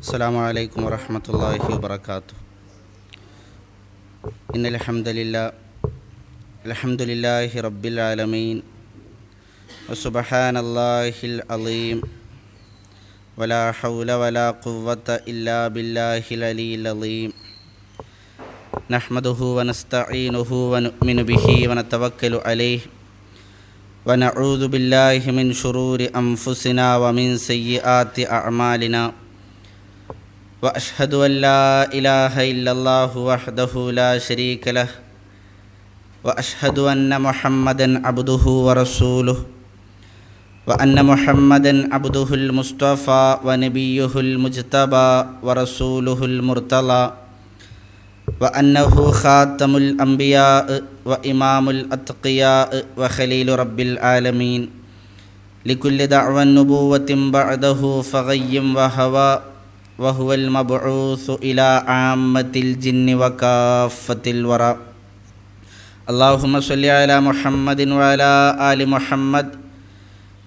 السلام عليكم ورحمة الله وبركاته. إن الحمد لله رب العالمين وسبحان الله العظيم ولا حول ولا قوة إلا بالله العلي العظيم. نحمده ونستعينه ونؤمن به ونتوكل عليه ونعوذ بالله من شرور أنفسنا ومن سيئات أعمالنا وأشهد أن لا إله إلا الله وحده لا شريك له وأشهد أن محمدًا عبده ورسوله وأن محمدًا عبده المصطفى ونبيه المجتبى ورسوله المرتضى وأنه خاتم الأنبياء وإمام الأتقياء وخليل رب العالمين لكل دعوى النبوة بعده فغي وهوى وهو المبعوث إلى عامة الجن وكافة الورى. اللهم صل على محمد وعلى آل محمد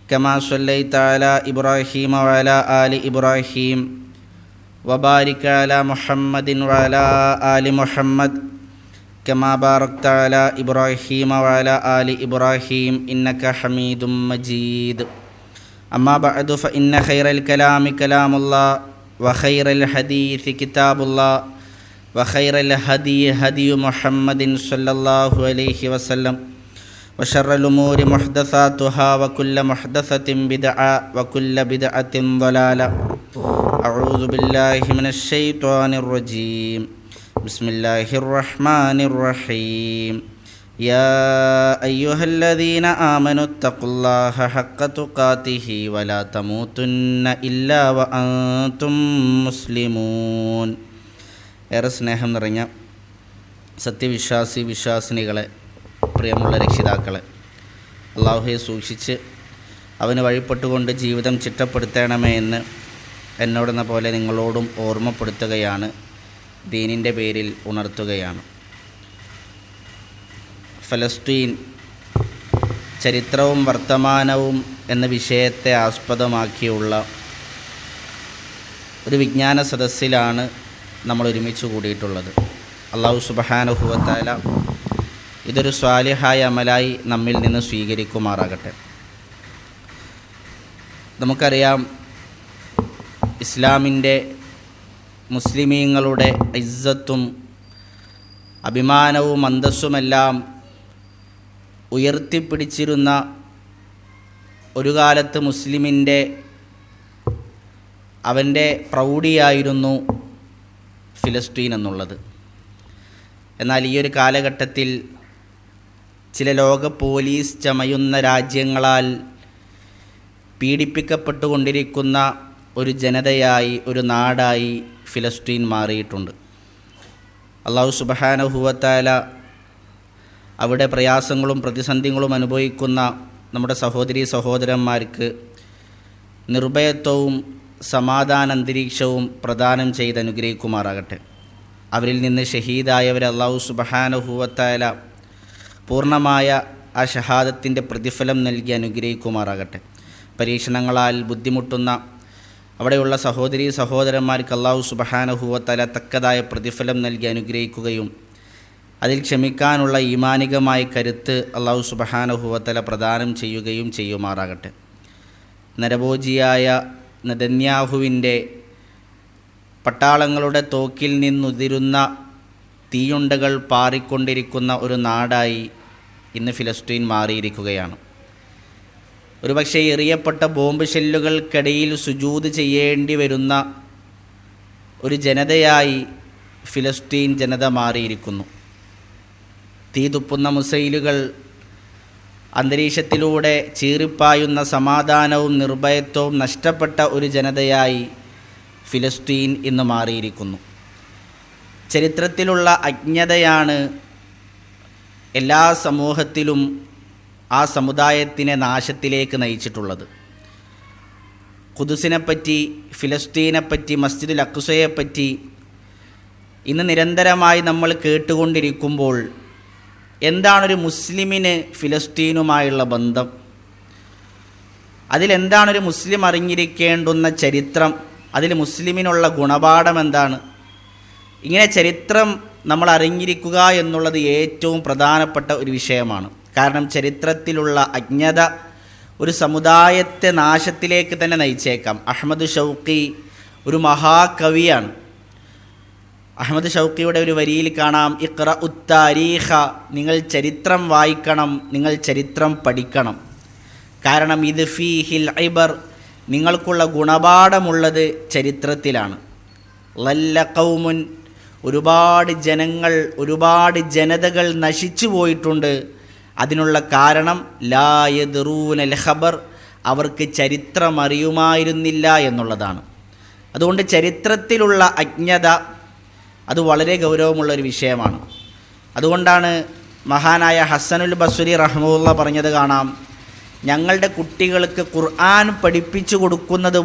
كما صليت على إبراهيم وعلى آل إبراهيم وبارك على محمد وعلى آل محمد كما باركت على إبراهيم وعلى آل إبراهيم إنك حميد مجيد. أما بعد فإن خير الكلام كلام الله وخير الحديث كتاب الله وخير الهدي هدي محمد صلى الله عليه وسلم وشر الأمور محدثاتها وكل محدثة بدعة وكل بدعة ضلالة. أعوذ بالله من الشيطان الرجيم. بسم الله الرحمن الرحيم. يا أيها الذين آمنوا اتقوا الله حق تقاته ولا تموتن إلا وأنتم مسلمون. ഏറെ സ്നേഹം നിറഞ്ഞ വിശ്വാസിനികളെ, പ്രിയമുള്ള രക്ഷിതാക്കളെ, അള്ളാഹുവെ സൂക്ഷിച്ച് അവന് വഴിപ്പെട്ടുകൊണ്ട് ജീവിതം ചിട്ടപ്പെടുത്തണമേ എന്ന് എന്നോടെന്ന പോലെ നിങ്ങളോടും ഓർമ്മപ്പെടുത്തുകയാണ്, ദീനിൻ്റെ പേരിൽ ഉണർത്തുകയാണ്. ഫലസ്തീൻ ചരിത്രവും വർത്തമാനവും എന്ന വിഷയത്തെ ആസ്പദമാക്കിയുള്ള ഒരു വിജ്ഞാന സദസ്സിലാണ് നമ്മൾ ഒരുമിച്ച് കൂടിയിട്ടുള്ളത്. അല്ലാഹു സുബ്ഹാനഹു വ തആല ഇതൊരു സ്വാലിഹായ അമലായി നമ്മിൽ നിന്ന് സ്വീകരിക്കുമാറാകട്ടെ. നമുക്കറിയാം, ഇസ്ലാമിൻ്റെ മുസ്ലിമീങ്ങളുടെ ഇസ്സത്തും അഭിമാനവും അന്തസ്സുമെല്ലാം ഉയർത്തിപ്പിടിച്ചിരുന്ന ഒരു കാലത്ത് മുസ്ലിമിൻ്റെ അവൻ്റെ പ്രൗഢിയായിരുന്നു ഫിലസ്തീൻ എന്നുള്ളത്. എന്നാൽ ഈ ഒരു കാലഘട്ടത്തിൽ ചില ലോക പോലീസ് ചമയുന്ന രാജ്യങ്ങളാൽ പീഡിപ്പിക്കപ്പെട്ടുകൊണ്ടിരിക്കുന്ന ഒരു ജനതയായി, ഒരു നാടായി ഫിലസ്തീൻ മാറിയിട്ടുണ്ട്. അല്ലാഹു സുബ്ഹാനഹു വ തആല അവിടെ പ്രയാസങ്ങളും പ്രതിസന്ധികളും അനുഭവിക്കുന്ന നമ്മുടെ സഹോദരീ സഹോദരന്മാർക്ക് നിർഭയത്വവും സമാധാന അന്തരീക്ഷവും പ്രദാനം ചെയ്ത് അനുഗ്രഹിക്കുമാറാകട്ടെ. അവരിൽ നിന്ന് ഷഹീദായവരെ അല്ലാഹു സുബ്ഹാനഹു വ തആല പൂർണ്ണമായ ആ ഷഹാദത്തിൻ്റെ പ്രതിഫലം നൽകി അനുഗ്രഹിക്കുമാറാകട്ടെ. പരീക്ഷണങ്ങളാൽ ബുദ്ധിമുട്ടുന്ന അവിടെയുള്ള സഹോദരീ സഹോദരന്മാർക്ക് അല്ലാഹു സുബ്ഹാനഹു വ തആല തക്കതായ പ്രതിഫലം നൽകി അനുഗ്രഹിക്കുകയും അതിൽ ക്ഷമിക്കാനുള്ള ഈമാനികമായ കരുത്ത് അല്ലാഹു സുബ്ഹാനഹു വ തആല പ്രദാനം ചെയ്യുകയും ചെയ്യുമാറാകട്ടെ. നരഭോജിയായ നെതന്യാഹുവിൻ്റെ പട്ടാളങ്ങളുടെ തോക്കിൽ നിന്നുതിരുന്ന തീയുണ്ടകൾ പാറിക്കൊണ്ടിരിക്കുന്ന ഒരു നാടായി ഇന്ന് ഫിലസ്തീൻ മാറിയിരിക്കുകയാണ്. ഒരുപക്ഷെ എറിയപ്പെട്ട ബോംബ് ഷെല്ലുകൾക്കിടയിൽ സുജൂദ് ചെയ്യേണ്ടി വരുന്ന ഒരു ജനതയായി ഫിലസ്തീൻ ജനത മാറിയിരിക്കുന്നു. തീ തുപ്പുന്ന മുസൈലുകൾ, അന്തരീക്ഷത്തിലൂടെ ചീറിപ്പായുന്ന സമാധാനവും നിർഭയത്വവും നഷ്ടപ്പെട്ട ഒരു ജനതയായി ഫിലസ്തീൻ ഇന്ന് മാറിയിരിക്കുന്നു. ചരിത്രത്തിലുള്ള അജ്ഞതയാണ് എല്ലാ സമൂഹത്തിലും ആ സമുദായത്തിനെ നാശത്തിലേക്ക് നയിച്ചിട്ടുള്ളത്. ഖുദ്സിനെപ്പറ്റി, ഫിലസ്തീനെപ്പറ്റി, മസ്ജിദുൽ അഖ്സയെപ്പറ്റി ഇന്ന് നിരന്തരമായി നമ്മൾ കേട്ടുകൊണ്ടിരിക്കുമ്പോൾ എന്താണൊരു മുസ്ലിമിന് ഫിലസ്തീനുമായുള്ള ബന്ധം? അതിലെന്താണൊരു മുസ്ലിം അറിഞ്ഞിരിക്കേണ്ടുന്ന ചരിത്രം? അതിൽ മുസ്ലിമിനുള്ള ഗുണപാഠം എന്താണ്? ഇങ്ങനെ ചരിത്രം നമ്മൾ അറിഞ്ഞിരിക്കുക എന്നുള്ളത് ഏറ്റവും പ്രധാനപ്പെട്ട ഒരു വിഷയമാണ്. കാരണം ചരിത്രത്തിലുള്ള അജ്ഞത ഒരു സമുദായത്തെ നാശത്തിലേക്ക് തന്നെ നയിച്ചേക്കാം. അഹമ്മദ് ഷൗക്കി ഒരു മഹാകവിയാണ്. അഹമ്മദ് ഷൗക്കിയുടെ ഒരു വരിയിൽ കാണാം, ഇഖ്റ ഉത്താരീഖ, നിങ്ങൾ ചരിത്രം വായിക്കണം, നിങ്ങൾ ചരിത്രം പഠിക്കണം. കാരണം ഇത് ഫീഹിൽ ഇബർ, നിങ്ങൾക്കുള്ള ഗുണപാഠമുള്ളത് ചരിത്രത്തിലാണ്. ലല്ല ഖൗമുൻ, ഒരുപാട് ജനങ്ങൾ, ഒരുപാട് ജനതകൾ നശിച്ചു പോയിട്ടുണ്ട്. അതിനുള്ള കാരണം ലാ യദ്റൂനൽ ഖബർ, അവർക്ക് ചരിത്രം അറിയുമായിരുന്നില്ല എന്നുള്ളതാണ്. അതുകൊണ്ട് ചരിത്രത്തിലുള്ള അജ്ഞത അത് വളരെ ഗൗരവമുള്ളൊരു വിഷയമാണ്. അതുകൊണ്ടാണ് മഹാനായ ഹസനുൽ ബസ്രി റഹ്മത്തുള്ളാഹി പറഞ്ഞത് കാണാം, ഞങ്ങളുടെ കുട്ടികൾക്ക് ഖുർആൻ പഠിപ്പിച്ചു കൊടുക്കുന്നത്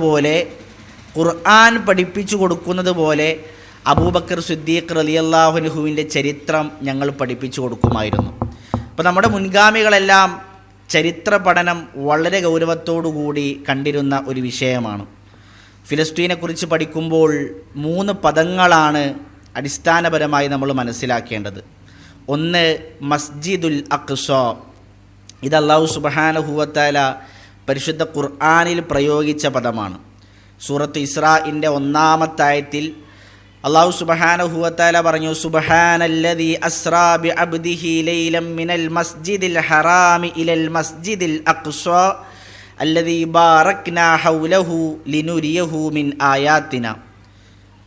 പോലെ അബൂബക്കർ സിദ്ദീഖ് റളിയല്ലാഹു അൻഹുവിൻ്റെ ചരിത്രം ഞങ്ങൾ പഠിപ്പിച്ചു കൊടുക്കുമായിരുന്നു. അപ്പോൾ നമ്മുടെ മുൻഗാമികളെല്ലാം ചരിത്ര പഠനം വളരെ ഗൗരവത്തോടുകൂടി കണ്ടിരുന്ന ഒരു വിഷയമാണ്. ഫിലസ്തീനെക്കുറിച്ച് പഠിക്കുമ്പോൾ 3 പദങ്ങളാണ് അടിസ്ഥാനപരമായി നമ്മൾ മനസ്സിലാക്കേണ്ടത്. ഒന്ന് മസ്ജിദുൽ അഖ്സ, ഇത് അല്ലാഹു സുബ്ഹാനഹു വ തആല പരിശുദ്ധ ഖുർആനിൽ പ്രയോഗിച്ച പദമാണ്. സൂറത്ത് ഇസ്രാഇൻ്റെ 1-ാമത്തെ ആയത്തിൽ അല്ലാഹു സുബ്ഹാനഹു വ തആല പറഞ്ഞു, സുബ്ഹാനല്ലദീ അസ്റാ ബിഅബ്ദിഹി ലൈലൻ മിനൽ മസ്ജിദിൽ ഹറാമി ഇലൽ മസ്ജിദിൽ അഖ്സ അല്ലദീ ബാറക്നാ ഹൗലഹു ലിനുരിയഹു മിൻ ആയാത്തിന.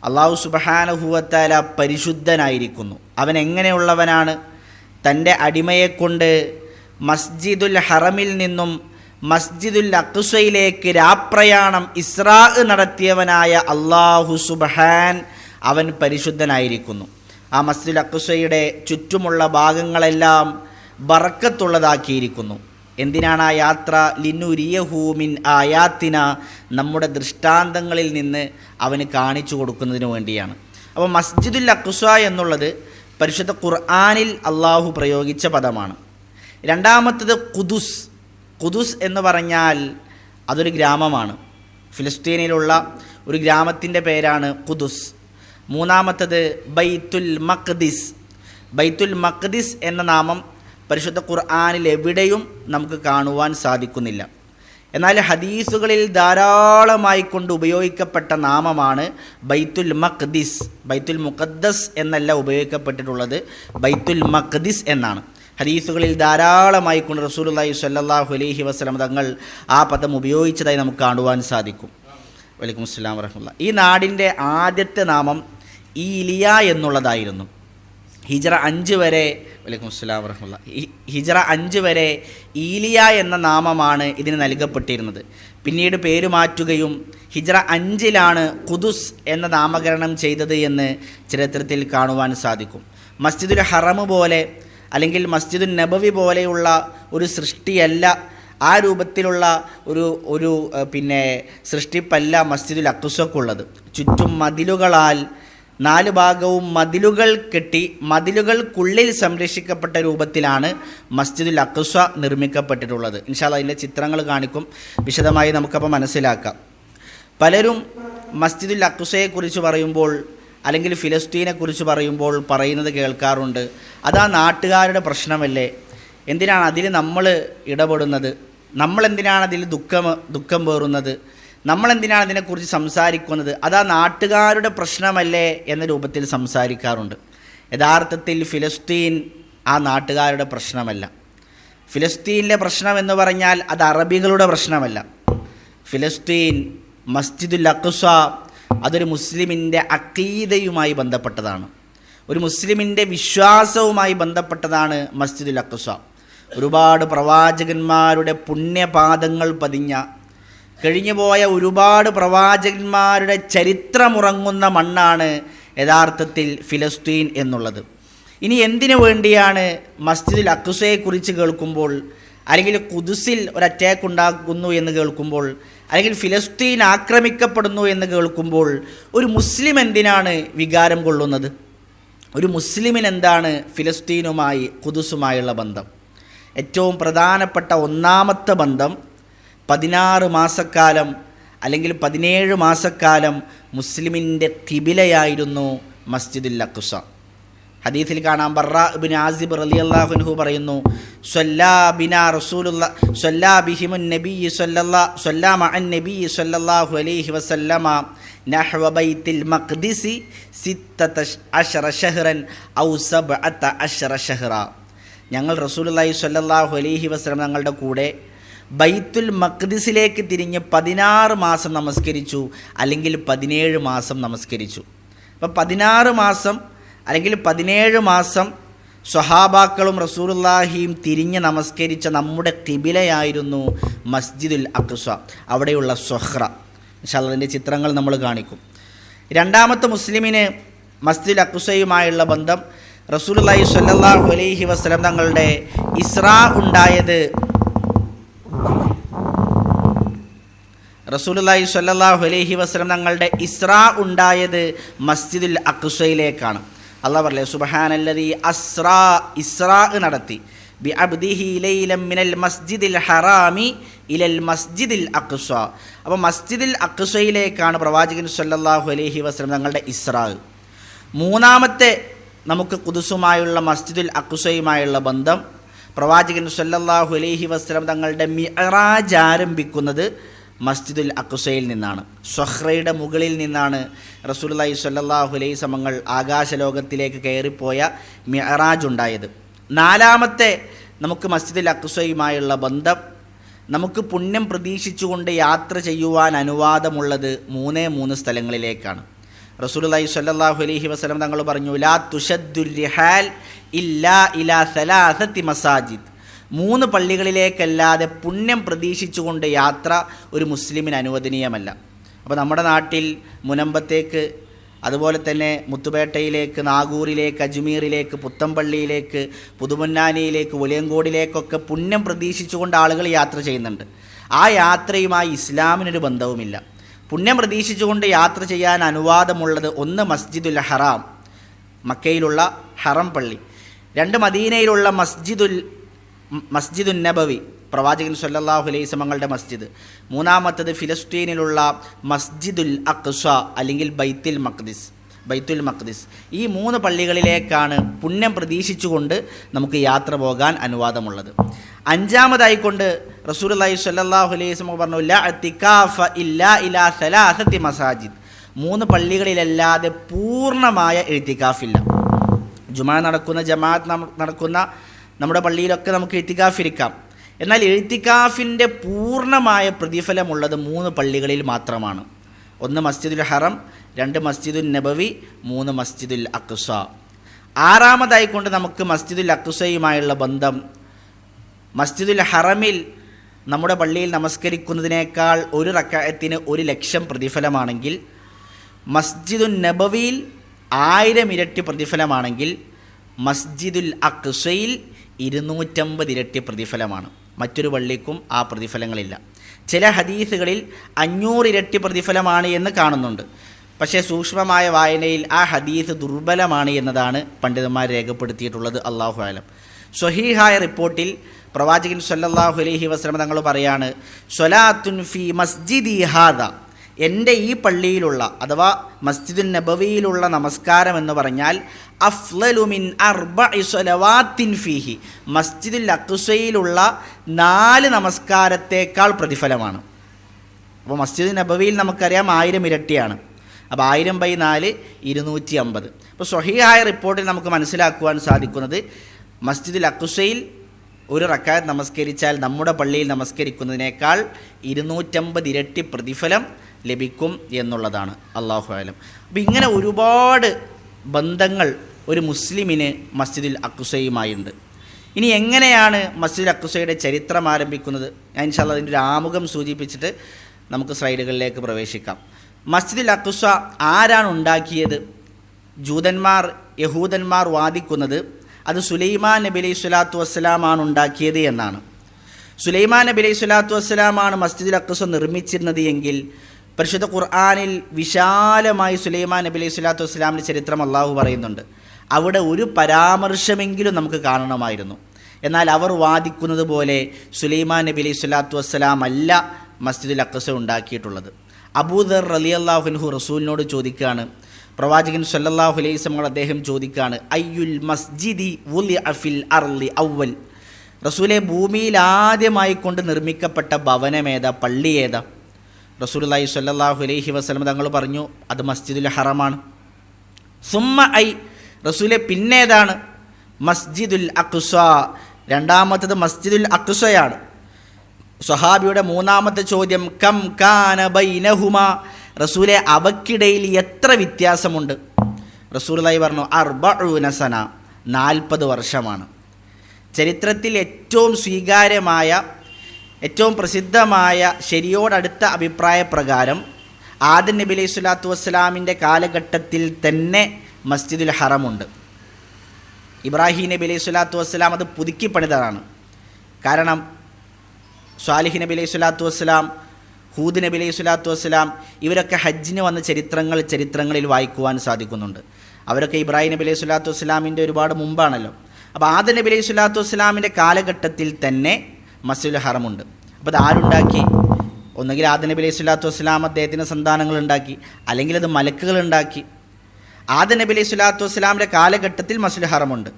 അല്ലാഹു സുബ്ഹാനഹു വ തആല പരിശുദ്ധനായിരിക്കുന്നു. അവൻ എങ്ങനെയുള്ളവനാണ്? തൻ്റെ അടിമയെക്കൊണ്ട് മസ്ജിദുൽ ഹറമിൽ നിന്നും മസ്ജിദുൽ അഖ്സയിലേക്ക് രാപ്രയാണം ഇസ്രാ നടത്തിയവനായ അല്ലാഹു സുബ്ഹാൻ, അവൻ പരിശുദ്ധനായിരിക്കുന്നു. ആ മസ്ജിദുൽ അഖ്സയുടെ ചുറ്റുമുള്ള ഭാഗങ്ങളെല്ലാം ബറക്കത്തുള്ളതാക്കിയിരിക്കുന്നു. എന്തിനാണ് ആ യാത്ര? ലിനുരിയഹു മിൻ ആയാത്തിന, നമ്മുടെ ദൃഷ്ടാന്തങ്ങളിൽ നിന്ന് അവന് കാണിച്ചു കൊടുക്കുന്നതിന് വേണ്ടിയാണ്. അപ്പോൾ മസ്ജിദുൽ അഖ്സ എന്നുള്ളത് പരിശുദ്ധ ഖുർആനിൽ അള്ളാഹു പ്രയോഗിച്ച പദമാണ്. രണ്ടാമത്തത് ഖുദുസ്. ഖുദുസ് എന്ന് പറഞ്ഞാൽ അതൊരു ഗ്രാമമാണ്. ഫിലിസ്തീനിലുള്ള ഒരു ഗ്രാമത്തിൻ്റെ പേരാണ് ഖുദുസ്. മൂന്നാമത്തത് ബൈത്തുൽ മഖ്ദിസ്. ബൈത്തുൽ മഖ്ദിസ് എന്ന നാമം പരിശുദ്ധ ഖുർആനിൽ എവിടെയും നമുക്ക് കാണുവാൻ സാധിക്കുന്നില്ല. എന്നാൽ ഹദീസുകളിൽ ധാരാളമായി കൊണ്ട് ഉപയോഗിക്കപ്പെട്ട നാമമാണ് ബൈത്തുൽ മഖ്ദിസ്. ബൈത്തുൽ മുഖദ്ദസ് എന്നല്ല ഉപയോഗിക്കപ്പെട്ടിട്ടുള്ളത്, ബൈത്തുൽ മഖ്ദിസ് എന്നാണ്. ഹദീസുകളിൽ ധാരാളമായി കൊണ്ട് റസൂലുള്ളാഹി സ്വല്ലല്ലാഹു അലൈഹി വസല്ലം തങ്ങൾ ആ പദം ഉപയോഗിച്ചതായി നമുക്ക് കാണുവാൻ സാധിക്കും. വലൈക്കും അസ്സലാം വറഹ്മത്തുള്ളാഹി. ഈ നാടിൻ്റെ ആദ്യത്തെ നാമം ഈലിയ എന്നുള്ളതായിരുന്നു. ഹിജ്റ 5 വരെ വലൈക്കും അസ്സലാം വറഹ്മത്തുള്ളാഹി ഹിജ്റ 5 വരെ ഈലിയ എന്ന നാമമാണ് ഇതിന് നൽകപ്പെട്ടിരുന്നത്. പിന്നീട് പേര് മാറ്റുകയും ഹിജ്റ 5-ലാണ് ഖുദുസ് എന്ന നാമകരണം ചെയ്തത് എന്ന് ചരിത്രത്തിൽ കാണുവാൻ സാധിക്കും. മസ്ജിദുൽ ഹറം പോലെ അല്ലെങ്കിൽ മസ്ജിദുൻ നബവി പോലെയുള്ള ഒരു സൃഷ്ടിയല്ല, ആ രൂപത്തിലുള്ള ഒരു സൃഷ്ടിപ്പല്ല മസ്ജിദുൽ അഖ്സക്കുള്ളത്. ചുറ്റും മതിലുകളാൽ 4 ഭാഗവും മതിലുകൾ കെട്ടി മതിലുകൾക്കുള്ളിൽ സംരക്ഷിക്കപ്പെട്ട രൂപത്തിലാണ് മസ്ജിദുൽ അഖ്സ നിർമ്മിക്കപ്പെട്ടിട്ടുള്ളത്. ഇൻഷാ അല്ലാഹ് അതിൻ്റെ ചിത്രങ്ങൾ കാണിക്കും, വിശദമായി നമുക്കപ്പോൾ മനസ്സിലാക്കാം. പലരും മസ്ജിദുൽ അഖ്സയെക്കുറിച്ച് പറയുമ്പോൾ അല്ലെങ്കിൽ ഫിലസ്തീനെക്കുറിച്ച് പറയുമ്പോൾ പറയുന്നത് കേൾക്കാറുണ്ട്, അതാ നാട്ടുകാരുടെ പ്രശ്നമല്ലേ, എന്തിനാണ് അതിൽ നമ്മൾ ഇടപെടുന്നത്, നമ്മളെന്തിനാണ് അതിൽ ദുഃഖം പേറുന്നത്, നമ്മളെന്തിനാണ് അതിനെക്കുറിച്ച് സംസാരിക്കുന്നത്, അതാ നാട്ടുകാരുടെ പ്രശ്നമല്ലേ എന്ന രൂപത്തിൽ സംസാരിക്കാറുണ്ട്. യഥാർത്ഥത്തിൽ ഫിലസ്തീൻ ആ നാട്ടുകാരുടെ പ്രശ്നമല്ല. ഫിലസ്തീനിലെ പ്രശ്നം എന്ന് പറഞ്ഞാൽ അത് അറബികളുടെ പ്രശ്നമല്ല. ഫിലസ്തീൻ മസ്ജിദുൽ അഖ്സ അതൊരു മുസ്ലിമിൻ്റെ അഖീദയുമായി ബന്ധപ്പെട്ടതാണ്, ഒരു മുസ്ലിമിൻ്റെ വിശ്വാസവുമായി ബന്ധപ്പെട്ടതാണ് മസ്ജിദുൽ അഖ്സ. ഒരുപാട് പ്രവാചകന്മാരുടെ പുണ്യപാദങ്ങൾ പതിഞ്ഞ, കഴിഞ്ഞുപോയ ഒരുപാട് പ്രവാചകന്മാരുടെ ചരിത്രമുറങ്ങുന്ന മണ്ണാണ് യഥാർത്ഥത്തിൽ ഫിലസ്തീൻ എന്നുള്ളത്. ഇനി എന്തിനു വേണ്ടിയാണ് മസ്ജിദുൽ അഖ്സയെക്കുറിച്ച് കേൾക്കുമ്പോൾ, അല്ലെങ്കിൽ ഖുദ്സിൽ ഒരു അറ്റാക്ക് ഉണ്ടാകുന്നു എന്ന് കേൾക്കുമ്പോൾ, അല്ലെങ്കിൽ ഫിലസ്തീൻ ആക്രമിക്കപ്പെടുന്നു എന്ന് കേൾക്കുമ്പോൾ ഒരു മുസ്ലിം എന്തിനാണ് വികാരം കൊള്ളുന്നത്? ഒരു മുസ്ലിമിന് എന്താണ് ഫിലസ്തീനുമായി ഖുദ്സുമായുള്ള ബന്ധം? ഏറ്റവും പ്രധാനപ്പെട്ട ഒന്നാമത്തെ ബന്ധം 16 മാസക്കാലം അല്ലെങ്കിൽ 17 മാസക്കാലം മുസ്ലിമിൻ്റെ ഖിബിലയായിരുന്നു മസ്ജിദുൽ അഖ്സ. ഹദീസിൽ കാണാം, ബർറാ ഇബ്നു ആസിബ് റളിയല്ലാഹു അൻഹു പറയുന്നു, സ്വല്ലാ ബിനാ റസൂലുള്ളാഹി സ്വല്ലാ ബിഹിമുൻ നബിയ്യി സ്വല്ലാ മഅൻ നബിയ്യി സ്വല്ലല്ലാഹു അലൈഹി വസല്ലമ നഹ്വ ബൈത്തിൽ മഖ്ദിസി 16 ശഹ്റൻ ഔ 17 ശഹ്റ. ഞങ്ങൾ റസൂലുള്ളാഹി സ്വല്ലല്ലാഹു അലൈഹി വസല്ലം തങ്ങളുടെ കൂടെ ബൈത്തുൽ മഖ്ദിസിലേക്ക് തിരിഞ്ഞ് 16 മാസം നമസ്കരിച്ചു, അല്ലെങ്കിൽ 17 മാസം നമസ്കരിച്ചു. അപ്പം 16 മാസം അല്ലെങ്കിൽ 17 മാസം സ്വഹാബാക്കളും റസൂലുള്ളാഹിയും തിരിഞ്ഞ് നമസ്കരിച്ച നമ്മുടെ ഖിബിലയായിരുന്നു മസ്ജിദുൽ അഖ്സ, അവിടെയുള്ള സ്വഹ്റ. ഇൻഷാ അല്ലാഹ് അതിൻ്റെ ചിത്രങ്ങൾ നമ്മൾ കാണിക്കും. രണ്ടാമത്തെ മുസ്ലിമിന് മസ്ജിദുൽ അഖ്സയുമായുള്ള ബന്ധം, റസൂലുള്ളാഹി സ്വല്ലല്ലാഹു അലൈഹി വസല്ലം തങ്ങളുടെ ഇസ്രാ ഉണ്ടായത് റസൂലുള്ളാഹി സ്വല്ലല്ലാഹു അലൈഹി വസല്ലം തങ്ങളുടെ ഇസ്രാ ഉണ്ടായത് മസ്ജിദുൽ അഖ്സയിലേക്കാണ്. അല്ലാഹു പറയേ, സുബ്ഹാനല്ലദീ ഇസ്രാ നടത്തി ബി അബ്ദിഹി ലൈലൻ മിനൽ മസ്ജിദിൽ ഹറാമി ഇലൽ മസ്ജിദിൽ അഖ്സ. അപ്പോൾ മസ്ജിദുൽ അഖ്സയിലേക്കാണ് പ്രവാചകൻ സ്വല്ലല്ലാഹു അലൈഹി വസല്ലം തങ്ങളുടെ ഇസ്രാ. മൂന്നാമത്തെ നമുക്ക് ഖുദ്സുമായുള്ള മസ്ജിദുൽ അഖ്സയുമായുള്ള ബന്ധം, പ്രവാചകൻ സ്വല്ലല്ലാഹു അലൈഹി വസല്ലം തങ്ങളുടെ മിഅ്റാജ് ആരംഭിക്കുന്നത് മസ്ജിദുൽ അഖ്സയിൽ നിന്നാണ്. സ്വഹ്റയുടെ മുകളിൽ നിന്നാണ് റസൂലുള്ളാഹി സ്വല്ലല്ലാഹു അലൈഹി വസല്ലം ആകാശലോകത്തിലേക്ക് കയറിപ്പോയ മിഅ്റാജ് ഉണ്ടായത്. നാലാമത്തെ നമുക്ക് മസ്ജിദുൽ അഖ്സയുമായുള്ള ബന്ധം, നമുക്ക് പുണ്യം പ്രതീക്ഷിച്ചുകൊണ്ട് യാത്ര ചെയ്യുവാൻ അനുവാദമുള്ളത് 3 സ്ഥലങ്ങളിലേക്കാണ്. റസൂലുള്ളാഹി സ്വല്ലല്ലാഹു അലൈഹി വസല്ലം തങ്ങൾ പറഞ്ഞു, ലാ തുശദ്ദുർ റിഹാൽ ഇല്ലാ ഇലാ 3 മസാജിദ്. 3 പള്ളികളിലേക്കല്ലാതെ പുണ്യം പ്രതീക്ഷിച്ചുകൊണ്ട് യാത്ര ഒരു മുസ്ലിമിന് അനുവദനീയമല്ല. അപ്പോൾ നമ്മുടെ നാട്ടിൽ മുനമ്പത്തേക്ക്, അതുപോലെ തന്നെ മുത്തുപേട്ടയിലേക്ക്, നാഗൂറിലേക്ക്, അജ്മീറിലേക്ക്, പുത്തമ്പള്ളിയിലേക്ക്, പുതുമന്നാനിയിലേക്ക്, ഒലിയങ്കോടിലേക്കൊക്കെ പുണ്യം പ്രതീക്ഷിച്ചുകൊണ്ട് ആളുകൾ യാത്ര ചെയ്യുന്നുണ്ട്. ആ യാത്രയുമായി ഇസ്ലാമിനൊരു ബന്ധവുമില്ല. പുണ്യം പ്രതീക്ഷിച്ചുകൊണ്ട് യാത്ര ചെയ്യാൻ അനുവാദമുള്ളത് 1 മസ്ജിദുൽ ഹറാം, മക്കയിലുള്ള ഹറം പള്ളി; 2 മദീനയിലുള്ള മസ്ജിദുൻ നബവി, പ്രവാചകൻ സ്വല്ലല്ലാഹു അലൈഹി വസല്ലമയുടെ മസ്ജിദ്; 3ാമത്തത് ഫിലസ്തീനിലുള്ള മസ്ജിദുൽ അഖ്സ അല്ലെങ്കിൽ ബൈത്തുൽ മഖ്ദിസ്. ഈ 3 പള്ളികളിലേക്കാണ് പുണ്യം പ്രതീക്ഷിച്ചുകൊണ്ട് നമുക്ക് യാത്ര പോകാൻ അനുവാദമുള്ളത്. 5ാമതായിക്കൊണ്ട് റസൂലുള്ളാഹി സ്വല്ലല്ലാഹു അലൈഹി വസല്ലം പറഞ്ഞു, ലാ ഇഅ്തികാഫ ഇല്ലാ ഇലാ 3 മസാജിദ്. 3 പള്ളികളിലല്ലാതെ പൂർണ്ണമായ ഇഅ്തികാഫില്ല. ജുമാ നടക്കുന്ന, ജമാഅത്ത് നടക്കുന്ന നമ്മുടെ പള്ളിയിലൊക്കെ നമുക്ക് ഇഅ്തികാഫ് ഇരിക്കാം. എന്നാൽ ഇഅ്തികാഫിൻ്റെ പൂർണ്ണമായ പ്രതിഫലമുള്ളത് 3 പള്ളികളിൽ മാത്രമാണ്. 1 മസ്ജിദുൽ ഹറം, 2 മസ്ജിദുൻ നബവി, 3 മസ്ജിദുൽ അഖ്സ. 6ാമതായിക്കൊണ്ട് നമുക്ക് മസ്ജിദുൽ അഖ്സയുമായുള്ള ബന്ധം, മസ്ജിദുൽ ഹറമിൽ നമ്മുടെ പള്ളിയിൽ നമസ്കരിക്കുന്നതിനേക്കാൾ 1 റക്അത്തിന് 1,00,000 പ്രതിഫലമാണെങ്കിൽ, മസ്ജിദുൻ നബവിയിൽ 1000 ഇരട്ടി പ്രതിഫലമാണെങ്കിൽ, മസ്ജിദുൽ അഖ്സയിൽ 250 ഇരട്ടി പ്രതിഫലമാണ്. മറ്റൊരു പള്ളിക്കും ആ പ്രതിഫലങ്ങളില്ല. ചില ഹദീസുകളിൽ 500 ഇരട്ടി പ്രതിഫലമാണ് എന്ന് കാണുന്നുണ്ട്. പക്ഷേ സൂക്ഷ്മമായ വായനയിൽ ആ ഹദീസ് ദുർബലമാണ് എന്നതാണ് പണ്ഡിതന്മാർ രേഖപ്പെടുത്തിയിട്ടുള്ളത്. അല്ലാഹു അലം. സ്വഹീഹായ റിപ്പോർട്ടിൽ പ്രവാചകൻ സ്വല്ലല്ലാഹു അലൈഹി വസല്ലം തങ്ങൾ പറയാണ്, സ്വലാത്തുൻ ഫി മസ്ജിദി ഹാദ, എൻ്റെ ഈ പള്ളിയിലുള്ള അഥവാ മസ്ജിദുൻ നബവിയിലുള്ള നമസ്കാരം എന്ന് പറഞ്ഞാൽ അഫ്ളലു മിൻ 4 സ്വലവാത്തിൻ ഫീഹി, മസ്ജിദുൽ അഖ്സയിലുള്ള 4 നമസ്കാരത്തേക്കാൾ പ്രതിഫലമാണ്. അപ്പോൾ മസ്ജിദുൻ നബവിയിൽ നമുക്കറിയാം 1000 ഇരട്ടിയാണ്. അപ്പോൾ 1000/4 250. അപ്പോൾ സ്വഹീഹായ റിപ്പോർട്ടിൽ നമുക്ക് മനസ്സിലാക്കുവാൻ സാധിക്കുന്നത്, മസ്ജിദുൽ അഖ്സയിൽ 1 റക്അത്ത് നമസ്കരിച്ചാൽ നമ്മുടെ പള്ളിയിൽ നമസ്കരിക്കുന്നതിനേക്കാൾ 250 ഇരട്ടി പ്രതിഫലം ലഭിക്കും എന്നുള്ളതാണ്. അല്ലാഹു അലം. അപ്പോൾ ഇങ്ങനെ ഒരുപാട് ബന്ധങ്ങൾ ഒരു മുസ്ലിമിന് മസ്ജിദുൽ അഖ്സയുമായുണ്ട്. ഇനി എങ്ങനെയാണ് മസ്ജിദുൽ അഖ്സയുടെ ചരിത്രം ആരംഭിക്കുന്നത്? ഞാൻ ഇൻഷാ അല്ലാഹ് അതിൻ്റെ ഒരു ആമുഖം സൂചിപ്പിച്ചിട്ട് നമുക്ക് സ്ലൈഡുകളിലേക്ക് പ്രവേശിക്കാം. മസ്ജിദുൽ അഖ്സ ആരാണ് ഉണ്ടാക്കിയത്? ജൂതന്മാർ, യഹൂദന്മാർ വാദിക്കുന്നത് അത് സുലൈമാൻ നബി അലൈഹി സ്വലാത്തു വസ്സലാമാണ് ഉണ്ടാക്കിയത് എന്നാണ്. സുലൈമാൻ നബി അലൈഹി സ്വലാത്തു വസ്സലാമാണ് മസ്ജിദുൽ അഖ്സ നിർമ്മിച്ചിരുന്നത് എങ്കിൽ പരിശുദ്ധ ഖുർആനിൽ വിശാലമായി സുലൈമാൻ നബി അലൈഹി സ്വലാത്തു വസ്സലാമിൻ്റെ ചരിത്രം അള്ളാഹു പറയുന്നുണ്ട്. അവിടെ ഒരു പരാമർശമെങ്കിലും നമുക്ക് കാണണമായിരുന്നു. എന്നാൽ അവർ വാദിക്കുന്നത് പോലെ സുലൈമാൻ നബി അലൈഹി സ്വലാത്തു വസ്സലാം അല്ല മസ്ജിദുൽ അഖ്സ ഉണ്ടാക്കിയിട്ടുള്ളത്. അബൂദർ റളിയല്ലാഹു അൻഹു റസൂലിനോട് ചോദിക്കുകയാണ്, പ്രവാചകൻ സല്ലല്ലാഹു അലൈഹി വസല്ലം അദ്ദേഹം ചോദിക്കുകയാണ്, അയ്യുൽ മസ്ജിദി വുളിഅ ഫിൽ അർളി അവൽ, റസൂലെ ഭൂമിയിൽ ആദ്യമായി കൊണ്ട് നിർമ്മിക്കപ്പെട്ട ഭവനമേതാ, പള്ളി ഏതാ? റസൂലുള്ളാഹി സ്വല്ലല്ലാഹു അലൈഹി വസല്ലം തങ്ങൾ പറഞ്ഞു, അത് മസ്ജിദുൽ ഹറമാണ്. സുമ്മ ഐ, റസൂലെ പിന്നേതാണ്? മസ്ജിദുൽ അഖ്സ, രണ്ടാമത്തത് മസ്ജിദുൽ അഖ്സയാണ്. സ്വഹാബിയുടെ മൂന്നാമത്തെ ചോദ്യം, കം കാന ബൈനഹുമാ, റസൂലെ അവക്കിടയിൽ എത്ര വ്യത്യാസമുണ്ട്? റസൂലുള്ളാഹി പറഞ്ഞു, അർബഊന സന, 40 വർഷമാണ്. ചരിത്രത്തിൽ ഏറ്റവും സ്വീകാര്യമായ, ഏറ്റവും പ്രസിദ്ധമായ ശരിയോടടുത്ത അഭിപ്രായ പ്രകാരം ആദം നബി അലൈഹി സ്വലാത്തു വസ്സലാമിൻ്റെ കാലഘട്ടത്തിൽ തന്നെ മസ്ജിദുൽ ഹറമുണ്ട്. ഇബ്രാഹിം നബി അലൈഹി സ്വലാത്തു വസ്സലാം അത് പുതുക്കി പണിതതാണ്. കാരണം സ്വാലിഹ് നബി അലൈഹി സ്വലാത്തു വസ്സലാം, ഹൂദ് നബി അലൈഹി സ്വലാത്തു വസ്സലാം ഇവരൊക്കെ ഹജ്ജിന് വന്ന ചരിത്രങ്ങളിൽ വായിക്കുവാൻ സാധിക്കുന്നുണ്ട്. അവരൊക്കെ ഇബ്രാഹിം നബി അലൈഹി സ്വലാത്തു വസ്സലാമിൻ്റെ ഒരുപാട് മുമ്പാണല്ലോ. അപ്പോൾ ആദം നബി അലൈഹി സ്വലാത്തു വസ്സലാമിൻ്റെ കാലഘട്ടത്തിൽ തന്നെ മസ്ജിദുൽ ഹറമുണ്ട്. അപ്പോൾ അത് ആരുണ്ടാക്കി? ഒന്നുകിൽ ആദം നബി അലൈഹി സ്വലാത്തു വസ്സലാം അദ്ദേഹത്തിൻ്റെ സന്താനങ്ങളുണ്ടാക്കി, അല്ലെങ്കിൽ അത് മലക്കുകളുണ്ടാക്കി. ആദം നബി അലൈഹി സ്വലാത്തു വസ്സലാമിൻ്റെ കാലഘട്ടത്തിൽ മസ്ജിദുൽ ഹറമുണ്ട്.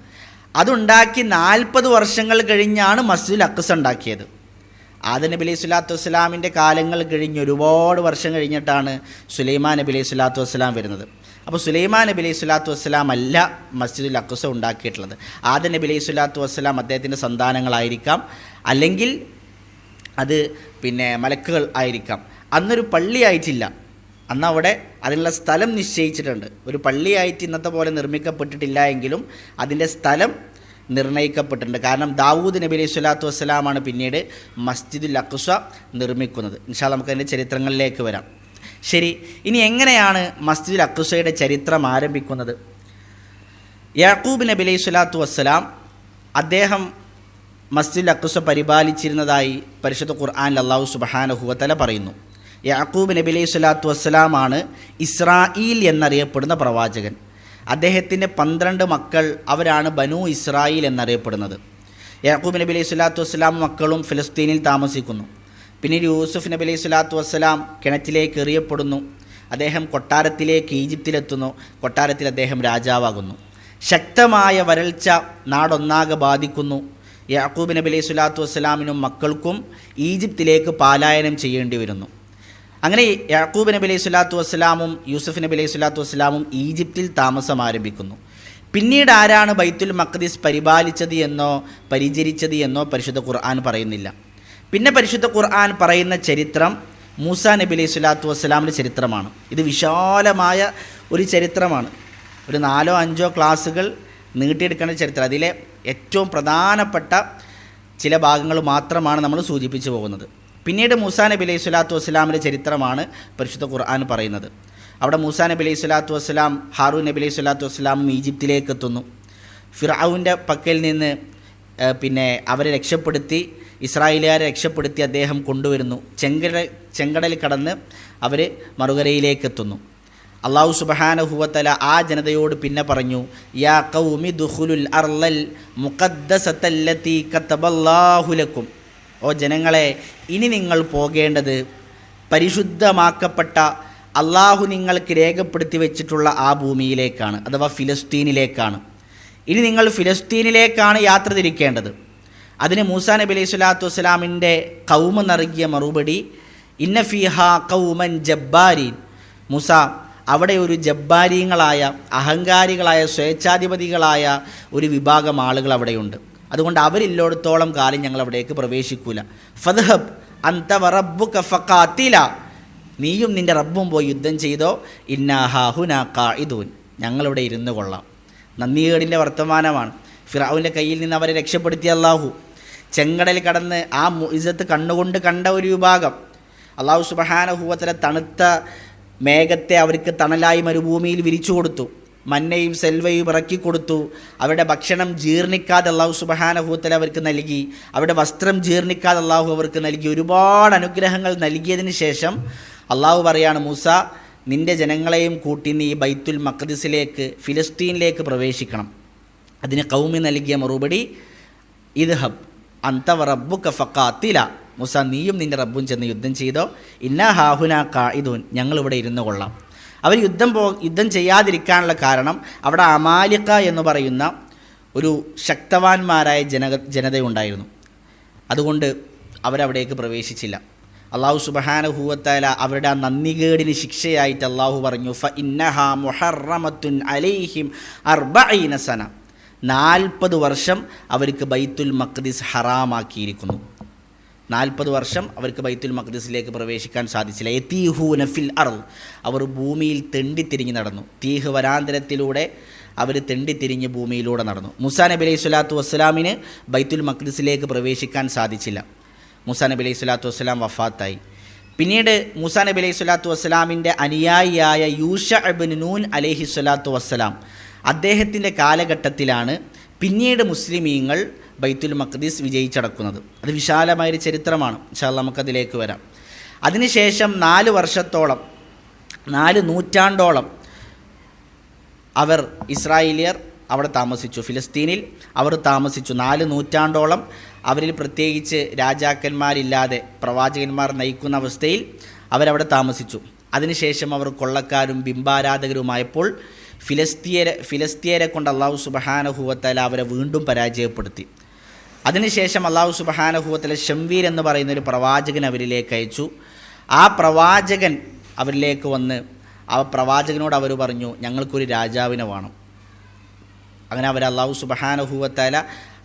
അതുണ്ടാക്കി 40 വർഷങ്ങൾ കഴിഞ്ഞാണ് മസ്ജിദുൽ അഖ്സ ഉണ്ടാക്കിയത്. ആദം നബി അലൈഹി സ്വലാത്തു വസ്സലാമിൻ്റെ കാലങ്ങൾ കഴിഞ്ഞ് ഒരുപാട് വർഷം കഴിഞ്ഞിട്ടാണ് സുലൈമാൻ നബി അലൈഹി സ്വലാത്തു വസ്സലാം വരുന്നത്. അപ്പോൾ സുലൈമാൻ നബി അലൈഹി സ്വലാത്തു വസ്സലാം അല്ല മസ്ജിദുൽ അഖ്സ ഉണ്ടാക്കിയിട്ടുള്ളത്. ആദം നബി അലൈഹി സ്വലാത്തു വസ്സലാം അദ്ദേഹത്തിൻ്റെ സന്താനങ്ങളായിരിക്കാം, അല്ലെങ്കിൽ അത് മലക്കുകൾ ആയിരിക്കാം. അന്നൊരു പള്ളിയായിട്ടില്ല, അന്ന് അവിടെ അതിനുള്ള സ്ഥലം നിശ്ചയിച്ചിട്ടുണ്ട്. ഒരു പള്ളിയായിട്ട് ഇന്നത്തെ പോലെ നിർമ്മിക്കപ്പെട്ടിട്ടില്ല എങ്കിലും അതിൻ്റെ സ്ഥലം നിർണ്ണയിക്കപ്പെട്ടിട്ടുണ്ട്. കാരണം ദാവൂദ് നബി അലൈഹി സ്വലാത്തു വസ്സലാമാണ് പിന്നീട് മസ്ജിദുൽ അഖ്സ നിർമ്മിക്കുന്നത്. ഇൻഷാ അല്ലാഹ് നമുക്ക് അതിൻ്റെ ചരിത്രങ്ങളിലേക്ക് വരാം. ശരി, ഇനി എങ്ങനെയാണ് മസ്ജിദുൽ അഖ്സയുടെ ചരിത്രം ആരംഭിക്കുന്നത്? യാക്കൂബ് നബി അലൈഹി സ്വലാത്തു വസ്സലാം അദ്ദേഹം മസ്ജിദുൽ അഖ്സ പരിപാലിച്ചിരുന്നതായി പരിശുദ്ധ ഖുർആനിൽ അല്ലാഹു സുബ്ഹാനഹു വ തആല പറയുന്നു. യാക്കൂബ് നബി അലൈഹി സ്വലാത്തു വസ്സലാമാണ് ഇസ്രായീൽ എന്നറിയപ്പെടുന്ന പ്രവാചകൻ. അദ്ദേഹത്തിൻ്റെ 12 മക്കൾ, അവരാണ് ബനൂ ഇസ്രായേൽ എന്നറിയപ്പെടുന്നത്. യാക്കൂബ് നബി അലൈഹി സ്വലാത്തു വസ്സലാം മക്കളും ഫിലിസ്തീനിൽ താമസിക്കുന്നു. പിന്നീട് യൂസുഫ് നബി അലൈഹി സ്വലാത്തു വസ്സലാം കിണറ്റിലേക്ക് എറിയപ്പെടുന്നു. അദ്ദേഹം കൊട്ടാരത്തിലേക്ക് ഈജിപ്തിലെത്തുന്നു. കൊട്ടാരത്തിൽ അദ്ദേഹം രാജാവാകുന്നു. ശക്തമായ വരൾച്ച നാടൊന്നാകെ ബാധിക്കുന്നു. യാക്കൂബ് നബി അലൈഹി സ്വലാത്തു വസ്സലാമിനും മക്കൾക്കും ഈജിപ്തിലേക്ക് പലായനം ചെയ്യേണ്ടി വരുന്നു. അങ്ങനെ യാക്കൂബ് നബി അലൈഹി സ്വലാത്തു വസ്സലാമും യൂസുഫ് നബി അലൈഹി സ്വലാത്തു വസ്സലാമും ഈജിപ്തിൽ താമസം ആരംഭിക്കുന്നു. പിന്നീട് ആരാണ് ബൈത്തുൽ മഖ്ദിസ് പരിപാലിച്ചത് എന്നോ പരിചരിച്ചത് എന്നോ പരിശുദ്ധ ഖുർആൻ പറയുന്നില്ല. പിന്നെ പരിശുദ്ധ ഖുർആൻ പറയുന്ന ചരിത്രം മൂസാ നബി അലൈഹി സ്വലാത്തു വസ്സലാമിൻ്റെ ചരിത്രമാണ്. ഇത് വിശാലമായ ഒരു ചരിത്രമാണ്. ഒരു 4-5 ക്ലാസ്സുകൾ നീട്ടിയെടുക്കേണ്ട ചരിത്രം. അതിലെ ഏറ്റവും പ്രധാനപ്പെട്ട ചില ഭാഗങ്ങൾ മാത്രമാണ് നമ്മൾ സൂചിപ്പിച്ചു പോകുന്നത്. പിന്നീട് മൂസാ നബി അലൈഹി സ്വലാത്തു വസ്സലാമിൻ്റെ ചരിത്രമാണ് പരിശുദ്ധ ഖുർആൻ പറയുന്നത്. അവിടെ മൂസാ നബി അലൈഹി സ്വലാത്തു വസ്സലാം ഹാറൂൻ നബി അലൈഹി സ്വലാത്തു വസ്സലാമും ഈജിപ്തിലേക്ക് എത്തുന്നു. ഫിർഔൻ്റെ പക്കൽ നിന്ന് അവരെ രക്ഷപ്പെടുത്തി, ഇസ്രായേലുകാരെ രക്ഷപ്പെടുത്തി അദ്ദേഹം കൊണ്ടുവരുന്നു. ചെങ്കടൽ കടന്ന് അവർ മറുകരയിലേക്ക് എത്തുന്നു. അല്ലാഹു സുബ്ഹാനഹു വ തആല ആ ജനതയോട് പിന്നെ പറഞ്ഞു, യാ ഖൗമി ദുഖുലുൽ അർളൽ മുഖദ്ദസത്തല്ലതി കതബല്ലാഹു ലക്കും, ഓ ജനങ്ങളെ, ഇനി നിങ്ങൾ പോകേണ്ടത് പരിശുദ്ധമാക്കപ്പെട്ട അള്ളാഹു നിങ്ങൾക്ക് രേഖപ്പെടുത്തി വെച്ചിട്ടുള്ള ആ ഭൂമിയിലേക്കാണ്, അഥവാ ഫിലിസ്തീനിലേക്കാണ്. ഇനി നിങ്ങൾ ഫിലിസ്തീനിലേക്കാണ് യാത്ര തിരിക്കേണ്ടത്. അതിന് മൂസാ നബി അലൈഹി സ്വലാത്തു വസ്സലാമിൻ്റെ ഖൗമ് നൽകിയ മറുപടി, ഇന്ന ഫീഹാ ഖൗമൻ ജബ്ബാരീൻ, മൂസ, അവിടെ ഒരു ജബ്ബാരീങ്ങളായ, അഹങ്കാരികളായ, സ്വേച്ഛാധിപതികളായ ഒരു വിഭാഗം ആളുകൾ അവിടെയുണ്ട്. അതുകൊണ്ട് അവരില്ലോടത്തോളം കാലം ഞങ്ങൾ അവിടേക്ക് പ്രവേശിക്കൂല. ഫദ്ഹബ് അൻത വറബ്ബുക ഫഖാതില, നീയും നിൻ്റെ റബ്ബും പോയി യുദ്ധം ചെയ്തോ. ഇന്നാ ഹാഹുനാ ഖാഇദൂൻ, ഞങ്ങളിവിടെ ഇരുന്ന് കൊള്ളാം. നന്ദികേടിൻ്റെ വർത്തമാനമാണ്. ഫിർഔൻ്റെ കയ്യിൽ നിന്ന് അവരെ രക്ഷപ്പെടുത്തിയ അല്ലാഹു. ചെങ്കടൽ കടന്ന് ആ മുഇസത്ത് കണ്ണുകൊണ്ട് കണ്ട ഒരു വിഭാഗം, അല്ലാഹു സുബ്ഹാനഹു വ തആല തണുത്ത മേഘത്തെ അവർക്ക് തണലായി മരുഭൂമിയിൽ വിരിച്ചു കൊടുത്തു. മന്നയും സെൽവയും ഇറക്കിക്കൊടുത്തു. അവരുടെ ഭക്ഷണം ജീർണിക്കാതെ അല്ലാഹു സുബ്ഹാനഹു വ തആല അവർക്ക് നൽകി. അവരുടെ വസ്ത്രം ജീർണിക്കാതെ അല്ലാഹു അവർക്ക് നൽകി. ഒരുപാട് അനുഗ്രഹങ്ങൾ നൽകിയതിന് ശേഷം അല്ലാഹു പറയാണ്, മൂസ, നിൻ്റെ ജനങ്ങളെയും കൂട്ടി നീ ബൈത്തുൽ മഖ്ദിസിലേക്ക്, ഫിലിസ്തീനിലേക്ക് പ്രവേശിക്കണം. അതിന് ഖൗമി നൽകിയ മറുപടി, ഇദ്ഹബ് അൻത വറബ്ബുക ഫഖാതില, മൂസ നീയും നിൻ്റെ റബ്ബും ചെന്ന് യുദ്ധം ചെയ്തോ, ഇന്നാ ഹാഹുന ഖാഇദൂൻ, ഞങ്ങളിവിടെ ഇരുന്നു കൊള്ളാം. അവർ യുദ്ധം ചെയ്യാതിരിക്കാനുള്ള കാരണം അവിടെ അമാലിക്ക എന്ന് പറയുന്ന ഒരു ശക്തവാന്മാരായ ജനതയുണ്ടായിരുന്നു. അതുകൊണ്ട് അവരവിടേക്ക് പ്രവേശിച്ചില്ല. അള്ളാഹു സുബ്ഹാനഹു വ തആല അവരുടെ ആ നന്ദികേടിന് ശിക്ഷയായിട്ട് അള്ളാഹു പറഞ്ഞു, ഫ ഇന്നഹാ മുഹറമത്തുൻ അലൈഹിം 40 സന, 40 വർഷം അവർക്ക് ബൈത്തുൽ മഖ്ദിസ് ഹറാമാക്കിയിരിക്കുന്നു. 40 വർഷം അവർക്ക് ബൈത്തുൽ മഖ്ദിസിലേക്ക് പ്രവേശിക്കാൻ സാധിച്ചില്ല. യതീഹൂന ഫിൽ അർള്, അവർ ഭൂമിയിൽ തെണ്ടിത്തിരിഞ്ഞ് നടന്നു. തീഹ് വനാന്തരത്തിലൂടെ അവർ തെണ്ടിത്തിരിഞ്ഞ് ഭൂമിയിലൂടെ നടന്നു. മൂസാ നബി അലൈഹി സ്വലാത്തു വസ്സലാമിന് ബൈത്തുൽ മഖ്ദിസിലേക്ക് പ്രവേശിക്കാൻ സാധിച്ചില്ല. മൂസാ നബി അലൈഹി സ്വലാത്തു വസ്സലാം വഫാത്തായി. പിന്നീട് മൂസാ നബി അലൈഹി സ്വലാത്തു വസ്സലാമിൻ്റെ അനുയായിയായ യൂഷ ഇബ്നു നൂൻ അലൈഹി സ്വലാത്തു വസ്സലാം, അദ്ദേഹത്തിൻ്റെ കാലഘട്ടത്തിലാണ് പിന്നീട് മുസ്ലിമീങ്ങൾ ബൈത്തുൽ മഖ്ദിസ് വിജയിച്ചടക്കുന്നത്. അത് വിശാലമായൊരു ചരിത്രമാണ്. ഇൻഷാ അല്ലാഹ് നമുക്കതിലേക്ക് വരാം. അതിനുശേഷം 4 വർഷത്തോളം, 4 നൂറ്റാണ്ടോളം അവർ ഇസ്രായേലിയർ അവിടെ താമസിച്ചു. ഫിലിസ്തീനിൽ അവർ താമസിച്ചു 4 നൂറ്റാണ്ടോളം. അവരിൽ പ്രത്യേകിച്ച് രാജാക്കന്മാരില്ലാതെ പ്രവാചകന്മാർ നയിക്കുന്ന അവസ്ഥയിൽ അവരവിടെ താമസിച്ചു. അതിനുശേഷം അവർ കൊള്ളക്കാരും ബിംബാരാധകരുമായപ്പോൾ ഫിലിസ്തീയരെ കൊണ്ട് അള്ളാഹു സുബ്ഹാനഹു വ തആല അവരെ വീണ്ടും പരാജയപ്പെടുത്തി. അതിനുശേഷം അള്ളാഹു സുബ്ഹാനഹു വ തആല ശംവീർ എന്ന് പറയുന്ന ഒരു പ്രവാചകൻ അവരിലേക്ക് അയച്ചു. ആ പ്രവാചകൻ അവരിലേക്ക് വന്ന് ആ പ്രവാചകനോട് അവർ പറഞ്ഞു, ഞങ്ങൾക്കൊരു രാജാവിനെ വേണം. അങ്ങനെ അവർ അള്ളാഹു സുബ്ഹാനഹു വ തആല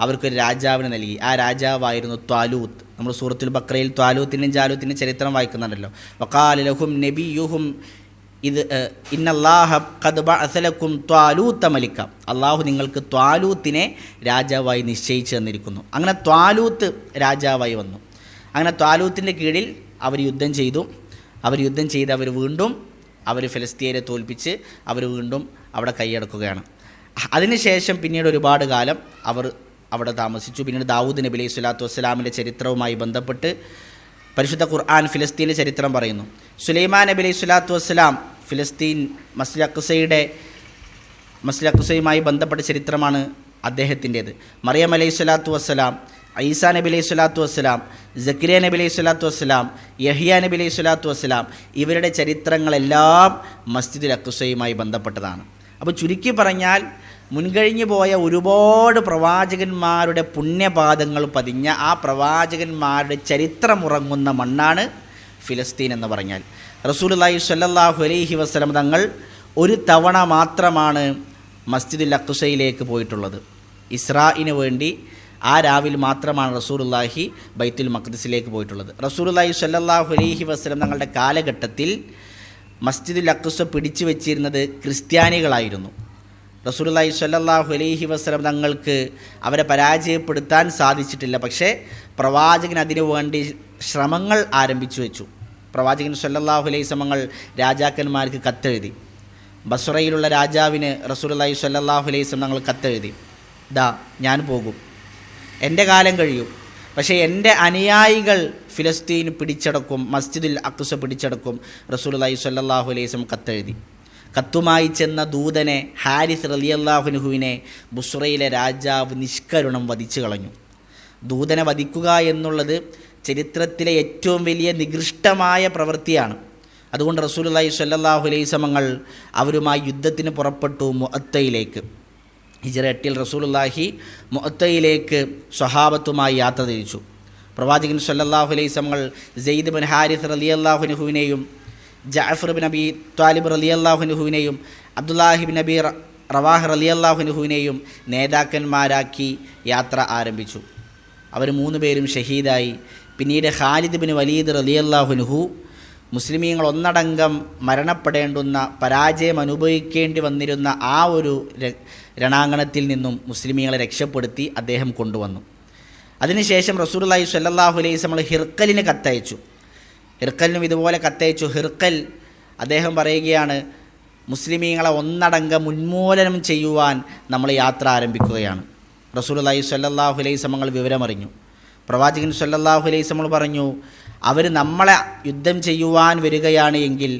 അവർക്കൊരു രാജാവിനെ നൽകി. ആ രാജാവായിരുന്നു ത്വാലൂത്ത്. നമ്മൾ സൂറത്തുൽ ബഖറയിൽ ത്വാലൂത്തിൻ്റെയും ജാലൂത്തിൻ്റെയും ചരിത്രം വായിക്കുന്നുണ്ടല്ലോ. വഖാല ലഹും നബിയുഹും ഇത് ഇന്നല്ലാഹ ഖദ് ബഅസ ലക്കും ത്വാലൂത്ത മലിക്ക, അള്ളാഹു നിങ്ങൾക്ക് ത്വാലൂത്തിനെ രാജാവായി നിശ്ചയിച്ചു തന്നിരിക്കുന്നു. അങ്ങനെ ത്വാലൂത്ത് രാജാവായി വന്നു. അങ്ങനെ ത്വാലൂത്തിൻ്റെ കീഴിൽ അവർ യുദ്ധം ചെയ്തു. അവർ വീണ്ടും ഫിലിസ്തീനെ തോൽപ്പിച്ച് അവർ വീണ്ടും അവിടെ കൈയടക്കുകയാണ്. അതിനുശേഷം പിന്നീട് ഒരുപാട് കാലം അവർ അവിടെ താമസിച്ചു. പിന്നീട് ദാവൂദ് നബി അലൈഹി സ്വലാത്തു വസ്സലാമിൻ്റെ ചരിത്രവുമായി ബന്ധപ്പെട്ട് പരിശുദ്ധ ഖുർആൻ ഫിലിസ്തീനിലെ ചരിത്രം പറയുന്നു. സുലൈമാൻ നബി അലൈഹി സ്വലാത്തു വസ്സലാം ഫിലിസ്തീൻ മസ്ജിദ് അഖ്സയുമായി ബന്ധപ്പെട്ട ചരിത്രമാണ് അദ്ദേഹത്തിൻ്റേത്. മറിയം അലൈഹി സ്വലാത്തു വസ്സലാം, ഈസാ നബി അലൈഹി സ്വലാത്തു വസ്സലാം, സക്കരിയ നബി അലൈഹി സ്വലാത്തു വസ്സലാം, യഹ്യ നബി അലൈഹി സ്വലാത്തു വസ്സലാം, ഇവരുടെ ചരിത്രങ്ങളെല്ലാം മസ്ജിദുൽ അഖ്സയുമായി ബന്ധപ്പെട്ടതാണ്. അപ്പോൾ ചുരുക്കി പറഞ്ഞാൽ മുൻകഴിഞ്ഞു പോയ ഒരുപാട് പ്രവാചകന്മാരുടെ പുണ്യപാദങ്ങൾ പതിഞ്ഞ ആ പ്രവാചകന്മാരുടെ ചരിത്രമുറങ്ങുന്ന മണ്ണാണ് ഫിലിസ്തീൻ എന്ന് പറഞ്ഞാൽ. റസൂലുള്ളാഹി സ്വല്ലല്ലാഹു അലൈഹി വസല്ലം തങ്ങൾ ഒരു തവണ മാത്രമാണ് മസ്ജിദുൽ അഖ്സയിലേക്ക് പോയിട്ടുള്ളത്. ഇസ്രായിന് വേണ്ടി ആ രാവിൽ മാത്രമാണ് റസൂലുള്ളാഹി ബൈത്തുൽ മഖ്ദിസിലേക്ക് പോയിട്ടുള്ളത്. റസൂലുള്ളാഹി സ്വല്ലല്ലാഹു അലൈഹി വസല്ലം തങ്ങളുടെ കാലഘട്ടത്തിൽ മസ്ജിദുൽ അഖ്സ പിടിച്ചു വെച്ചിരുന്നത് ക്രിസ്ത്യാനികളായിരുന്നു. റസൂലുള്ളാഹി സ്വല്ലല്ലാഹു അലൈഹി വസല്ലം തങ്ങൾക്ക് അവരെ പരാജയപ്പെടുത്താൻ സാധിച്ചിട്ടില്ല. പക്ഷേ പ്രവാചകൻ അതിനു വേണ്ടി ശ്രമങ്ങൾ ആരംഭിച്ചു വെച്ചു. പ്രവാചകൻ സ്വല്ലല്ലാഹു അലൈഹി വസല്ലം രാജാക്കന്മാർക്ക് കത്തെഴുതി. ബസ്രയിലുള്ള രാജാവിന് റസൂലുള്ളാഹി സ്വല്ലല്ലാഹു അലൈഹി വസല്ലം തങ്ങൾ കത്തെഴുതി, ഞാൻ പോകും, എൻ്റെ കാലം കഴിയും, പക്ഷേ എൻ്റെ അനുയായികൾ ഫിലിസ്തീൻ പിടിച്ചടക്കും, മസ്ജിദുൽ അഖ്സ പിടിച്ചടക്കും. റസൂലുള്ളാഹി സ്വല്ലല്ലാഹു അലൈഹി വസല്ലം കത്തെഴുതി. കത്തുമായി ചെന്ന ദൂതനെ ഹാരിസ് റളിയല്ലാഹു അൻഹുവിനെ ബുസ്രയിലെ രാജാവ് നിഷ്കരുണം വധിച്ചു കളഞ്ഞു. ദൂതനെ വധിക്കുക എന്നുള്ളത് ചരിത്രത്തിലെ ഏറ്റവും വലിയ നികൃഷ്ടമായ പ്രവൃത്തിയാണ്. അതുകൊണ്ട് റസൂലുള്ളാഹി സ്വല്ലല്ലാഹു അലൈഹി വസല്ലം അവരുമായി യുദ്ധത്തിന് പുറപ്പെട്ടു മുഅത്തയിലേക്ക്. ഹിജ്റ 8 റസൂലുള്ളാഹി മുഅത്തയിലേക്ക് സ്വഹാബത്തുമായി യാത്ര തിരിച്ചു. പ്രവാചകൻ സ്വല്ലല്ലാഹു അലൈഹി വസല്ലം സെയ്ദ് ബിൻ ഹാരിസ് റളിയല്ലാഹു അൻഹുവിനെയും ജഅഫർ ബിൻ അബി ത്വാലിബ് റളിയല്ലാഹു അൻഹുവിനെയും അബ്ദുല്ലാഹി ബിൻ അബി റവാഹ് റളിയല്ലാഹു അൻഹുവിനെയും നേതാക്കന്മാരാക്കി യാത്ര ആരംഭിച്ചു. അവർ 3 പേരും ഷഹീദായി. പിന്നീട് ഖാലിദ് ബിൻ വലീദ് റളിയല്ലാഹു അൻഹു മുസ്ലിമീങ്ങൾ ഒന്നടങ്കം മരണപ്പെടേണ്ടുന്ന, പരാജയം അനുഭവിക്കേണ്ടി വന്നിരുന്ന ആ ഒരു രണാങ്കണത്തിൽ നിന്നും മുസ്ലിമീങ്ങളെ രക്ഷപ്പെടുത്തി അദ്ദേഹം കൊണ്ടുവന്നു. അതിനുശേഷം റസൂലുള്ളാഹി സ്വല്ലല്ലാഹു അലൈഹി വസല്ലം ഹിർക്കലിന് കത്തയച്ചു. ഹിർക്കലിനും ഇതുപോലെ കത്തയച്ചു. ഹിർക്കൽ അദ്ദേഹം പറയുകയാണ്, മുസ്ലിമീങ്ങളെ ഒന്നടങ്കം ഉന്മൂലനം ചെയ്യുവാൻ നമ്മൾ യാത്ര ആരംഭിക്കുകയാണ്. റസൂലുള്ളാഹി സ്വല്ലല്ലാഹു അലൈഹി വസല്ലം വിവരമറിഞ്ഞു. പ്രവാചകൻ സ്വല്ലല്ലാഹു അലൈഹി വസല്ലം പറഞ്ഞു, അവർ നമ്മളെ യുദ്ധം ചെയ്യുവാൻ വരികയാണ് എങ്കിൽ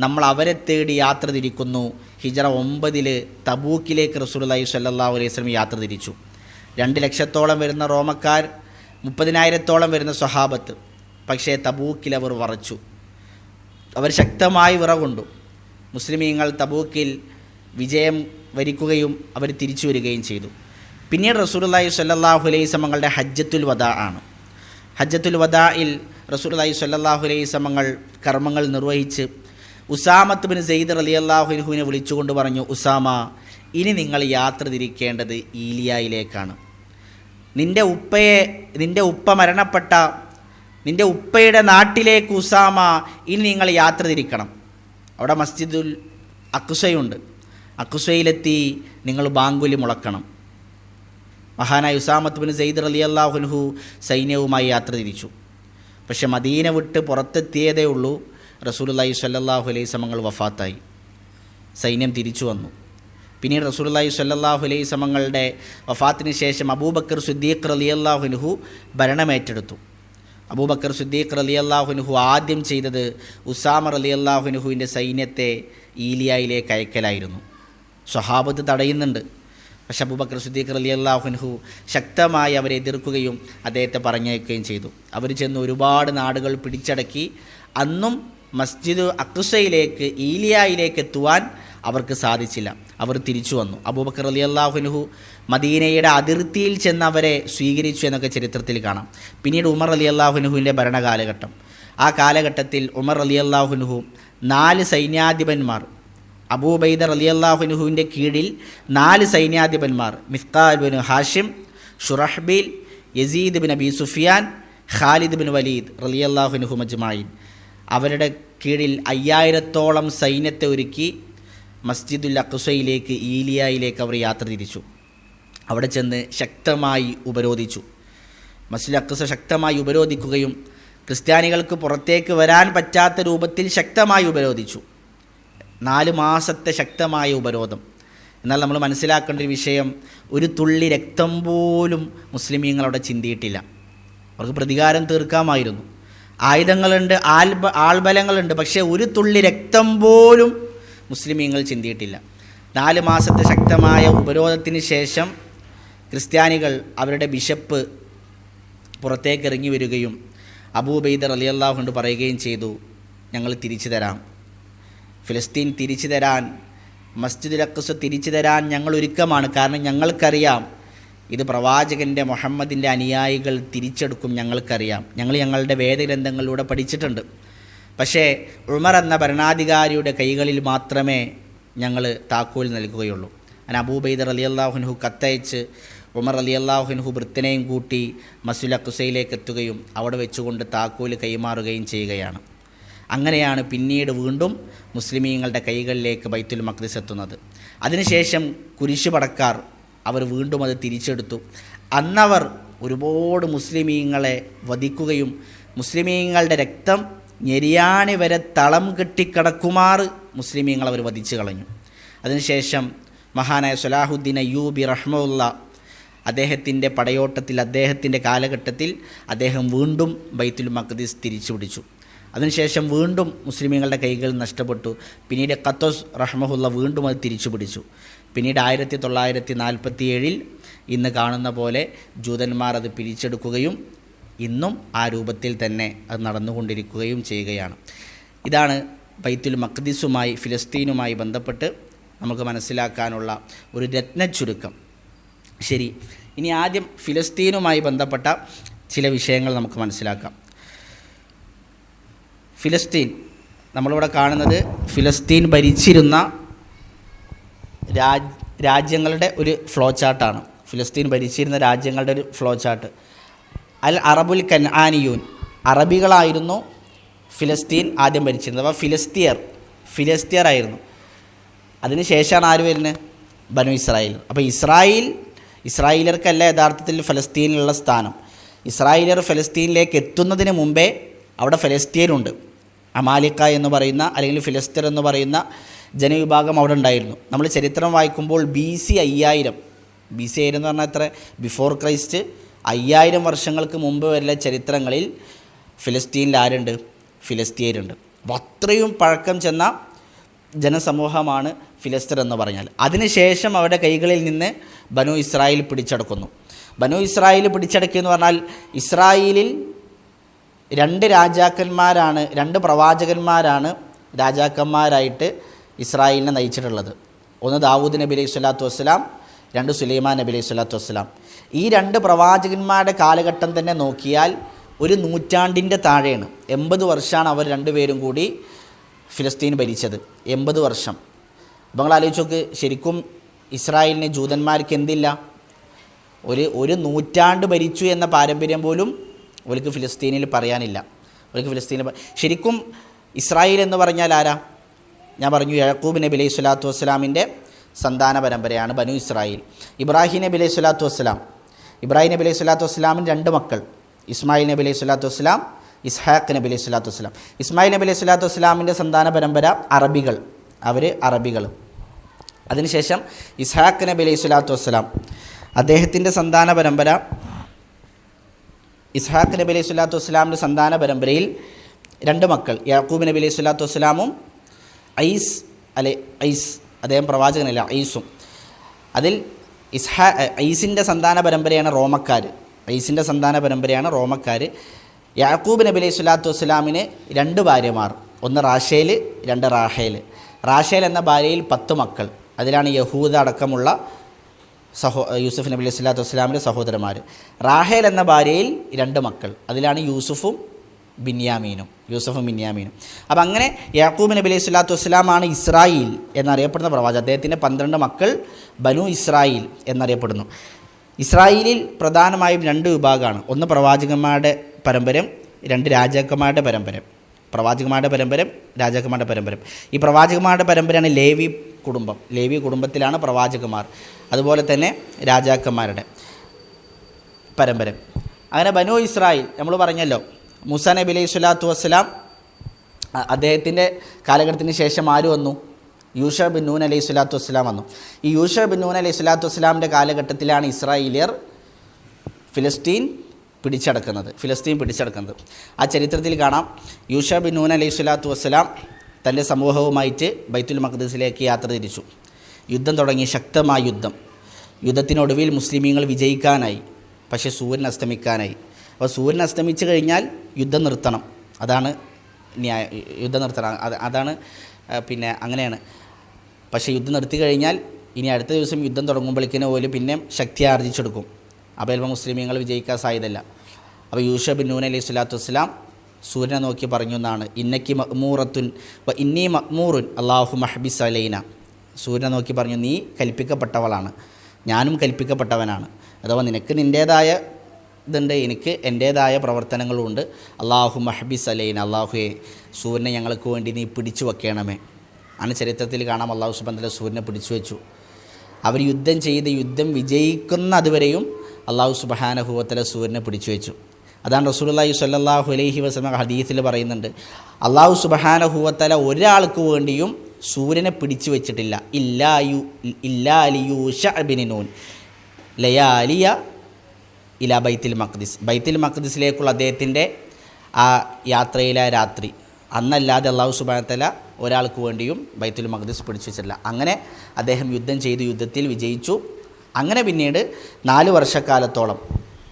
നമ്മൾ അവരെ തേടി യാത്ര തിരിക്കുന്നു. ഹിജ്റ 9 തബൂക്കിലേക്ക് റസൂലുള്ളാഹി സ്വല്ലല്ലാഹു അലൈഹി വസല്ലം യാത്ര തിരിച്ചു. 2 ലക്ഷത്തോളം വരുന്ന റോമക്കാർ, 30,000-ഓളം വരുന്ന സ്വഹാബത്ത്, പക്ഷേ തബൂക്കിൽ അവർ വറച്ചു, അവർ ശക്തമായി വിറകൊണ്ടു. മുസ്ലിമീങ്ങൾ തബൂക്കിൽ വിജയം വരിക്കുകയും അവർ തിരിച്ചു വരികയും ചെയ്തു. പിന്നീട് റസൂലുള്ളാഹി സ്വല്ലല്ലാഹു അലൈഹി വസല്ലമയുടെ ഹജ്ജത്തുൽ വദാ ആണ്. ഹജ്ജത്തുൽ വദായിൽ റസൂലുള്ളാഹി സ്വല്ലല്ലാഹു അലൈഹി വസല്ലമകൾ കർമ്മങ്ങൾ നിർവഹിച്ച് ഉസാമത്ത് ബിൻ സെയ്ദ് റളിയല്ലാഹു അൻഹുവിനെ വിളിച്ചുകൊണ്ട് പറഞ്ഞു, ഉസാമ, ഇനി നിങ്ങൾ യാത്ര തിരിക്കേണ്ടത് ഈലിയായിലേക്കാണ്. നിൻ്റെ ഉപ്പ മരണപ്പെട്ട നിൻ്റെ ഉപ്പയുടെ നാട്ടിലേക്ക് ഉസാമ ഇനി നിങ്ങൾ യാത്ര തിരിക്കണം. അവിടെ മസ്ജിദുൽ അഖ്സയുണ്ട്. അഖ്സയിലെത്തി നിങ്ങൾ ബാങ്കുലി മുളക്കണം. മഹാനായ ഉസാമത്ത് ബിൻ സെയ്ദ് റളിയല്ലാഹു അൻഹു സൈന്യവുമായി യാത്ര തിരിച്ചു. പക്ഷെ മദീന വിട്ട് പുറത്തെത്തിയതേ ഉള്ളൂ റസൂലുള്ളാഹി സ്വല്ലല്ലാഹു അലൈഹി വസല്ലം വഫാത്തായി. സൈന്യം തിരിച്ചു വന്നു. പിന്നീട് റസൂലുള്ളാഹി സ്വല്ലല്ലാഹു അലൈഹി വസല്ലമയുടെ വഫാത്തിന് ശേഷം അബൂബക്കർ സിദ്ദീഖ് റളിയല്ലാഹു അൻഹു ഭരണമേറ്റെടുത്തു. അബൂബക്കർ സിദ്ദീഖ് റളിയല്ലാഹു അൻഹു ആദ്യം ചെയ്തത് ഉസാമ റളിയല്ലാഹു അൻഹുവിൻ്റെ സൈന്യത്തെ ഈലിയായിലേക്ക് അയക്കലായിരുന്നു. സ്വഹാബത്ത് തടയുന്നുണ്ട്. പക്ഷെ അബൂബക്കർ സിദ്ദീഖ് റളിയല്ലാഹു അൻഹു ശക്തമായി അവരെ എതിർക്കുകയും അദ്ദേഹത്തെ പറഞ്ഞയക്കുകയും ചെയ്തു. അവർ ചെന്ന് ഒരുപാട് നാടുകൾ പിടിച്ചടക്കി. അന്നും മസ്ജിദ് അഖ്സയിലേക്ക് ഈലിയായിലേക്ക് എത്തുവാൻ അവർക്ക് സാധിച്ചില്ല. അവർ തിരിച്ചു വന്നു. അബൂബക്കർ റളിയല്ലാഹു അൻഹു മദീനയുടെ അതിർത്തിയിൽ ചെന്ന് അവരെ സ്വീകരിച്ചു എന്നൊക്കെ ചരിത്രത്തിൽ കാണാം. പിന്നീട് ഉമർ റളിയല്ലാഹു അൻഹുവിൻ്റെ ഭരണകാലഘട്ടം. ആ കാലഘട്ടത്തിൽ ഉമർ റളിയല്ലാഹു അൻഹു 4 സൈന്യാധിപന്മാർ, അബൂബൈദ റളിയല്ലാഹു അൻഹുവിൻ്റെ കീഴിൽ 4 സൈന്യാധിപന്മാർ, Miskal bin Hashim, Shurahbil, Yazid bin Abi Sufyan, Khalid bin Walid റളിയല്ലാഹു അൻഹു മജ്മഈൻ, അവരുടെ കീഴിൽ 5000-ഓളം സൈന്യത്തെ ഒരുക്കി മസ്ജിദുൽ അഖ്സയിലേക്ക് ഈലിയായിലേക്ക് അവർ യാത്ര തിരിച്ചു. അവിടെ ചെന്ന് ശക്തമായി ഉപരോധിച്ചു. മസ്ജിദുൽ അഖ്സ ശക്തമായി ഉപരോധിക്കുകയും ക്രിസ്ത്യാനികൾക്ക് പുറത്തേക്ക് വരാൻ പറ്റാത്ത രൂപത്തിൽ ശക്തമായി ഉപരോധിച്ചു. 4 മാസത്തെ ശക്തമായ ഉപരോധം. എന്നാൽ നമ്മൾ മനസ്സിലാക്കേണ്ട ഒരു വിഷയം, ഒരു തുള്ളി രക്തം പോലും മുസ്ലിമീങ്ങൾ അവിടെ ചിന്തിയിട്ടില്ല. അവർക്ക് പ്രതികാരം തീർക്കാമായിരുന്നു. ആയുധങ്ങളുണ്ട്, ആൾബലങ്ങളുണ്ട്. പക്ഷേ ഒരു തുള്ളി രക്തം പോലും മുസ്ലിമീങ്ങൾ ചിന്തിയിട്ടില്ല. 4 മാസത്തെ ശക്തമായ ഉപരോധത്തിന് ശേഷം ക്രിസ്ത്യാനികൾ അവരുടെ ബിഷപ്പ് പുറത്തേക്ക് ഇറങ്ങി വരികയും അബൂബൈദ റളിയല്ലാഹു അൻഹു പറയുകയും ചെയ്തു, ഞങ്ങൾ തിരിച്ചു തരാം, ഫിലിസ്തീൻ തിരിച്ചു തരാൻ, മസ്ജിദുൽ അഖ്സ തിരിച്ചു തരാൻ ഞങ്ങൾ ഒരുക്കമാണ്. കാരണം ഞങ്ങൾക്കറിയാം ഇത് പ്രവാചകൻ്റെ മുഹമ്മദിൻ്റെ അനുയായികൾ തിരിച്ചെടുക്കും. ഞങ്ങൾക്കറിയാം, ഞങ്ങൾ ഞങ്ങളുടെ വേദഗ്രന്ഥങ്ങളിലൂടെ പഠിച്ചിട്ടുണ്ട്. പക്ഷേ ഉമർ എന്ന ഭരണാധികാരിയുടെ കൈകളിൽ മാത്രമേ ഞങ്ങൾ താക്കോൽ നൽകുകയുള്ളൂ. അങ്ങനെ അബൂബൈദ റളിയല്ലാഹു അൻഹു കത്തയച്ച് ഉമർ റളിയല്ലാഹു അൻഹു വൃത്തനെയും കൂട്ടി മസ്ജിദുൽ അഖ്സയിലേക്ക് എത്തുകയും അവിടെ വെച്ചുകൊണ്ട് താക്കോൽ കൈമാറുകയും ചെയ്യുകയാണ്. അങ്ങനെയാണ് പിന്നീട് വീണ്ടും മുസ്ലിമീങ്ങളുടെ കൈകളിലേക്ക് ബൈത്തുൽ മഖ്ദിസ് എത്തുന്നത്. അതിനുശേഷം കുരിശുപടക്കാർ അവർ വീണ്ടും അത് തിരിച്ചെടുത്തു. അന്നവർ ഒരുപാട് മുസ്ലിമീങ്ങളെ വധിക്കുകയും മുസ്ലിമീങ്ങളുടെ രക്തം ഞെരിയാണി വരെ തളം കെട്ടിക്കിടക്കുമാറ് മുസ്ലിമീങ്ങൾ അവർ വധിച്ചു കളഞ്ഞു. അതിനുശേഷം മഹാനായ സ്വലാഹുദ്ദീൻ അയ്യൂബി റഹ്മത്തുള്ള അദ്ദേഹത്തിൻ്റെ പടയോട്ടത്തിൽ, അദ്ദേഹത്തിൻ്റെ കാലഘട്ടത്തിൽ അദ്ദേഹം വീണ്ടും ബൈത്തുൽ മഖ്ദിസ് തിരിച്ചു പിടിച്ചു. അതിനുശേഷം വീണ്ടും മുസ്ലിമീങ്ങളുടെ കൈകൾ നഷ്ടപ്പെട്ടു. പിന്നീട് ഖത്തോസ് റഹ്മഹുല്ല വീണ്ടും അത് തിരിച്ചു പിടിച്ചു. പിന്നീട് 1947 ഇന്ന് കാണുന്ന പോലെ ജൂതന്മാർ അത് പിരിച്ചെടുക്കുകയും ഇന്നും ആ രൂപത്തിൽ തന്നെ അത് നടന്നുകൊണ്ടിരിക്കുകയും ചെയ്യുകയാണ്. ഇതാണ് ബൈത്തുൽ മഖ്ദിസുമായി, ഫിലിസ്തീനുമായി ബന്ധപ്പെട്ട് നമുക്ക് മനസ്സിലാക്കാനുള്ള ഒരു രത്നച്ചുരുക്കം. ശരി, ഇനി ആദ്യം ഫിലിസ്തീനുമായി ബന്ധപ്പെട്ട ചില വിഷയങ്ങൾ നമുക്ക് മനസ്സിലാക്കാം. ഫിലിസ്തീൻ, നമ്മളിവിടെ കാണുന്നത് ഫിലിസ്തീൻ ഭരിച്ചിരുന്ന രാജ്യങ്ങളുടെ ഒരു ഫ്ലോ ചാർട്ടാണ്. ഫിലിസ്തീൻ ഭരിച്ചിരുന്ന രാജ്യങ്ങളുടെ ഒരു ഫ്ലോ ചാർട്ട്. അൽ അറബുൽ കൻആനിയൂൻ, അറബികളായിരുന്നു ഫിലിസ്തീൻ ആദ്യം ഭരിച്ചിരുന്നത്. അപ്പോൾ ഫിലിസ്തീയർ ആയിരുന്നു. അതിന് ശേഷമാണ് ആര് വരുന്നത്? ബനു ഇസ്രായേൽ. അപ്പോൾ ഇസ്രായേലർക്കല്ല യഥാർത്ഥത്തിൽ ഫലസ്തീനിലുള്ള സ്ഥാനം. ഇസ്രായേലർ ഫലസ്തീനിലേക്ക് എത്തുന്നതിന് മുമ്പേ അവിടെ ഫലസ്തീനുണ്ട്. അമാലിക്ക എന്ന് പറയുന്ന, അല്ലെങ്കിൽ ഫിലിസ്തീർ എന്ന് പറയുന്ന ജനവിഭാഗം അവിടെ ഉണ്ടായിരുന്നു. നമ്മൾ ചരിത്രം വായിക്കുമ്പോൾ BC 5000 എന്ന് പറഞ്ഞാൽ എത്ര? ബിഫോർ ക്രൈസ്റ്റ് 5000 വർഷങ്ങൾക്ക് മുമ്പ് വരെ ചരിത്രങ്ങളിൽ ഫിലിസ്തീനിൽ ആരുണ്ട്? ഫിലിസ്തീനുണ്ട്. അപ്പോൾ അത്രയും പഴക്കം ചെന്ന ജനസമൂഹമാണ് ഫിലിസ്തീൻ എന്ന് പറഞ്ഞാൽ. അതിനുശേഷം അവരുടെ കൈകളിൽ നിന്ന് ബനു ഇസ്രായേൽ പിടിച്ചടക്കുന്നു. ബനു ഇസ്രായേൽ പിടിച്ചടക്കിയെന്ന് പറഞ്ഞാൽ ഇസ്രായേലിൽ രണ്ട് രാജാക്കന്മാരാണ്, രണ്ട് പ്രവാചകന്മാരാണ് രാജാക്കന്മാരായിട്ട് ഇസ്രായേലിനെ നയിച്ചിട്ടുള്ളത്. ഒന്ന് ദാവൂദ് നബി അലൈഹി സ്വലാത്തു വസ്സലാം, രണ്ട് സുലൈമാൻ നബി അലൈഹി സ്വലാത്തു വസ്സലാം. ഈ രണ്ട് പ്രവാചകന്മാരുടെ കാലഘട്ടം തന്നെ നോക്കിയാൽ ഒരു നൂറ്റാണ്ടിൻ്റെ താഴെയാണ്. 80 വർഷമാണ് അവർ രണ്ടുപേരും കൂടി ഫിലിസ്തീൻ ഭരിച്ചത്. 80 വർഷം. അപ്പോൾ നിങ്ങൾ ആലോചിച്ച് നോക്ക്, ശരിക്കും ഇസ്രായേലിന് ജൂതന്മാർക്ക് എന്തില്ല, ഒരു നൂറ്റാണ്ട് ഭരിച്ചു എന്ന പാരമ്പര്യം പോലും അവർക്ക് ഫിലിസ്തീനിൽ പറയാനില്ല. അവർക്ക് ഫിലിസ്തീനിൽ ശരിക്കും ഇസ്രായേൽ എന്ന് പറഞ്ഞാൽ ആരാ? ഞാൻ പറഞ്ഞു, യാക്കൂബ് നബി അലൈഹി സ്വലാത്തു വസ്സലാമിൻ്റെ സന്താന പരമ്പരയാണ് ബനു ഇസ്രായേൽ. ഇബ്രാഹിം നബി അലൈഹി സ്വലാത്തു വസ്സലാം, ഇബ്രാഹിം നബി അലൈഹി സ്വലാത്തു വസ്സലാമിന് 2 മക്കൾ, ഇസ്മായിൽ നബി അലൈഹി സ്വലാത്തു വസ്സലാം, ഇസ്ഹാഖ് നബി അലൈഹി സ്വലാത്തു വസ്സലാം. ഇസ്മായിൽ നബി അലൈഹി സ്വലാത്തു വസ്സലാമിൻ്റെ സന്താന പരമ്പര അറബികൾ, അവർ അറബികൾ. അതിനുശേഷം ഇസ്ഹാഖ് നബി അലൈഹി സ്വലാത്തു വസ്സലാം, അദ്ദേഹത്തിൻ്റെ സന്താന പരമ്പര, ഇസ്ഹാഖ് നബി അലൈഹി സ്വലാത്തു വസ്സലാമിൻ്റെ സന്താന പരമ്പരയിൽ 2 മക്കൾ, യാക്കൂബ് നബി അലൈഹി സ്വലാത്തു വസ്സലാമും ഐസ്, അദ്ദേഹം പ്രവാചകനല്ല, ഐസും. അതിൽ ഐസിൻ്റെ സന്താന പരമ്പരയാണ് റോമക്കാർ. ഐസിൻ്റെ സന്താന പരമ്പരയാണ് റോമക്കാർ. യാക്കൂബ് നബി അലൈഹി സ്വലാത്തു വസ്സലാമിന് 2 ഭാര്യമാർ, ഒന്ന് റാഷേൽ, 2 റാഹേൽ. റാഷേൽ എന്ന ഭാര്യയിൽ 10 മക്കൾ. അതിലാണ് യഹൂദ അടക്കമുള്ള യൂസുഫ് നബി അലൈഹി സ്വലാത്തു വസ്സലാമിൻ്റെ സഹോദരന്മാർ. റാഹേൽ എന്ന ഭാര്യയിൽ 2 മക്കൾ. അതിലാണ് യൂസുഫും ബിന്യാമീനും. അപ്പം അങ്ങനെ യാക്കൂബ് നബി അലൈഹി സ്വലാത്തു വസ്സലാമാണ് ഇസ്രായേൽ എന്നറിയപ്പെടുന്ന പ്രവാചകൻ. അദ്ദേഹത്തിൻ്റെ 12 മക്കൾ ബനു ഇസ്രായേൽ എന്നറിയപ്പെടുന്നു. ഇസ്രായേലിൽ പ്രധാനമായും 2 വിഭാഗമാണ്. ഒന്ന് പ്രവാചകന്മാരുടെ പരമ്പരം, 2 രാജാക്കന്മാരുടെ പരമ്പരം. പ്രവാചകന്മാരുടെ പരമ്പരം, രാജാക്കന്മാരുടെ പരമ്പരം. ഈ പ്രവാചകന്മാരുടെ പരമ്പരയാണ് ലേവി കുടുംബം. ലേവി കുടുംബത്തിലാണ് പ്രവാചകന്മാർ, അതുപോലെ തന്നെ രാജാക്കന്മാരുടെ പരമ്പരം. അങ്ങനെ ബനു ഇസ്രായേൽ നമ്മൾ പറഞ്ഞല്ലോ, മൂസാ നബി അലൈഹി സ്വലാത്തു വസ്സലാം, അദ്ദേഹത്തിൻ്റെ കാലഘട്ടത്തിന് ശേഷം ആര് വന്നു? യൂഷ ബിൻ നൂൻ അലൈഹി സ്വലാത്തു വസ്സലാം വന്നു. ഈ യൂഷ ബിൻ നൂൻ അലൈഹി സ്വലാത്തു വസ്സലാമിൻ്റെ കാലഘട്ടത്തിലാണ് ഇസ്രായേലിയർ ഫിലിസ്തീൻ പിടിച്ചെടുക്കുന്നത്. ആ ചരിത്രത്തിൽ കാണാം, യൂഷ ബിൻ നൂൻ അലൈഹി സ്വലാത്തു വസ്സലാം തൻ്റെ സമൂഹവുമായിട്ട് ബൈത്തുൽ മഖ്ദിസിലേക്ക് യാത്ര തിരിച്ചു. യുദ്ധം തുടങ്ങി, ശക്തമായ യുദ്ധത്തിനൊടുവിൽ മുസ്ലിമീങ്ങൾ വിജയിക്കാനായി. പക്ഷേ സൂര്യൻ അസ്തമിക്കാനായി. അപ്പോൾ സൂര്യൻ അസ്തമിച്ച് കഴിഞ്ഞാൽ യുദ്ധം നിർത്തണം. അതാണ് യുദ്ധം നിർത്തണം, അതാണ് പിന്നെ അങ്ങനെയാണ്. പക്ഷേ യുദ്ധം നിർത്തി കഴിഞ്ഞാൽ ഇനി അടുത്ത ദിവസം യുദ്ധം തുടങ്ങുമ്പോഴേക്കിന് പോലും പിന്നെ ശക്തി ആർജിച്ചെടുക്കും. അപ്പോൾ ചിലപ്പോൾ മുസ്ലിമീങ്ങൾ വിജയിക്കാൻ സാധ്യതയില്ല. അപ്പോൾ യൂഷ ബിൻ നൂൻ അലൈഹി സ്വലാത്തു വസ്സലാം സൂര്യനെ നോക്കി പറഞ്ഞു എന്നാണ്, ഇന്നക്കി മഅ്മൂറത്തുൻ വ ഇന്നി മഅ്മൂറുൻ അല്ലാഹു മഹ്ബിസ് അലൈന. സൂര്യനെ നോക്കി പറഞ്ഞു, നീ കൽപ്പിക്കപ്പെട്ടവളാണ്, ഞാനും കൽപ്പിക്കപ്പെട്ടവനാണ്. അഥവാ നിനക്ക് നിൻ്റേതായ ഇതുണ്ട്, എനിക്ക് എൻ്റേതായ പ്രവർത്തനങ്ങളുമുണ്ട്. അല്ലാഹു മഹ്ബിസ് അലൈന, അല്ലാഹുവേ സൂര്യനെ ഞങ്ങൾക്ക് വേണ്ടി നീ പിടിച്ചു വെക്കണമേ. ആണ് ചരിത്രത്തിൽ കാണാം, അല്ലാഹു സുബ്ഹാനഹു വ തആല സൂര്യനെ പിടിച്ചു വെച്ചു. അവർ യുദ്ധം വിജയിക്കുന്ന അതുവരെയും അല്ലാഹു സുബ്ഹാനഹു വ തആല സൂര്യനെ പിടിച്ചു വെച്ചു. അതാണ് റസൂലുള്ളാഹി സ്വല്ലല്ലാഹു അലൈഹി വസല്ലം ഹദീസിൽ പറയുന്നുണ്ട്, അല്ലാഹു സുബ്ഹാനഹു വ തആല ഒരാൾക്ക് വേണ്ടിയും സൂര്യനെ പിടിച്ചു വെച്ചിട്ടില്ല. ഇല്ലാ ലിയൂഷ ബിൻ നൂൻ ലയാലിയ ഇലാ ബൈത്തുൽ മഖ്ദിസ്. ബൈത്തുൽ മഖ്ദിസിലേക്കുള്ള അദ്ദേഹത്തിൻ്റെ ആ യാത്രയിലെ രാത്രി, അന്നല്ലാതെ അല്ലാഹു സുബ്ഹാനഹു വ തആല ഒരാൾക്ക് വേണ്ടിയും ബൈത്തുൽ മഖ്ദിസ് പിടിച്ചു വെച്ചിട്ടില്ല. അങ്ങനെ അദ്ദേഹം യുദ്ധത്തിൽ വിജയിച്ചു. അങ്ങനെ പിന്നീട് 4 വർഷക്കാലത്തോളം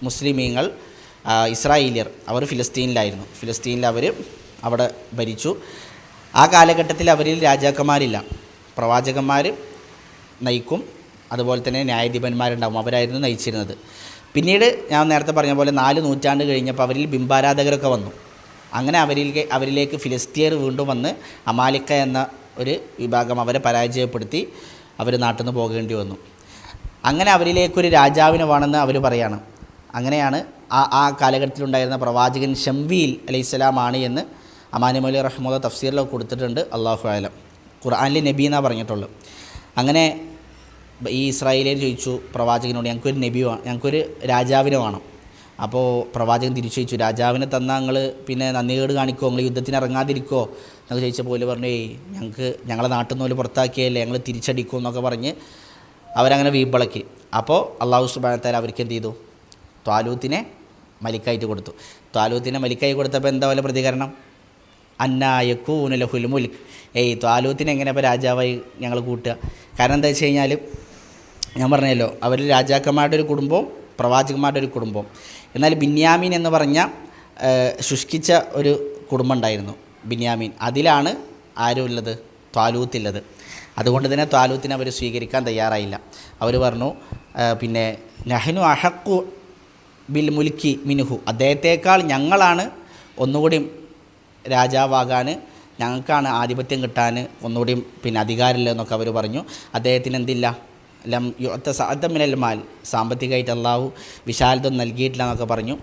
മുസ്ലിമീങ്ങൾ, ഇസ്രായേലിയർ, അവർ ഫിലിസ്തീനിൽ അവർ അവിടെ ഭരിച്ചു. ആ കാലഘട്ടത്തിൽ അവരിൽ രാജാക്കന്മാരില്ല, പ്രവാചകന്മാർ നയിക്കും, അതുപോലെ തന്നെ ന്യായാധിപന്മാരുണ്ടാവും, അവരായിരുന്നു നയിച്ചിരുന്നത്. പിന്നീട് ഞാൻ നേരത്തെ പറഞ്ഞ പോലെ 4 നൂറ്റാണ്ട് കഴിഞ്ഞപ്പോൾ അവരിൽ ബിംബാരാധകരൊക്കെ വന്നു. അങ്ങനെ അവരിലേക്ക് ഫിലിസ്തീയർ വീണ്ടും വന്ന് അമാലിക്ക എന്ന ഒരു വിഭാഗം അവരെ പരാജയപ്പെടുത്തി അവർ നാട്ടിൽ നിന്ന് പോകേണ്ടി വന്നു. അങ്ങനെ അവരിലേക്കൊരു രാജാവിനെ വേണമെന്ന് അവർ പറയാണ്. അങ്ങനെയാണ് ആ കാലഘട്ടത്തിലുണ്ടായിരുന്ന പ്രവാചകൻ ഷംവീൽ അലൈഹിസ്സലാമാണ് എന്ന് അമാനി മൗലവി റഹ്മത്തുള്ളാഹി തഫ്സീറിലൊക്കെ കൊടുത്തിട്ടുണ്ട്. അല്ലാഹു അഅലം. ഖുർആനിൽ നബി എന്നാണ് പറഞ്ഞിട്ടുള്ളത്. അങ്ങനെ ഈ ഇസ്രായേലിയർ ചോദിച്ചു പ്രവാചകനോട്, ഞങ്ങൾക്കൊരു രാജാവിനെ വേണം. അപ്പോൾ പ്രവാചകൻ തിരിച്ചു ചോദിച്ചു, രാജാവിനെ തന്നാൽ നിങ്ങൾ പിന്നെ നന്ദികേട് കാണിക്കുമോ, നിങ്ങൾ യുദ്ധത്തിന് ഇറങ്ങാതിരിക്കുമോ എന്നൊക്കെ ചോദിച്ചപ്പോൾ പോലും പറഞ്ഞു, ഞങ്ങളെ നാട്ടിൽ നിന്ന് പോലും പുറത്താക്കിയല്ലേ, ഞങ്ങൾ തിരിച്ചടിക്കും എന്നൊക്കെ പറഞ്ഞ് അവരങ്ങനെ വീമ്പിളക്കി. അപ്പോൾ അല്ലാഹു സുബ്ഹാനഹു വ തആല അവർക്ക് എന്ത് ചെയ്തു? ത്വാലൂത്തിനെ മലിക്കായിട്ട് കൊടുത്തു. ത്വാലൂത്തിനെ മലിക്കായി കൊടുത്തപ്പോൾ എന്താ പോലെ പ്രതികരണം? അന്നായക്കൂന ലഹുൽ മുൽക്ക്. ത്വാലൂത്തിനെ എങ്ങനെ ഇപ്പോൾ രാജാവായി ഞങ്ങൾ കൂട്ടുക? കാരണം എന്താ വെച്ച് കഴിഞ്ഞാൽ, ഞാൻ പറഞ്ഞല്ലോ, അവർ രാജാക്കന്മാരുടെ ഒരു കുടുംബവും പ്രവാചകന്മാരുടെ ഒരു കുടുംബം. എന്നാൽ ബിന്യാമീൻ എന്ന് പറഞ്ഞ ശുഷ്കിച്ച ഒരു കുടുംബം ഉണ്ടായിരുന്നു ബിന്യാമീൻ. അതിലാണ് ആരുള്ളത്? ത്വാലൂത്തുള്ളത്. അതുകൊണ്ട് തന്നെ ത്വാലൂത്തിനെ അവർ സ്വീകരിക്കാൻ തയ്യാറായില്ല. അവർ പറഞ്ഞു പിന്നെ നഹ്നു അഹഖു ബിൽ മുൽക്കി മിൻഹു, അദ്ദേഹത്തേക്കാൾ ഞങ്ങളാണ് ഒന്നുകൂടി രാജാവാകാൻ, ഞങ്ങൾക്കാണ് ആധിപത്യം കിട്ടാൻ ഒന്നുകൂടി പിന്നെ അധികാരമില്ലെന്നൊക്കെ അവർ പറഞ്ഞു. അദ്ദേഹത്തിന് എന്തില്ല? ലം യുഅത സഅദൻ മിനൽ മാൽ, സാമ്പത്തികമായിട്ട് അള്ളാഹു വിശാലത നൽകിയിട്ടില്ല എന്നൊക്കെ പറഞ്ഞു.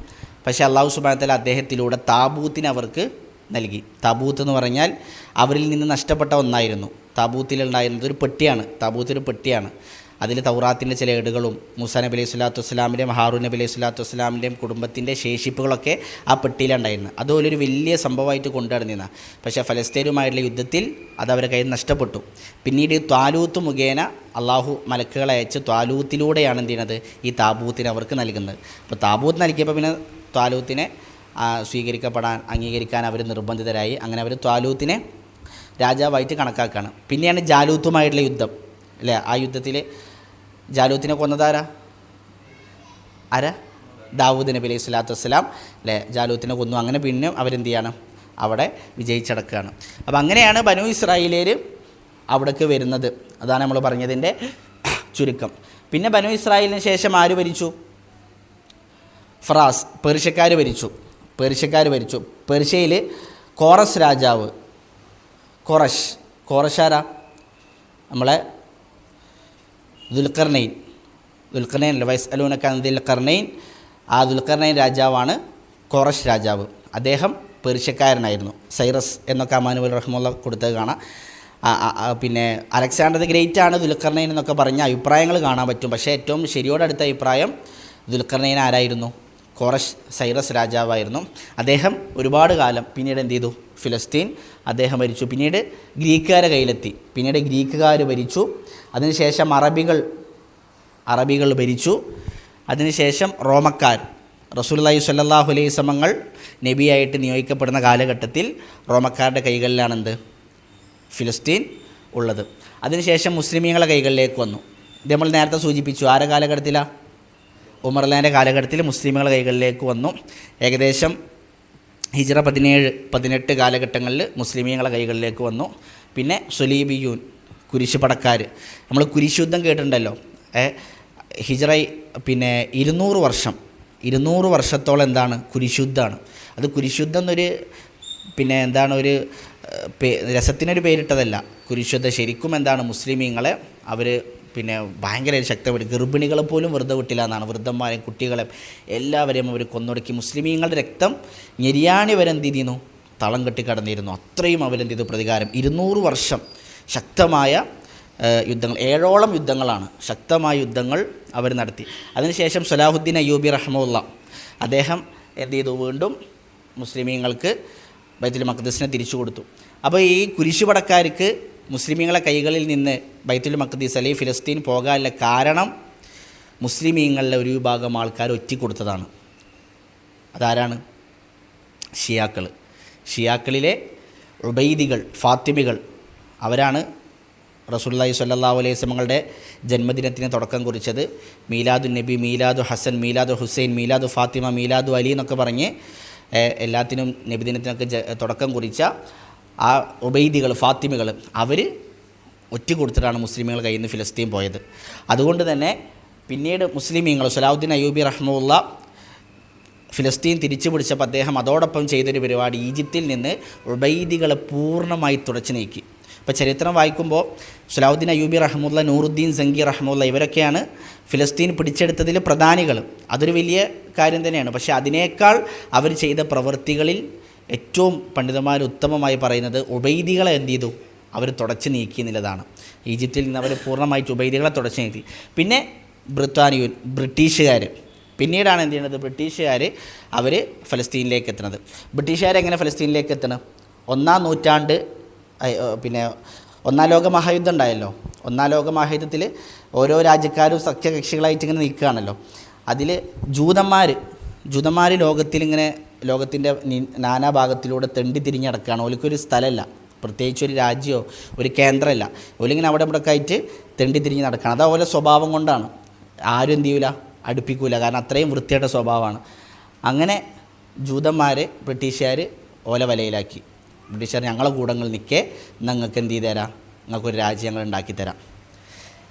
പക്ഷേ അള്ളാഹു സുബ്ഹാനഹു വ തആല അദ്ദേഹത്തിലൂടെ താബൂത്തിനെ അവർക്ക് നൽകി. താബൂത്ത് എന്ന് പറഞ്ഞാൽ അവരിൽ നിന്ന് നഷ്ടപ്പെട്ട ഒന്നായിരുന്നു. താബൂത്തിലുണ്ടായിരുന്നത് ഒരു പെട്ടിയാണ്. താബൂത്ത് ഒരു പെട്ടിയാണ്. അതിൽ തൗറാത്തിൻ്റെ ചില ഏടുകളും മൂസാ നബി അലൈഹി സ്വലാത്തു വസ്സലാമിൻ്റെയും ഹാറൂൻ നബി അലൈഹി സ്വലാത്തു വസ്സലാമിൻ്റെയും കുടുംബത്തിൻ്റെ ശേഷിപ്പുകളൊക്കെ ആ പെട്ടിയിലുണ്ടായിരുന്നു. അതുപോലൊരു വലിയ സംഭവമായിട്ട് കൊണ്ടുനടന്നിരുന്ന. പക്ഷേ ഫലസ്തീനുമായിട്ടുള്ള യുദ്ധത്തിൽ അത് അവരുടെ കയ്യിൽ നഷ്ടപ്പെട്ടു. പിന്നീട് ത്വാലൂത്ത് മുഖേന അള്ളാഹു മലക്കുകളെ അയച്ച് ത്വാലൂത്തിലൂടെയാണ് എന്ത് ചെയ്യുന്നത്? ഈ താബൂത്തിനെ അവർക്ക് നൽകുന്നത്. അപ്പോൾ താബൂത്ത് നൽകിയപ്പോൾ പിന്നെ ത്വാലൂത്തിനെ സ്വീകരിക്കപ്പെടാൻ അംഗീകരിക്കാൻ അവർ നിർബന്ധിതരായി. അങ്ങനെ അവർ ത്വാലൂത്തിനെ രാജാവായിട്ട് കണക്കാക്കുകയാണ്. പിന്നെയാണ് ജാലൂത്തുമായിട്ടുള്ള യുദ്ധം അല്ലേ? ആ യുദ്ധത്തിൽ ജാലൂത്തിനെ കൊന്നതാരാ? ദാവൂദ് നബി അലൈഹി സ്വലാത്തു വസ്സലാം അല്ലേ ജാലൂത്തിനെ കൊന്നു. അങ്ങനെ പിന്നെ അവരെന്ത് ചെയ്യാണ്? അവിടെ വിജയിച്ചടക്കുകയാണ്. അപ്പോൾ അങ്ങനെയാണ് ബനൂ ഇസ്രായേലിയർ അവിടേക്ക് വരുന്നത്. അതാണ് നമ്മൾ പറഞ്ഞതിൻ്റെ ചുരുക്കം. പിന്നെ ബനൂ ഇസ്രായേലിന് ശേഷം ആര് ഭരിച്ചു? ഫറാസ്, പേർഷ്യക്കാർ ഭരിച്ചു. പേർഷ്യയിൽ കോറസ് രാജാവ്, കോറഷാരാ? നമ്മളെ ദുൽഖർനൈൻ അല്ല, വൈസ് അലൂനക്ക ദുൽഖർനൈൻ. ആ ദുൽഖർനൈൻ രാജാവാണ് കോറഷ് രാജാവ്. അദ്ദേഹം പേർഷ്യക്കാരനായിരുന്നു. സൈറസ് എന്നൊക്കെ അമാനുവൽ റഹ്മുള്ള കൊടുത്തത് കാണാം. പിന്നെ അലക്സാണ്ടർ ദി ഗ്രേറ്റ് ആണ് ദുൽഖർനൈൻ എന്നൊക്കെ പറഞ്ഞ അഭിപ്രായങ്ങൾ കാണാൻ പറ്റും. പക്ഷേ ഏറ്റവും ശരിയോടടുത്ത അഭിപ്രായം ദുൽഖർനൈൻ ആരായിരുന്നു? സൈറസ് രാജാവായിരുന്നു. അദ്ദേഹം ഒരുപാട് കാലം പിന്നീട് എന്ത് ചെയ്തു? ഫിലസ്തീൻ അദ്ദേഹം ഭരിച്ചു. പിന്നീട് ഗ്രീക്കുകാരെ കയ്യിലെത്തി. പിന്നീട് ഗ്രീക്കുകാർ ഭരിച്ചു. അതിനുശേഷം അറബികൾ ഭരിച്ചു. അതിനുശേഷം റോമക്കാർ, റസൂലുള്ളാഹി സ്വല്ലല്ലാഹു അലൈഹി വസല്ലം നബിയായിട്ട് നിയോഗിക്കപ്പെടുന്ന കാലഘട്ടത്തിൽ റോമക്കാരുടെ കൈകളിലാണെന്ത്? ഫിലസ്തീൻ ഉള്ളത്. അതിനുശേഷം മുസ്ലിമീങ്ങളുടെ കൈകളിലേക്ക് വന്നു. ഇത് നമ്മൾ നേരത്തെ സൂചിപ്പിച്ചു. ആരുടെ കാലഘട്ടത്തിലാണ്? ഉമർലാൻ്റെ കാലഘട്ടത്തിൽ മുസ്ലിമുകളുടെ കൈകളിലേക്ക് വന്നു. ഏകദേശം ഹിജ്റ 17-18 കാലഘട്ടങ്ങളിൽ മുസ്ലിമീങ്ങളുടെ കൈകളിലേക്ക് വന്നു. പിന്നെ സുലീബിയൂൻ, കുരിശുപടക്കാർ. നമ്മൾ കുരിശ് യുദ്ധം കേട്ടിട്ടുണ്ടല്ലോ. ഹിജ്റ പിന്നെ 200 വർഷത്തോളം എന്താണ്? കുരിശുദ്ധമാണ്. അത് കുരിശുദ്ധം എന്നൊരു പിന്നെ എന്താണ് ഒരു രസത്തിനൊരു പേരിട്ടതല്ല. കുരിശുദ്ധ ശരിക്കും എന്താണ്? മുസ്ലിമീങ്ങളെ അവർ പിന്നെ ഭയങ്കര ശക്തമായിട്ട് ഗർഭിണികളെ പോലും വെറുതെ വിട്ടില്ല എന്നാണ്. വൃദ്ധന്മാരെയും കുട്ടികളെയും എല്ലാവരെയും അവർ കൊന്നൊടുക്കി. മുസ്ലിമീങ്ങളുടെ രക്തം ഞെരിയാണി വരെ എന്ത് ചെയ്യുന്നു? തളം കെട്ടി കടന്നിരുന്നു. അത്രയും അവരെന്ത് ചെയ്തു? പ്രതികാരം. 200 വർഷം ശക്തമായ യുദ്ധങ്ങൾ, 7ഓളം യുദ്ധങ്ങളാണ്, ശക്തമായ യുദ്ധങ്ങൾ അവർ നടത്തി. അതിനുശേഷം സലാഹുദ്ദീൻ അയ്യൂബി റഹ്മുല്ല അദ്ദേഹം എന്ത് ചെയ്തു? വീണ്ടും മുസ്ലിമീങ്ങൾക്ക് ബൈത്തുൽ മഖ്ദിസിനെ തിരിച്ചു കൊടുത്തു. അപ്പോൾ ഈ കുരിശുപടക്കാർക്ക് മുസ്ലിമീങ്ങളെ കൈകളിൽ നിന്ന് ബൈത്തുൽ മഖ്ദിസ് അല്ലെങ്കിൽ ഫിലസ്തീൻ പോകാനുള്ള കാരണം മുസ്ലിമീങ്ങളിലെ ഒരു വിഭാഗം ആൾക്കാർ ഒറ്റിക്കൊടുത്തതാണ്. അതാരാണ്? ഷിയാക്കളിലെ ഉബൈദികൾ, ഫാത്തിമികൾ. അവരാണ് റസൂലുള്ളാഹി സ്വല്ലല്ലാഹു അലൈഹി വസല്ലമയുടെ ജന്മദിനത്തിന് തുടക്കം കുറിച്ചത്. മീലാദുൻ നബി, മീലാദു ഹസൻ, മീലാദു ഹുസൈൻ, മീലാദു ഫാത്തിമ, മീലാദു അലി എന്നൊക്കെ പറഞ്ഞ് എല്ലാത്തിനും നബിദിനത്തിനൊക്കെ തുടക്കം കുറിച്ച ആ ഉബൈദികൾ, ഫാത്തിമികൾ, അവർ ഒറ്റുകൊടുത്തിട്ടാണ് മുസ്ലിമീങ്ങൾ കയ്യിൽ നിന്ന് ഫിലസ്തീൻ പോയത്. അതുകൊണ്ട് തന്നെ പിന്നീട് മുസ്ലിമീങ്ങൾ സലാഹുദ്ദീൻ അയ്യൂബി റഹ്മുല്ല ഫിലസ്തീൻ തിരിച്ചു പിടിച്ചപ്പോൾ അദ്ദേഹം അതോടൊപ്പം ചെയ്തൊരു പരിപാടി, ഈജിപ്തിൽ നിന്ന് ഉബൈദികളെ പൂർണ്ണമായി തുടച്ചു നീക്കി. ഇപ്പോൾ ചരിത്രം വായിക്കുമ്പോൾ സലാഹുദ്ദീൻ അയ്യൂബി റഹ്മുല്ല, നൂറുദ്ദീൻ സങ്കി റഹ്മുല്ല ഇവരൊക്കെയാണ് ഫിലസ്തീൻ പിടിച്ചെടുത്തതിൽ പ്രധാനികൾ. അതൊരു വലിയ കാര്യം തന്നെയാണ്. പക്ഷേ അതിനേക്കാൾ അവർ ചെയ്ത പ്രവൃത്തികളിൽ ഏറ്റവും പണ്ഡിതന്മാർ ഉത്തമമായി പറയുന്നത് ഉബൈദികളെ എന്ത് ചെയ്തു? അവർ തുടച്ചു നീക്കി എന്നുള്ളതാണ്. ഈജിപ്തിൽ നിന്ന് അവർ പൂർണ്ണമായിട്ട് ഉബൈദികളെ തുടച്ചു നീക്കി. പിന്നെ ബ്രിട്ടീഷുകാർ പിന്നീടാണ് എന്ത് ചെയ്യുന്നത്? ബ്രിട്ടീഷുകാർ അവർ ഫലസ്തീനിലേക്ക് എത്തുന്നത്. ബ്രിട്ടീഷുകാരെങ്ങനെ ഫലസ്തീനിലേക്ക് എത്തണം? 1-ാം നൂറ്റാണ്ട് പിന്നെ 1-ാം ലോക മഹായുദ്ധം ഉണ്ടായല്ലോ. 1-ാം ലോക മഹായുദ്ധത്തിൽ ഓരോ രാജ്യക്കാരും സഖ്യകക്ഷികളായിട്ട് ഇങ്ങനെ നിൽക്കുകയാണല്ലോ. അതിൽ ജൂതന്മാർ ലോകത്തിൻ്റെ നാനാഭാഗത്തിലൂടെ തെണ്ടി തിരിഞ്ഞ് നടക്കുകയാണ്. ഓലിക്കൊരു സ്ഥലമല്ല, പ്രത്യേകിച്ച് ഒരു രാജ്യമോ ഒരു കേന്ദ്രമല്ല. ഓലിങ്ങനെ അവിടെ ഇവിടെ ആയിട്ട് തെണ്ടി തിരിഞ്ഞ് നടക്കുകയാണ്. അത് ഓലെ സ്വഭാവം കൊണ്ടാണ്. ആരും എന്ത് ചെയ്യൂല? അടുപ്പിക്കൂല. കാരണം അത്രയും വൃത്തിയായിട്ട സ്വഭാവമാണ്. അങ്ങനെ ജൂതന്മാരെ ബ്രിട്ടീഷുകാർ ഓല വലയിലാക്കി. ബ്രിട്ടീഷുകാർ ഞങ്ങളെ കൂടങ്ങൾ നിൽക്കേ നിങ്ങൾക്ക് എന്ത് ചെയ്ത് തരാം, നിങ്ങൾക്കൊരു രാജ്യം ഞങ്ങൾ ഉണ്ടാക്കിത്തരാം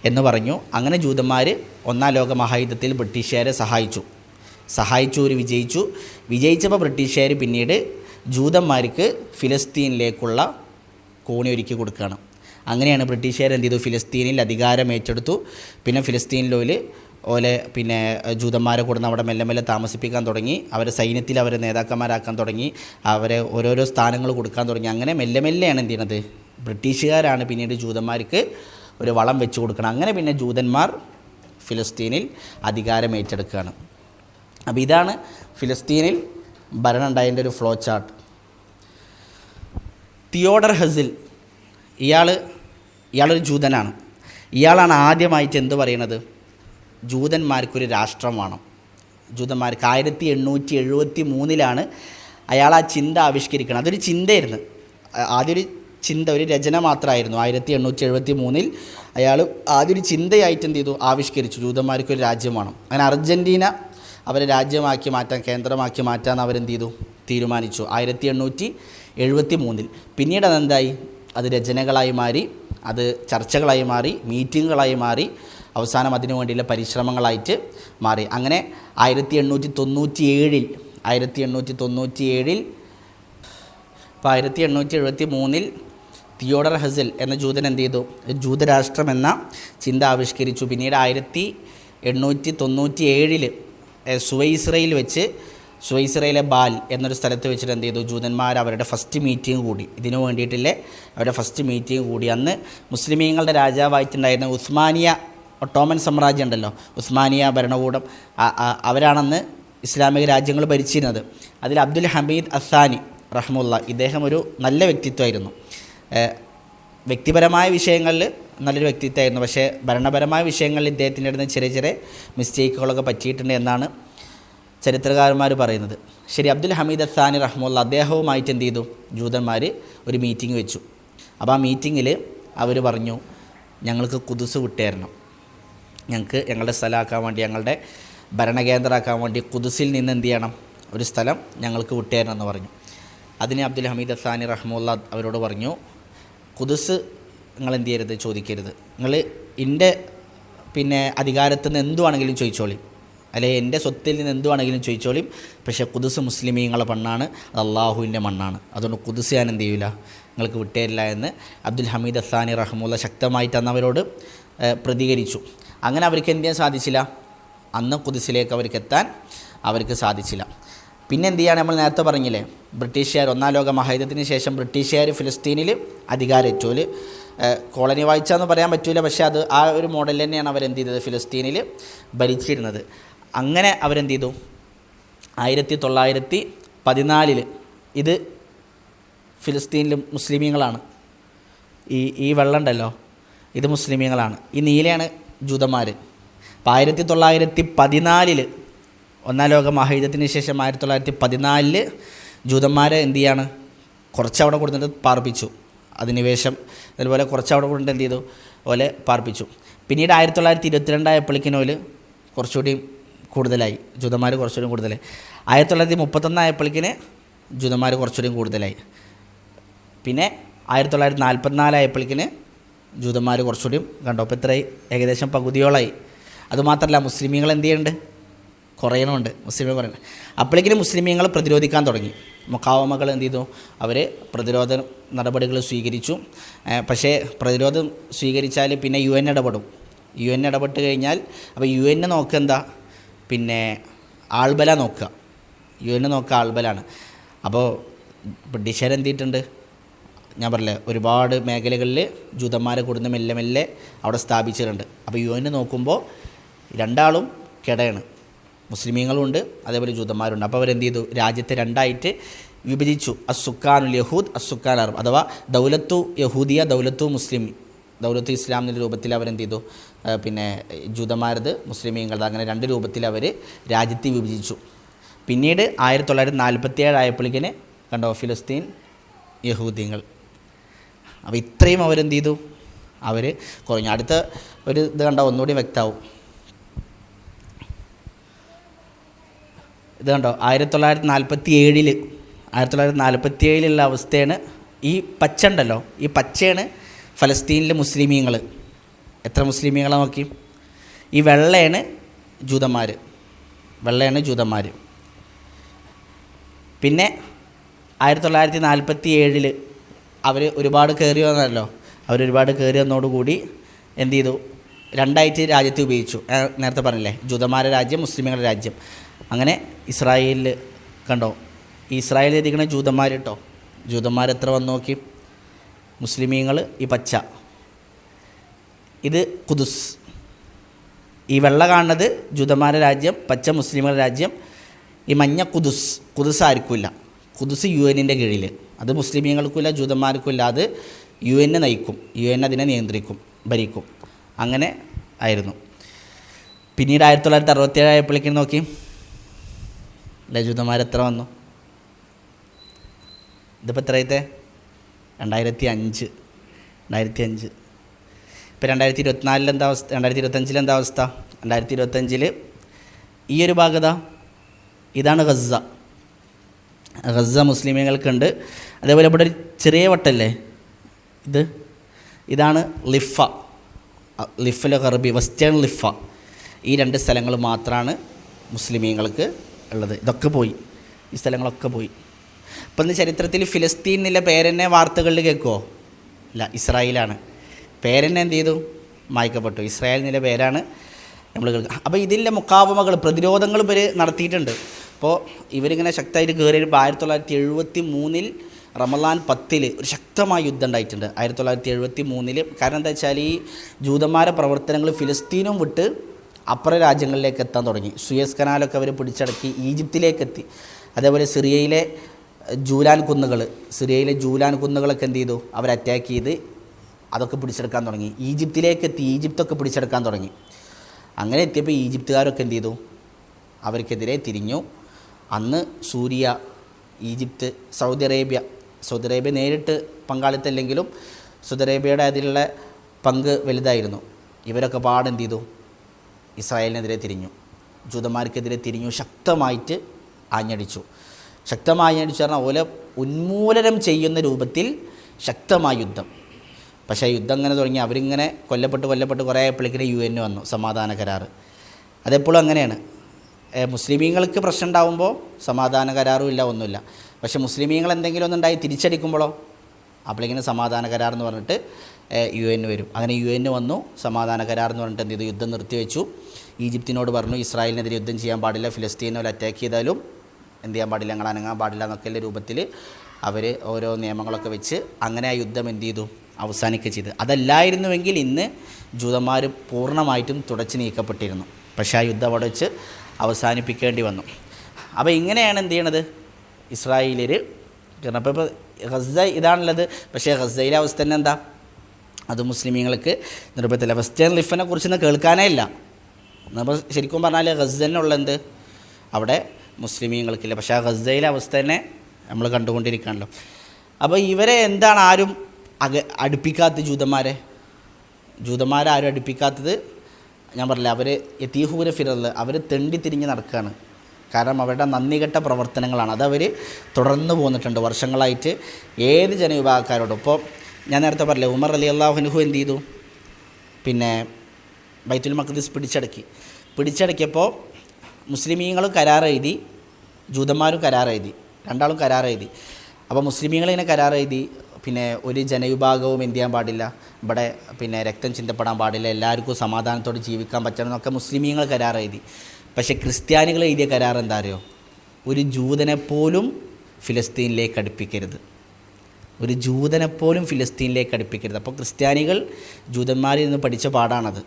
എന്ന് പറഞ്ഞു. അങ്ങനെ ജൂതന്മാർ ഒന്നാം ലോക മഹായുദ്ധത്തിൽ ബ്രിട്ടീഷുകാരെ സഹായിച്ചു ഒരു വിജയിച്ചപ്പോൾ ബ്രിട്ടീഷുകാർ പിന്നീട് ജൂതന്മാർക്ക് ഫിലിസ്തീനിലേക്കുള്ള കോണി ഒരുക്കി കൊടുക്കുകയാണ്. അങ്ങനെയാണ് ബ്രിട്ടീഷുകാർ എന്ത് ചെയ്തു, ഫിലിസ്തീനിൽ അധികാരം ഏറ്റെടുത്തു. പിന്നെ ഫിലിസ്തീനിൽ പിന്നെ ജൂതന്മാരെ കൊടുന്ന് അവിടെ മെല്ലെ മെല്ലെ താമസിപ്പിക്കാൻ തുടങ്ങി. അവരെ സൈന്യത്തിൽ അവരെ നേതാക്കന്മാരാക്കാൻ തുടങ്ങി. അവരെ ഓരോരോ സ്ഥാനങ്ങൾ കൊടുക്കാൻ തുടങ്ങി. അങ്ങനെ മെല്ലെ മെല്ലെയാണ് എന്ത് ചെയ്യണത്, ബ്രിട്ടീഷുകാരാണ് പിന്നീട് ജൂതന്മാർക്ക് ഒരു വളം വെച്ച് കൊടുക്കണം. അങ്ങനെ പിന്നെ ജൂതന്മാർ ഫിലിസ്തീനിൽ അധികാരം ഏറ്റെടുക്കുകയാണ്. അപ്പോൾ ഇതാണ് ഫിലിസ്തീനിൽ ഭരണം ഉണ്ടായതിൻ്റെ ഒരു ഫ്ലോ ചാർട്ട്. തിയോഡർ ഹെസിൽ ഇയാളൊരു ജൂതനാണ്. ഇയാളാണ് ആദ്യമായിട്ട് എന്ത് പറയണത്, ജൂതന്മാർക്കൊരു രാഷ്ട്രം വേണം. ജൂതന്മാർക്ക് 1873 അയാൾ ആ ചിന്ത ആവിഷ്കരിക്കണം. അതൊരു ചിന്തയായിരുന്നു, ആദ്യമൊരു ചിന്ത, ഒരു രചന മാത്രമായിരുന്നു. 1873 അയാൾ ആദ്യമൊരു ചിന്തയായിട്ട് എന്ത് ചെയ്തു, ആവിഷ്കരിച്ചു, ജൂതന്മാർക്കൊരു രാജ്യം വേണം. അങ്ങനെ അർജൻറ്റീന അവരെ രാജ്യമാക്കി മാറ്റാൻ, കേന്ദ്രമാക്കി മാറ്റാൻ അവരെന്ത് ചെയ്തു, തീരുമാനിച്ചു 1873. പിന്നീട് അതെന്തായി, അത് രചനകളായി മാറി, അത് ചർച്ചകളായി മാറി, മീറ്റിങ്ങുകളായി മാറി, അവസാനം അതിനു വേണ്ടിയുള്ള പരിശ്രമങ്ങളായിട്ട് മാറി. അങ്ങനെ 1897 ഇപ്പോൾ 1873 തിയോഡർ ഹെസിൽ എന്ന ജൂതൻ എന്ത് ചെയ്തു, ജൂതരാഷ്ട്രം എന്ന ചിന്ത ആവിഷ്കരിച്ചു. പിന്നീട് 1897 സുവൈസ്രയിലെ ബാൽ എന്നൊരു സ്ഥലത്ത് വെച്ചിട്ട് എന്ത് ചെയ്തു, ജൂതന്മാർ അവരുടെ ഫസ്റ്റ് മീറ്റിംഗ് കൂടി. ഇതിനു വേണ്ടിയിട്ടില്ലേ അവരുടെ ഫസ്റ്റ് മീറ്റിംഗ് കൂടി. അന്ന് മുസ്ലിമീങ്ങളുടെ രാജാവായിട്ടുണ്ടായിരുന്ന ഉസ്മാനിയ ഒട്ടോമൻ സാമ്രാജ്യം ഉണ്ടല്ലോ, ഉസ്മാനിയ ഭരണകൂടം, അവരാണെന്ന് ഇസ്ലാമിക രാജ്യങ്ങൾ ഭരിച്ചിരുന്നത്. അതിൽ അബ്ദുൽ ഹമീദ് അസാനി റഹ്മുല്ല, ഇദ്ദേഹം ഒരു നല്ല വ്യക്തിത്വമായിരുന്നു. വ്യക്തിപരമായ വിഷയങ്ങളിൽ നല്ലൊരു വ്യക്തിത്വമായിരുന്നു. പക്ഷേ ഭരണപരമായ വിഷയങ്ങളിൽ ഇദ്ദേഹത്തിൻ്റെ അടുത്ത് ചെറിയ ചെറിയ മിസ്റ്റേക്കുകളൊക്കെ പറ്റിയിട്ടുണ്ട് എന്നാണ് ചരിത്രകാരന്മാർ പറയുന്നത്. ശരി, അബ്ദുൽ ഹമീദ് അസാനി റഹ്മുല്ല അദ്ദേഹവുമായിട്ട് എന്ത് ചെയ്തു, ജൂതന്മാർ ഒരു മീറ്റിംഗ് വെച്ചു. അപ്പോൾ ആ മീറ്റിങ്ങിൽ അവർ പറഞ്ഞു, ഞങ്ങൾക്ക് ഖുദ്സ് വിട്ടുതരണം, ഞങ്ങൾക്ക് ഞങ്ങളുടെ സ്ഥലമാക്കാൻ വേണ്ടി, ഞങ്ങളുടെ ഭരണകേന്ദ്രമാക്കാൻ വേണ്ടി ഖുദ്സിൽ നിന്ന് എന്ത് ചെയ്യണം, ഒരു സ്ഥലം ഞങ്ങൾക്ക് വിട്ടുതരണം എന്ന് പറഞ്ഞു. അതിന് അബ്ദുൽ ഹമീദ് അസാനി റഹ്മുല്ല അവരോട് പറഞ്ഞു, ഖുദ്സ് നിങ്ങൾ എന്ത് ചെയ്യരുത്, ചോദിക്കരുത്. നിങ്ങൾ എൻ്റെ അധികാരത്തിൽ നിന്ന് എന്തുവാണെങ്കിലും ചോദിച്ചോളി, അല്ലെങ്കിൽ എൻ്റെ സ്വത്തിൽ നിന്ന് എന്തുവാണെങ്കിലും ചോദിച്ചോളിയും. പക്ഷേ ഖുദ്സ് മുസ്ലിമീങ്ങളെ മണ്ണാണ്, അത് അള്ളാഹുവിൻ്റെ മണ്ണാണ്. അതുകൊണ്ട് ഖുദ്സ് ഞാൻ എന്ത് ചെയ്യില്ല, നിങ്ങൾക്ക് വിട്ടുതരില്ല എന്ന് അബ്ദുൽ ഹമീദ് അസാനി റഹ്മുല്ല ശക്തമായിട്ട് അന്ന് അവരോട് പ്രതികരിച്ചു. അങ്ങനെ അവർക്ക് എന്ത് ചെയ്യാൻ സാധിച്ചില്ല, അന്ന് ഖുദ്സിലേക്ക് അവർക്ക് എത്താൻ അവർക്ക് സാധിച്ചില്ല. പിന്നെ എന്ത് ചെയ്യാണ്, നമ്മൾ നേരത്തെ പറഞ്ഞില്ലേ, ബ്രിട്ടീഷുകാർ ഒന്നാം ലോക മഹായുദ്ധത്തിന് ശേഷം ബ്രിട്ടീഷുകാർ ഫിലിസ്തീനിൽ അധികാരമേറ്റു. കോളനി വായിച്ചാന്ന് പറയാൻ പറ്റില്ല, പക്ഷേ അത് ആ ഒരു മോഡൽ തന്നെയാണ് അവരെന്ത് ചെയ്തത്, ഫിലിസ്തീനിൽ ഭരിച്ചിരുന്നത്. അങ്ങനെ അവരെന്ത് ചെയ്തു, 1914 ഇത് ഫിലിസ്തീനിലും മുസ്ലിമീങ്ങളാണ്. ഈ വെള്ളം ഉണ്ടല്ലോ, ഇത് മുസ്ലിമീങ്ങളാണ്, ഈ നീലയാണ് ജൂതന്മാർ. അപ്പോൾ 1914 ഒന്നാം ലോക മഹായുദ്ധത്തിന് ശേഷം 1914 ജൂതന്മാരെ എന്ത് ചെയ്യാണ്, കുറച്ചവിടെ കൊടുത്തിട്ട് പാർപ്പിച്ചു, അധിനിവേശം അതുപോലെ കുറച്ചവിടെ കൊണ്ട് എന്ത് ചെയ്തു, ഓലെ പാർപ്പിച്ചു. പിന്നീട് 1922 ആയപ്പോഴേക്കിനും ഓല് കുറച്ചുകൂടി കൂടുതലായി, ജൂതന്മാർ കുറച്ചുകൂടി കൂടുതലായി. 1931 ആയപ്പോഴേക്കിന് ജൂതന്മാർ കുറച്ചുകൂടി കൂടുതലായി. പിന്നെ 1944 ആയപ്പോഴേക്കിന് ജൂതന്മാർ കുറച്ചുകൂടി കണ്ടോ, അപ്പോൾ ഇത്രയായി, ഏകദേശം പകുതിയോളായി. അതുമാത്രമല്ല മുസ്ലിമീങ്ങൾ എന്ത് ചെയ്യുന്നുണ്ട്, കുറയണമുണ്ട്, മുസ്ലിമീങ്ങൾ കുറയുന്നുണ്ട്. അപ്പോഴേക്കിനും മുസ്ലിമീങ്ങൾ പ്രതിരോധിക്കാൻ തുടങ്ങി. മുഖാവമകൾ എന്ത് ചെയ്തു, അവർ പ്രതിരോധ നടപടികൾ സ്വീകരിച്ചു. പക്ഷേ പ്രതിരോധം സ്വീകരിച്ചാൽ പിന്നെ UN ഇടപെടും. UN ഇടപെട്ട് കഴിഞ്ഞാൽ അപ്പോൾ UN നോക്കുക എന്താ, ആൾബല നോക്കുക, UN നോക്കുക ആൾബലാണ്. അപ്പോൾ ബ്രിട്ടീഷുകാർ എന്ത് ചെയ്തിട്ടുണ്ട്, ഞാൻ പറഞ്ഞില്ലേ, ഒരുപാട് മേഖലകളിൽ ജൂതന്മാരെ കൊടുന്ന് മെല്ലെ മെല്ലെ അവിടെ സ്ഥാപിച്ചിട്ടുണ്ട്. അപ്പോൾ UN നോക്കുമ്പോൾ രണ്ടാളും കിടയാണ്, മുസ്ലിമീങ്ങളുണ്ട് അതേപോലെ ജൂതന്മാരുണ്ട്. അപ്പോൾ അവരെന്ത് ചെയ്തു, രാജ്യത്തെ രണ്ടായിട്ട് വിഭജിച്ചു. അസുക്കാനുൽ യഹൂദ് അസുക്കാൻ അറബ്, അഥവാ ദൗലത്തു യഹൂദിയ ദൗലത്തു മുസ്ലിം, ദൗലത്തു ഇസ്ലാം എന്ന രൂപത്തിൽ അവരെന്ത് ചെയ്തു, ജൂതന്മാരത് മുസ്ലിമീങ്ങളത്, അങ്ങനെ രണ്ട് രൂപത്തിൽ അവർ രാജ്യത്തെ വിഭജിച്ചു. പിന്നീട് 1947 ആയപ്പോഴേക്കിന് കണ്ടോ ഫിലിസ്തീൻ യഹൂദികൾ. അപ്പോൾ ഇത്രയും അവരെന്ത് ചെയ്തു, അവർ കുറഞ്ഞു. അടുത്ത ഒരു ഇത് കണ്ടോ ഒന്നുകൂടി വ്യക്തമാവും. ഇത് കണ്ടോ 1947 അവസ്ഥയാണ്. ഈ പച്ച ഉണ്ടല്ലോ, ഈ പച്ചയാണ് ഫലസ്തീനിലെ മുസ്ലിമീങ്ങൾ. എത്ര മുസ്ലിമീങ്ങളെ നോക്കി. ഈ വെള്ളയാണ് ജൂതന്മാർ. പിന്നെ 1947 അവർ ഒരുപാട് കയറി വന്നല്ലോ. അവരൊരുപാട് കയറി വന്നതോടുകൂടി എന്ത് ചെയ്തു, രണ്ടായിട്ട് രാജ്യത്തെ ഉപയോഗിച്ചു. നേരത്തെ പറഞ്ഞില്ലേ, ജൂതന്മാരുടെ രാജ്യം, മുസ്ലിമുകളുടെ രാജ്യം. അങ്ങനെ ഇസ്രായേലിൽ കണ്ടോ, ഈ ഇസ്രായേലിൽ എത്തിക്കണ ജൂതന്മാർ കേട്ടോ. ജൂതന്മാർ എത്ര വന്ന് നോക്കി. മുസ്ലിമീങ്ങൾ ഈ പച്ച, ഇത് ഖുദുസ്. ഈ വെള്ള കാണുന്നത് ജൂതന്മാരുടെ രാജ്യം, പച്ച മുസ്ലിമുകളുടെ രാജ്യം. ഈ മഞ്ഞ ഖുദുസ് ആർക്കുമില്ല. ഖുദുസ് UN-ൻ്റെ കീഴിൽ. അത് മുസ്ലിമീങ്ങൾക്കുമില്ല, ജൂതന്മാർക്കുമില്ല. അത് UN നയിക്കും, UN അതിനെ നിയന്ത്രിക്കും, ഭരിക്കും. അങ്ങനെ ആയിരുന്നു. പിന്നീട് 1967 ആയപ്പോഴേക്കും നോക്കി അല്ലേ, ജൂതന്മാർ എത്ര വന്നു. ഇതിപ്പോൾ എത്രയത്തെ 2005. ഇപ്പോൾ 2024 എന്താ അവസ്ഥ, 2025 എന്താ അവസ്ഥ? 2025 ഈ ഒരു ഭാഗത ഇതാണ് ഗസ മുസ്ലിമീങ്ങൾക്കുണ്ട്. അതേപോലെ ഇവിടെ ഒരു ചെറിയ വട്ടല്ലേ, ഇതാണ് ലിഫിലെ ഗർബി, വെസ്റ്റേൺ ലിഫ. ഈ 2 സ്ഥലങ്ങൾ മാത്രമാണ് മുസ്ലിമീങ്ങൾക്ക് ഉള്ളത്. ഇതൊക്കെ പോയി, ഈ സ്ഥലങ്ങളൊക്കെ പോയി. ഇപ്പം ഇന്ന് ചരിത്രത്തിൽ ഫിലിസ്തീൻ എന്നുള്ള പേരെന്നെ വാർത്തകളിൽ കേൾക്കുമോ? ഇല്ല, ഇസ്രായേലാണ് പേരെന്നെ എന്ത് ചെയ്തു, മായ്ക്കപ്പെട്ടു. ഇസ്രായേൽ എന്നുള്ള പേരാണ് നമ്മൾ കേൾക്കുക. അപ്പോൾ ഇതിൻ്റെ മുക്കാവമകൾ, പ്രതിരോധങ്ങൾ ഇവർ നടത്തിയിട്ടുണ്ട്. അപ്പോൾ ഇവരിങ്ങനെ ശക്തമായിട്ട് കയറി 1973 റമളാൻ 10 ഒരു ശക്തമായ യുദ്ധം ഉണ്ടായിട്ടുണ്ട്. 1973. കാരണം എന്താ വെച്ചാൽ ഈ ജൂതന്മാരുടെ പ്രവർത്തനങ്ങൾ ഫിലിസ്തീനും വിട്ട് അപ്പുറ രാജ്യങ്ങളിലേക്ക് എത്താൻ തുടങ്ങി. സുയസ് കനാലൊക്കെ അവർ പിടിച്ചടക്കി ഈജിപ്തിലേക്കെത്തി. അതേപോലെ സിറിയയിലെ ജൂലാൻ കുന്നുകളൊക്കെ എന്ത് ചെയ്തു, അവർ അറ്റാക്ക് ചെയ്ത് അതൊക്കെ പിടിച്ചെടുക്കാൻ തുടങ്ങി. ഈജിപ്തൊക്കെ പിടിച്ചെടുക്കാൻ തുടങ്ങി. അങ്ങനെ എത്തിയപ്പോൾ ഈജിപ്തുകാരൊക്കെ എന്ത് ചെയ്തു, അവർക്കെതിരെ തിരിഞ്ഞു. അന്ന് സൂര്യ, ഈജിപ്ത്, സൗദി അറേബ്യ നേരിട്ട് പങ്കാളിത്തല്ലെങ്കിലും സൗദി അറേബ്യയുടെ അതിലുള്ള പങ്ക് വലുതായിരുന്നു. ഇവരൊക്കെ എന്ത് ചെയ്തു, ഇസ്രായേലിനെതിരെ തിരിഞ്ഞു, ജൂതന്മാർക്കെതിരെ തിരിഞ്ഞു, ശക്തമായിട്ട് ആഞ്ഞടിച്ചു പറഞ്ഞാൽ ഓലെ ഉന്മൂലനം ചെയ്യുന്ന രൂപത്തിൽ ശക്തമായ യുദ്ധം. പക്ഷേ യുദ്ധം അങ്ങനെ തുടങ്ങി, അവരിങ്ങനെ കൊല്ലപ്പെട്ട് കുറേ ആയപ്പോഴേക്കിന് UN വന്നു, സമാധാന കരാർ. അതെപ്പോഴും അങ്ങനെയാണ്. മുസ്ലിമീങ്ങൾക്ക് പ്രശ്നം ഉണ്ടാകുമ്പോൾ സമാധാന കരാറും ഇല്ല, ഒന്നുമില്ല. പക്ഷേ മുസ്ലിമീങ്ങൾ എന്തെങ്കിലും ഒന്നുണ്ടായി തിരിച്ചടിക്കുമ്പോഴോ അപ്പോഴേക്കിന് സമാധാന കരാർ എന്ന് പറഞ്ഞിട്ട് UN വരും. അങ്ങനെ UN വന്നു, സമാധാന കരാർ എന്ന് പറഞ്ഞിട്ട് എന്ത് ചെയ്തു, യുദ്ധം നിർത്തിവെച്ചു. ഈജിപ്തിനോട് പറഞ്ഞു ഇസ്രായേലിനെതിരെ യുദ്ധം ചെയ്യാൻ പാടില്ല, ഫിലിസ്തീനെ അറ്റാക്ക് ചെയ്താലും എന്ത് ചെയ്യാൻ പാടില്ല, ഞങ്ങൾ അനങ്ങാൻ പാടില്ല എന്നൊക്കെയുള്ള രൂപത്തിൽ അവർ ഓരോ നിയമങ്ങളൊക്കെ വെച്ച് അങ്ങനെ ആ യുദ്ധം എന്ത് ചെയ്തു, അവസാനിക്കുക ചെയ്ത്. അതല്ലായിരുന്നുവെങ്കിൽ ഇന്ന് ജൂതന്മാർ പൂർണ്ണമായിട്ടും തുടച്ചു നീക്കപ്പെട്ടിരുന്നു. പക്ഷേ ആ യുദ്ധം അവിടെ വെച്ച് അവസാനിപ്പിക്കേണ്ടി വന്നു. അപ്പോൾ ഇങ്ങനെയാണ് എന്ത് ചെയ്യണത് ഇസ്രായേലിൽ. കാരണം ഇപ്പോൾ ഗസ ഇതാണുള്ളത്. പക്ഷേ ഗസയിലെ അവസ്ഥ തന്നെ എന്താ, അത് മുസ്ലിമീങ്ങൾക്ക് നിർബന്ധമില്ല. വെസ്റ്റേൺ ലിഫിനെ കുറിച്ചൊന്നും കേൾക്കാനേ ഇല്ല. നമ്മൾ ശരിക്കും പറഞ്ഞാൽ ഗസനുള്ള എന്ത് അവിടെ മുസ്ലിമീങ്ങൾക്കില്ല. പക്ഷേ ആ ഗസയിലെ അവസ്ഥ തന്നെ നമ്മൾ കണ്ടുകൊണ്ടിരിക്കുകയാണല്ലോ. അപ്പോൾ ഇവരെ എന്താണ് ആരും അടുപ്പിക്കാത്തത്, ജൂതന്മാരാരും അടുപ്പിക്കാത്തത്? ഞാൻ പറഞ്ഞില്ല, അവർ യതീഹൂന ഫിറൽ, അവർ തെണ്ടി തിരിഞ്ഞ് നടക്കുകയാണ്. കാരണം അവരുടെ നന്ദികെട്ട പ്രവർത്തനങ്ങളാണ്. അതവർ തുടർന്ന് പോന്നിട്ടുണ്ട് വർഷങ്ങളായിട്ട് ഏത് ജനവിഭാഗക്കാരോടും. ഇപ്പോൾ ഞാൻ നേരത്തെ പറഞ്ഞില്ലേ, ഉമർ റളിയല്ലാഹു അൻഹു എന്ത് ചെയ്തു, പിന്നെ ബൈത്തുൽ മഖ്ദിസ് പിടിച്ചടക്കിയപ്പോൾ മുസ്ലിമീങ്ങളും കരാറെഴുതി, ജൂതന്മാരും കരാറെഴുതി, രണ്ടാളും കരാറെഴുതി. അപ്പോൾ മുസ്ലിമീങ്ങളിങ്ങനെ കരാറെഴുതി, പിന്നെ ഒരു ജനവിഭാഗവും എന്ത് ചെയ്യാൻ പാടില്ല, ഇവിടെ പിന്നെ രക്തം ചിന്തപ്പെടാൻ പാടില്ല, എല്ലാവർക്കും സമാധാനത്തോടെ ജീവിക്കാൻ പറ്റണം എന്നൊക്കെ മുസ്ലിമീങ്ങൾ കരാറെഴുതി. പക്ഷേ ക്രിസ്ത്യാനികൾ എഴുതിയ കരാർ എന്താ അറിയോ, ഒരു ജൂതനെപ്പോലും ഫിലിസ്തീനിലേക്ക് അടുപ്പിക്കരുത്, അപ്പോൾ ക്രിസ്ത്യാനികൾ ജൂതന്മാരിൽ നിന്ന് പഠിച്ച പാടാണത്.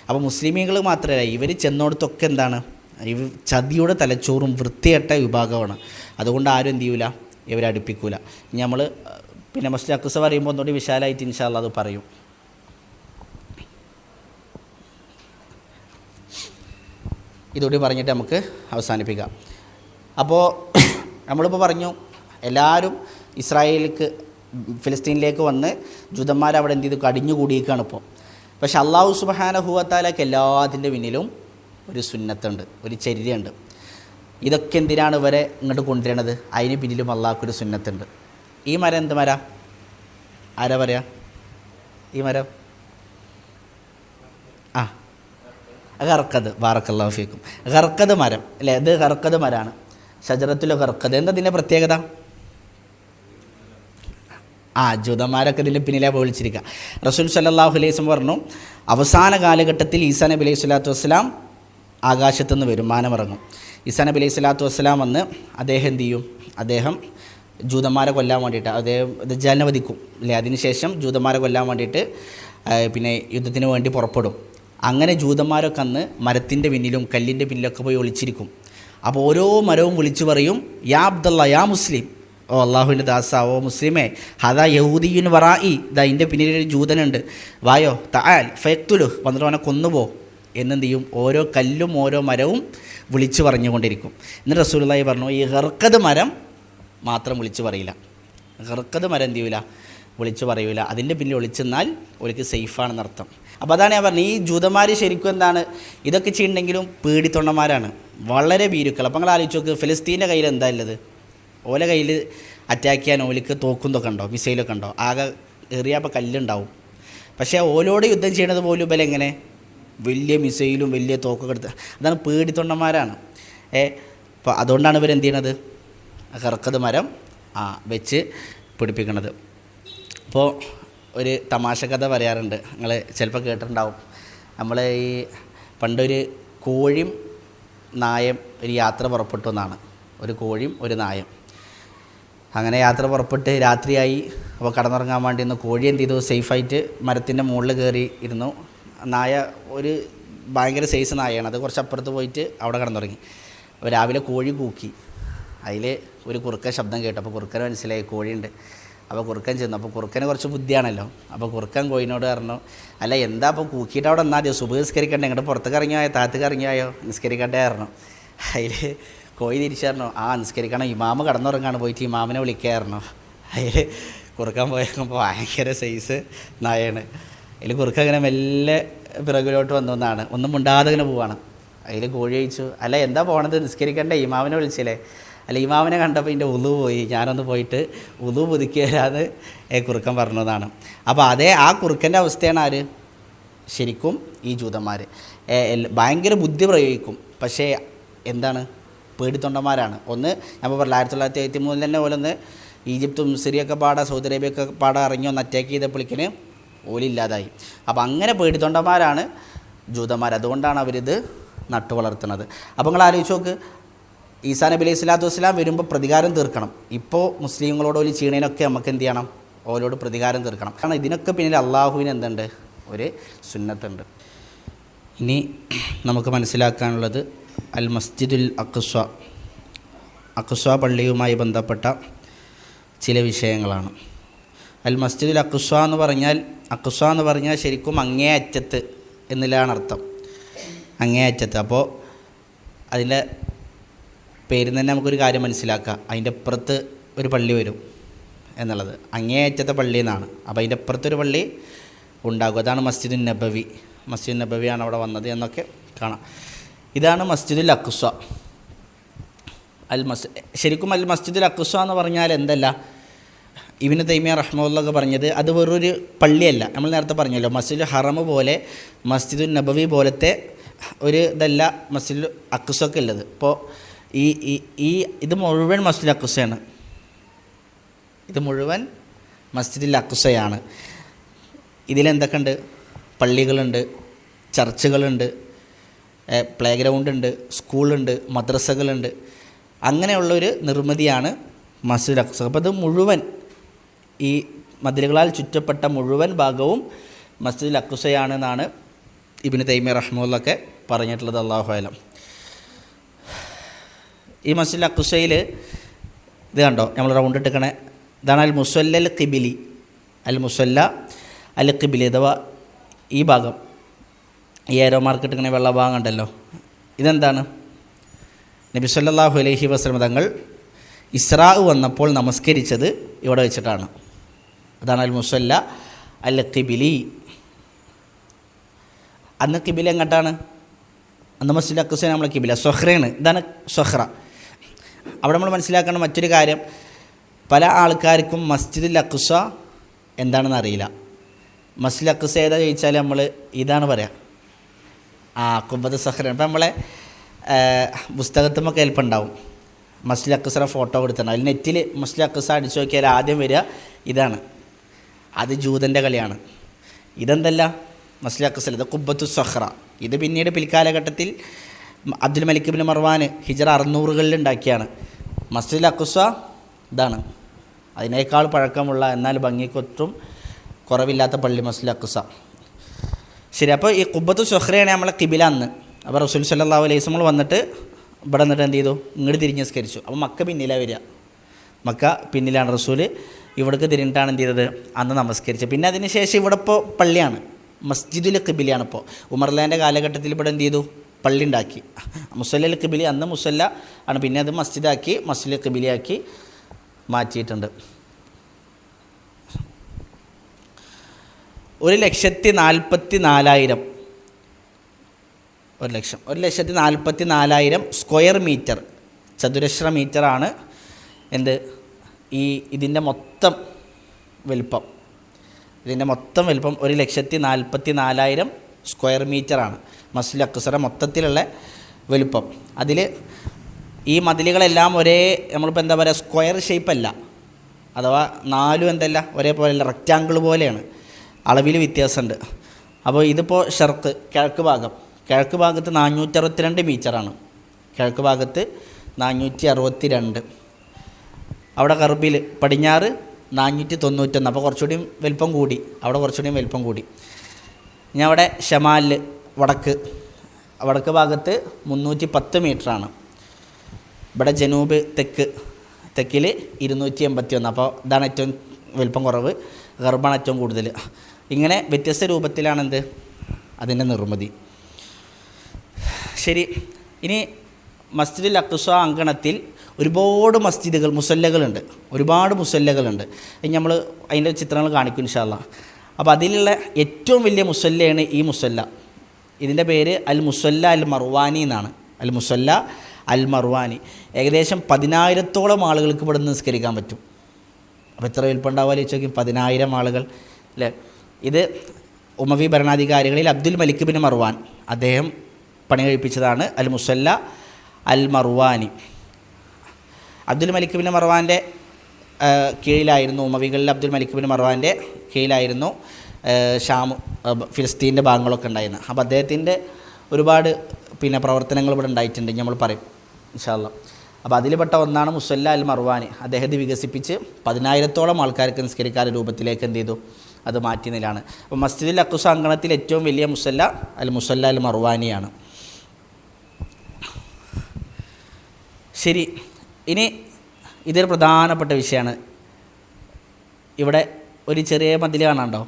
അപ്പോൾ മുസ്ലിമീങ്ങൾ മാത്രമല്ല, ഇവർ ചെന്നോടത്തൊക്കെ എന്താണ്, ഇവർ ചതിയുടെ തലച്ചോറും വൃത്തികെട്ട വിഭാഗമാണ്. അതുകൊണ്ട് ആരും എന്ത് ചെയ്യൂല, ഇവരെ അടുപ്പിക്കൂല. ഇനി നമ്മൾ പിന്നെ മസ്ജിദ് അഖ്സ പറയുമ്പോൾ ഒന്നുകൂടി വിശാലമായിട്ട് ഇൻഷാ അല്ലാഹ് അത് പറയും. ഇതുകൂടി പറഞ്ഞിട്ട് നമുക്ക് അവസാനിപ്പിക്കാം. അപ്പോൾ നമ്മളിപ്പോൾ പറഞ്ഞു എല്ലാവരും ഫിലിസ്തീനിലേക്ക് വന്ന് ജൂതന്മാരവിടെ എന്ത് ചെയ്തു, കടിഞ്ഞുകൂടിയേക്കാണ് ഇപ്പോൾ. പക്ഷെ അല്ലാഹു സുബ്ഹാനഹു വ തആലക്ക് എല്ലാത്തിൻ്റെ പിന്നിലും ഒരു സുന്നത്തുണ്ട്, ഒരു ചര്യയുണ്ട്. ഇതൊക്കെ എന്തിനാണ് ഇവരെ ഇങ്ങോട്ട് കൊണ്ടുവരണത്? അതിന് പിന്നിലും അള്ളാഹ്ക്കൊരു സുന്നത്തുണ്ട്. ഈ മരം എന്ത് മരം? ആരാ പറയാ ഈ മരം? ആ ഗർക്കത്, ബാറക്കല്ലാഹു ഫീക്കും. ഗർക്കത് മരം അല്ലേ? ഇത് ഗർക്കത് മരമാണ്, ഷജറത്തുൽ ഗർക്കത്. എന്താ ഇതിൻ്റെ പ്രത്യേകത? ജൂതന്മാരൊക്കെ ഇതിൻ്റെ പിന്നിലെ വിളിച്ചിരിക്കുക. റസൂൽ സല്ലല്ലാഹു അലൈഹി വസല്ലം പറഞ്ഞു, അവസാന കാലഘട്ടത്തിൽ ഈസാ നബി അലൈഹി സ്വലാത്തു വസ്സലാം ആകാശത്തുനിന്ന് വരും, മാനമിറങ്ങും. ഈസാ നബി അലൈഹി സ്വലാത്തു വസ്സലാം വന്ന് അദ്ദേഹം എന്ത് ചെയ്യും? അദ്ദേഹം ജൂതന്മാരെ കൊല്ലാൻ വേണ്ടിയിട്ട് അദ്ദേഹം ദജ്ജാലിനെ വധിക്കും അല്ലേ? അതിനുശേഷം ജൂതന്മാരെ കൊല്ലാൻ വേണ്ടിയിട്ട് പിന്നെ യുദ്ധത്തിന് വേണ്ടി പുറപ്പെടും. അങ്ങനെ ജൂതന്മാരൊക്കെ അന്ന് മരത്തിൻ്റെ പിന്നിലും കല്ലിൻ്റെ പിന്നിലൊക്കെ പോയി ഒളിച്ചിരിക്കും. അപ്പോൾ ഓരോ മരവും വിളിച്ചു പറയും, യാ അബ്ദല്ല, യാ മുസ്ലിം, ഓ അള്ളാഹുവിൻ്റെ ദാസ, ഓ മുസ്ലിമേ, ഹദാ യഹൂദിയുൻ വറായി, ഇതാ എൻ്റെ പിന്നിലൊരു ജൂതനുണ്ട്, വായോ തആൽ ഫയക്തുലു, വന്നിട്ട് അവനെ കൊന്നുപോ എന്നെന്ത് ചെയ്യും? ഓരോ കല്ലും ഓരോ മരവും വിളിച്ചു പറഞ്ഞുകൊണ്ടിരിക്കും. എന്നിട്ട് റസൂലുള്ളാഹി പറഞ്ഞു, ഈ ഗർക്കത് മരം മാത്രം വിളിച്ചു പറയില്ല. ഗർക്കത് മരം എന്ത് ചെയ്യൂല? വിളിച്ചു പറയൂല. അതിൻ്റെ പിന്നിൽ ഒളിച്ചെന്നാൽ ഒരിക്കൽ സേഫാണെന്നർത്ഥം. അപ്പോൾ അതാണ് ഞാൻ പറഞ്ഞത്, ഈ ജൂതന്മാർ ശരിക്കും എന്താണ് ഇതൊക്കെ ചെയ്യുന്നുണ്ടെങ്കിലും പേടിത്തൊണ്ടന്മാരാണ്, വളരെ ഭീരുക്കൾ. അപ്പോൾ നിങ്ങൾ ആലോചിച്ച് നോക്ക്, ഫലസ്തീൻ്റെ കയ്യിൽ എന്താ ഉള്ളത്? ഓല കയ്യിൽ അറ്റാക്ക് ചെയ്യാൻ ഓലിക്ക് തോക്കുന്നതൊക്കെ ഉണ്ടോ? മിസൈലൊക്കെ ഉണ്ടോ? ആകെ എറിയപ്പോൾ കല്ലുണ്ടാവും. പക്ഷേ ഓലോട് യുദ്ധം ചെയ്യണത് പോലും ഇവർ എങ്ങനെ? വലിയ മിസൈലും വലിയ തോക്കൊക്കെ എടുത്ത്. അതാണ് പേടിത്തൊണ്ടന്മാരാണ്. അപ്പോൾ അതുകൊണ്ടാണ് ഇവരെന്ത് ചെയ്യണത്? കറക്കത് മരം വെച്ച് പിടിപ്പിക്കണത്. അപ്പോൾ ഒരു തമാശ കഥ പറയാറുണ്ട്, നിങ്ങൾ ചിലപ്പോൾ കേട്ടിട്ടുണ്ടാവും. നമ്മൾ ഈ പണ്ടൊരു കോഴിയും നായം ഒരു യാത്ര പുറപ്പെട്ടു എന്നാണ്. ഒരു കോഴിയും ഒരു നായം അങ്ങനെ യാത്ര പുറപ്പെട്ട് രാത്രിയായി. അപ്പോൾ കടന്നുറങ്ങാൻ വേണ്ടി ഒന്ന് കോഴി എന്ത് ചെയ്തു? സേഫായിട്ട് മരത്തിൻ്റെ മുകളിൽ കയറി ഇരുന്നു. നായ ഒരു ഭയങ്കര സൈസ് നായയാണ്, അത് കുറച്ച് അപ്പുറത്ത് പോയിട്ട് അവിടെ കടന്നുറങ്ങി. അപ്പോൾ രാവിലെ കോഴി കൂക്കി. അതിൽ ഒരു കുറുക്കൻ ശബ്ദം കേട്ടു. അപ്പോൾ കുറുക്കന് മനസ്സിലായി കോഴിയുണ്ട്. അപ്പോൾ കുറുക്കൻ ചെന്നു. അപ്പോൾ കുറുക്കന് കുറച്ച് ബുദ്ധിയാണല്ലോ. അപ്പോൾ കുറുക്കൻ കോഴിനോട് പറഞ്ഞു, അല്ല എന്താ അപ്പോൾ കൂക്കിയിട്ട് അവിടെ എന്നാ സുബഹ് നിസ്കരിക്കണ്ടേ? ഇങ്ങോട്ട് പുറത്തേക്ക് ഇറങ്ങിയായോ താഴത്തേക്ക് ഇറങ്ങിയായോ? നിസ്കരിക്കണ്ടേ പറഞ്ഞു. അതിൽ കോഴി തിരിച്ചറിഞ്ഞു, നിസ്കരിക്കണം, ഇമാമ് കടന്നുറങ്ങാണ്, പോയിട്ട് ഇമാമിനെ വിളിക്കായിരുന്നു. അതിൽ കുറുക്കാൻ പോയപ്പോൾ ഭയങ്കര സൈസ് നായാണ്. അതിൽ കുറുക്കൻ അങ്ങനെ മെല്ലെ പിറകിലോട്ട് വന്നതാണ്, ഒന്നും മുണ്ടാതെ ഇങ്ങനെ പോവാണ്. അതിൽ കോഴി ചോദിച്ചു, അല്ല എന്താ പോകണത്? നിസ്കരിക്കണ്ടേ? ഇമാമിനെ വിളിച്ചില്ലേ? അല്ല ഇമാമിനെ കണ്ടപ്പോൾ എൻ്റെ ഉളു പോയി, ഞാനൊന്ന് പോയിട്ട് ഉളു പുതുക്കി വരാതെ കുറുക്കൻ പറഞ്ഞതാണ്. അപ്പോൾ ആ കുറുക്കൻ്റെ അവസ്ഥയാണ് ആര്? ശരിക്കും ഈ ജൂതന്മാർ ഭയങ്കര ബുദ്ധി പ്രയോഗിക്കും. പക്ഷേ എന്താണ്? പേടിത്തൊണ്ടന്മാരാണ്. ഒന്ന് ഞാൻ പറഞ്ഞില്ല, 1973 തന്നെ ഓലൊന്ന് ഈജിപ്തും സിറിയൊക്കെ സൗദി അറേബ്യയൊക്കെ ഇറങ്ങി ഒന്ന് അറ്റാക്ക് ചെയ്തപ്പോഴേക്കിന് ഓലില്ലാതായി. അപ്പോൾ അങ്ങനെ പേടിത്തൊണ്ടന്മാരാണ് ജൂതന്മാർ. അതുകൊണ്ടാണ് അവരിത് നട്ടു വളർത്തുന്നത്. അപ്പോൾ നിങ്ങൾ ആലോചിച്ച് നോക്ക്, ഈസാ നബി അലൈഹി സ്വലാത്തു വസ്സലാം വരുമ്പോൾ പ്രതികാരം തീർക്കണം. ഇപ്പോൾ മുസ്ലിങ്ങളോട് ഓല് ചെയ്യണേനൊക്കെ നമുക്ക് എന്ത് ചെയ്യണം? ഓരോട് പ്രതികാരം തീർക്കണം. കാരണം ഇതിനൊക്കെ പിന്നിൽ അള്ളാഹുവിന് എന്തുണ്ട്? ഒരു സുന്നത്തുണ്ട്. ഇനി നമുക്ക് മനസ്സിലാക്കാനുള്ളത് അൽ മസ്ജിദുൽ അഖ്സ പള്ളിയുമായി ബന്ധപ്പെട്ട ചില വിഷയങ്ങളാണ്. അൽ മസ്ജിദുൽ അഖ്സ എന്ന് പറഞ്ഞാൽ ശരിക്കും അങ്ങേ അറ്റത്ത് എന്നുള്ളതാണ് അർത്ഥം, അങ്ങേ അറ്റത്ത്. അപ്പോൾ അതിൻ്റെ പേരിൽ തന്നെ നമുക്കൊരു കാര്യം മനസ്സിലാക്കാം, അതിൻ്റെ അപ്പുറത്ത് ഒരു പള്ളി വരും എന്നുള്ളത്. അങ്ങേ അറ്റത്തെ പള്ളി എന്നാണ്. അപ്പോൾ അതിൻ്റെ അപ്പുറത്തൊരു പള്ളി ഉണ്ടാകും. അതാണ് മസ്ജിദുൻ നബവിയാണ് അവിടെ വന്നത് എന്നൊക്കെ കാണാം. ഇതാണ് മസ്ജിദുൽ അഖ്സ. ശരിക്കും അൽ മസ്ജിദുൽ അഖ്സ എന്ന് പറഞ്ഞാൽ എന്തല്ല, ഇബ്നു തൈമിയ റഹ്മത്തുള്ളാഹി പറഞ്ഞത് അത് വേറൊരു പള്ളിയല്ല. നമ്മൾ നേരത്തെ പറഞ്ഞല്ലോ, മസ്ജിദുൽ ഹറം പോലെ മസ്ജിദുൻ നബവി പോലത്തെ ഒരു ഇതല്ല മസ്ജിദുൽ അഖ്സ ഒക്കെ ഉള്ളത്. ഇപ്പോൾ ഇത് മുഴുവൻ മസ്ജിദുൽ അഖ്സയാണ്. ഇത് മുഴുവൻ മസ്ജിദുൽ അഖ്സയാണ്. ഇതിലെന്തൊക്കെയുണ്ട്? പള്ളികളുണ്ട്, ചർച്ചുകളുണ്ട്, പ്ലേ ഗ്രൗണ്ടുണ്ട്, സ്കൂളുണ്ട്, മദ്രസകളുണ്ട്. അങ്ങനെയുള്ളൊരു നിർമ്മിതിയാണ് മസ്ജിദുൽ അഖ്സ. അപ്പോൾ അത് മുഴുവൻ ഈ മതിലുകളാൽ ചുറ്റപ്പെട്ട മുഴുവൻ ഭാഗവും മസ്ജിദുൽ അഖ്സയാണെന്നാണ് ഇബ്നു തൈമിയ റഹ്മത്തുള്ളാഹി പറഞ്ഞിട്ടുള്ളത്. അല്ലാഹു അലം. ഈ മസ്ജിദുൽ അഖ്സയിൽ ഇത് കണ്ടോ, നമ്മൾ റൗണ്ട് ഇട്ടിക്കണേ, ഇതാണ് അൽ മുസല്ല അൽ ഖിബിലി. അഥവാ ഈ ഭാഗം, ഈ ഏരോ മാർക്ക് ഇട്ടിങ്ങനെ വെള്ള ഭാഗം ഉണ്ടല്ലോ, ഇതെന്താണ്? നബി സല്ലല്ലാഹു അലൈഹി വസല്ലം തങ്ങൾ ഇസ്രാ വന്നപ്പോൾ നമസ്കരിച്ചത് ഇവിടെ വെച്ചിട്ടാണ്. അതാണ് അൽ മുസല്ല അൽ ഖിബിലി. അന്ന് ഖിബില എങ്ങോട്ടാണ്? അന്ന് മസ്ജിദുൽ അഖ്സ നമ്മളെ ഖിബില സൊഹ്റയാണ്. ഇതാണ് സൊഹ്റ. അവിടെ നമ്മൾ മനസ്സിലാക്കേണ്ട മറ്റൊരു കാര്യം, പല ആൾക്കാർക്കും മസ്ജിദുൽ അഖ്സ എന്താണെന്ന് അറിയില്ല. മസ്ജിദുൽ അഖ്സ ഏതാ ചോദിച്ചാൽ നമ്മൾ ഇതാണ് പറയുക, ഖുബ്ബത്ത് സഖ്റ. ഇപ്പം നമ്മളെ പുസ്തകത്തുമൊക്കെ എളുപ്പമുണ്ടാവും മസ്ജിദുൽ അഖ്സയുടെ ഫോട്ടോ കൊടുത്തിട്ടുണ്ട്. അതിൽ നെറ്റിൽ മസ്ജിദുൽ അഖ്സ അടിച്ചു നോക്കിയാൽ ആദ്യം വരിക ഇതാണ്. അത് ജൂതൻ്റെ കളിയാണ്. ഇതെന്തല്ല മസ്ജിദുൽ അഖ്സ, ഇത് ഖുബ്ബത്തു സഖ്റ. ഇത് പിന്നീട് പിൽക്കാലഘട്ടത്തിൽ അബ്ദുൽ മലിക് ഇബ്നു മർവാൻ ഹിജ്റ 600-കളിൽ ഉണ്ടാക്കിയാണ്. മസ്ജിദുൽ അഖ്സ ഇതാണ്, അതിനേക്കാൾ പഴക്കമുള്ള എന്നാൽ ഭംഗിക്കൊട്ടും കുറവില്ലാത്ത പള്ളി മസ്ജിദുൽ അഖ്സ. ശരി, അപ്പോൾ ഈ ഖുബ്ബത്തു സഖ്റയാണ് നമ്മളെ ഖിബില അന്ന്. അപ്പോൾ റസൂൽ സല്ലല്ലാഹു അലൈഹി വസല്ലം വന്നിട്ട് ഇവിടെ നിന്നിട്ട് എന്ത് ചെയ്തു, ഇങ്ങോട്ട് തിരിഞ്ഞ് നിസ്കരിച്ചു. അപ്പോൾ മക്ക പിന്നിലാണ് വരിക, മക്ക പിന്നിലാണ്. റസൂൽ ഇവിടേക്ക് തിരിഞ്ഞിട്ടാണ് എന്ത് ചെയ്തത്, അന്ന് നമസ്കരിച്ചത്. പിന്നെ അതിന് ശേഷം ഇവിടെ ഇപ്പോൾ പള്ളിയാണ്, മസ്ജിദുൽ ഖിബിലയാണ്. ഇപ്പോൾ ഉമർലാൻ്റെ കാലഘട്ടത്തിൽ ഇവിടെ എന്ത് ചെയ്തു, പള്ളി ഉണ്ടാക്കി. മുസല്ലൽ ഖിബിലി അന്ന് മുസല്ല ആണ്, പിന്നെ അത് മസ്ജിദാക്കി മസ്ജിദുൽ ഖിബിലിയാക്കി മാറ്റിയിട്ടുണ്ട്. 1,44,000 1,44,000 സ്ക്വയർ മീറ്റർ, ചതുരശ്ര മീറ്ററാണ് എന്ത് ഇതിൻ്റെ മൊത്തം വലിപ്പം. ഇതിൻ്റെ മൊത്തം വലിപ്പം 1,44,000 സ്ക്വയർ മീറ്ററാണ് മസ്ജിദുൽ അഖ്സയുടെ മൊത്തത്തിലുള്ള വലിപ്പം. അതിൽ ഈ മതിലുകളെല്ലാം ഒരേ, നമ്മളിപ്പോൾ എന്താ പറയുക, സ്ക്വയർ ഷേപ്പല്ല, അഥവാ നാലും എന്തല്ല ഒരേപോലെയല്ല, റെക്റ്റാങ്കിൾ പോലെയാണ്, അളവിൽ വ്യത്യാസമുണ്ട്. അപ്പോൾ ഇതിപ്പോൾ ഷർക്ക് കിഴക്ക് ഭാഗത്ത് 462 മീറ്ററാണ്. കിഴക്ക് ഭാഗത്ത് 462. അവിടെ ഗർബിൽ പടിഞ്ഞാറ് 491. അപ്പോൾ കുറച്ചുകൂടിയും വലിപ്പം കൂടി, അവിടെ കുറച്ചുകൂടിയും വലിപ്പം കൂടി. ഇനി അവിടെ ഷമാലിൽ വടക്ക് ഭാഗത്ത് 310 മീറ്ററാണ്. ഇവിടെ ജനൂബ് തെക്കിൽ 281. അപ്പോൾ ഇതാണ് ഏറ്റവും വലിപ്പം കുറവ്, ഗർബാണ് ഏറ്റവും കൂടുതൽ. ഇങ്ങനെ വ്യത്യസ്ത രൂപത്തിലാണെന്ത് അതിൻ്റെ നിർമ്മിതി. ശരി, ഇനി മസ്ജിദുൽ അഖ്സ അങ്കണത്തിൽ ഒരുപാട് മുസല്ലകളുണ്ട്. ഇനി നമ്മൾ അതിൻ്റെ ചിത്രങ്ങൾ കാണിക്കും ഇൻഷാ അല്ലാഹ്. അപ്പോൾ അതിലുള്ള ഏറ്റവും വലിയ മുസല്ലയാണ് ഈ മുസല്ല. ഇതിൻ്റെ പേര് അൽ മുസല്ല അൽ മർവാനി എന്നാണ്. അൽ മുസല്ല അൽ മർവാനി. ഏകദേശം 10,000-ഓളം ആളുകൾക്ക് ഇവിടെ നിന്ന് നിസ്കരിക്കാൻ പറ്റും. അപ്പോൾ എത്ര വലിപ്പമുണ്ടാവുക ചോദിക്കും, 10,000 ആളുകൾ അല്ലേ. ഇത് ഉമവി ഭരണാധികാരികളിൽ അബ്ദുൽ മലിക് ഇബ്നു മർവാൻ അദ്ദേഹം പണി കഴിപ്പിച്ചതാണ് അൽ മുസല്ല അൽ മർവാനി. അബ്ദുൽ മലിക് ഇബ്നു മർവാൻ്റെ കീഴിലായിരുന്നു, ഉമവികളിൽ അബ്ദുൽ മലിക് ഇബ്നു മർവാൻ്റെ കീഴിലായിരുന്നു ഷാം, ഫിലിസ്തീൻ്റെ ഭാഗങ്ങളൊക്കെ ഉണ്ടായിരുന്നു. അപ്പോൾ അദ്ദേഹത്തിൻ്റെ ഒരുപാട് പ്രവർത്തനങ്ങൾ ഇവിടെ ഉണ്ടായിട്ടുണ്ട്, നമ്മൾ പറയും ഇൻഷാ അല്ലാഹ്. അപ്പോൾ അതിൽപ്പെട്ട ഒന്നാണ് മുസല്ല അൽ മർവാനി. അദ്ദേഹത്തെ വികസിപ്പിച്ച് 10,000-ഓളം ആൾക്കാർക്ക് നിസ്കരിക്കാത്ത രൂപത്തിലേക്ക് എന്ത് ചെയ്തു, അത് മാറ്റിയതിലാണ്. അപ്പോൾ മസ്ജിദുൽ അഖ്സ അങ്കണത്തിൽ ഏറ്റവും വലിയ മുസല്ല അൽ മർവാനിയാണ്. ശരി, ഇനി ഇതൊരു പ്രധാനപ്പെട്ട വിഷയമാണ്. ഇവിടെ ഒരു ചെറിയ മതിൽ കാണാണ്ടോ,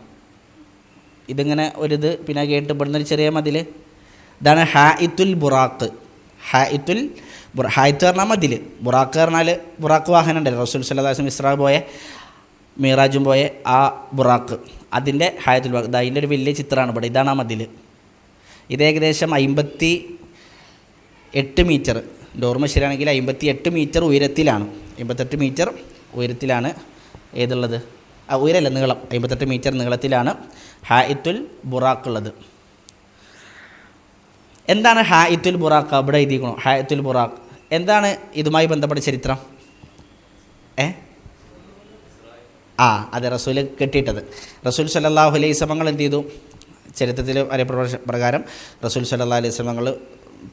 ഇതിങ്ങനെ ഒരിത് പിന്നെ കേട്ടുപെടുന്നൊരു ചെറിയ മതിൽ, ഇതാണ് ഹായിത്തുൽ ബുറാഖ്. ഹായിത്ത് പറഞ്ഞാൽ മതിൽ, ബുറാഖ് പറഞ്ഞാൽ ബുറാഖ് വാഹനം ഉണ്ടല്ലോ, റസൂൽ സല്ലല്ലാഹു അലൈഹി വസല്ലം ഇസ്രാ പോയ മീറാജും പോയ ആ ബുറാഖ്, അതിൻ്റെ ഹായത്തുൽ ബുറാഖ്. അതിൻ്റെ ഒരു വലിയ ചിത്രമാണ് ഇവിടെ. ഇതാണ് ആ മതിൽ. ഇത് ഏകദേശം 58 മീറ്റർ, ഓർമ്മ ശരിയാണെങ്കിൽ 58 മീറ്റർ ഉയരത്തിലാണ്. 58 മീറ്റർ ഉയരത്തിലാണ് ഏതുള്ളത്, ഉയരമല്ല നീളം, 58 മീറ്റർ നീളത്തിലാണ് ഹായിത്തുൽ ബുറാഖ് ഉള്ളത്. എന്താണ് ഹായിത്തുൽ ബുറാഖ്? അവിടെ എഴുതിയിരിക്കണോ ഹായിത്തുൽ ബുറാഖ്? എന്താണ് ഇതുമായി ബന്ധപ്പെട്ട ചരിത്രം? അതെ, റസൂൽ കെട്ടിയിട്ടത്. റസൂൽ സല്ലല്ലാഹു അലൈഹി വസല്ലം എന്ത് ചെയ്തു, ചരിത്രത്തിൽ അറിയപ്പെട്ട പ്രകാരം റസൂൽ സല്ലല്ലാഹു അലൈഹി വസല്ലം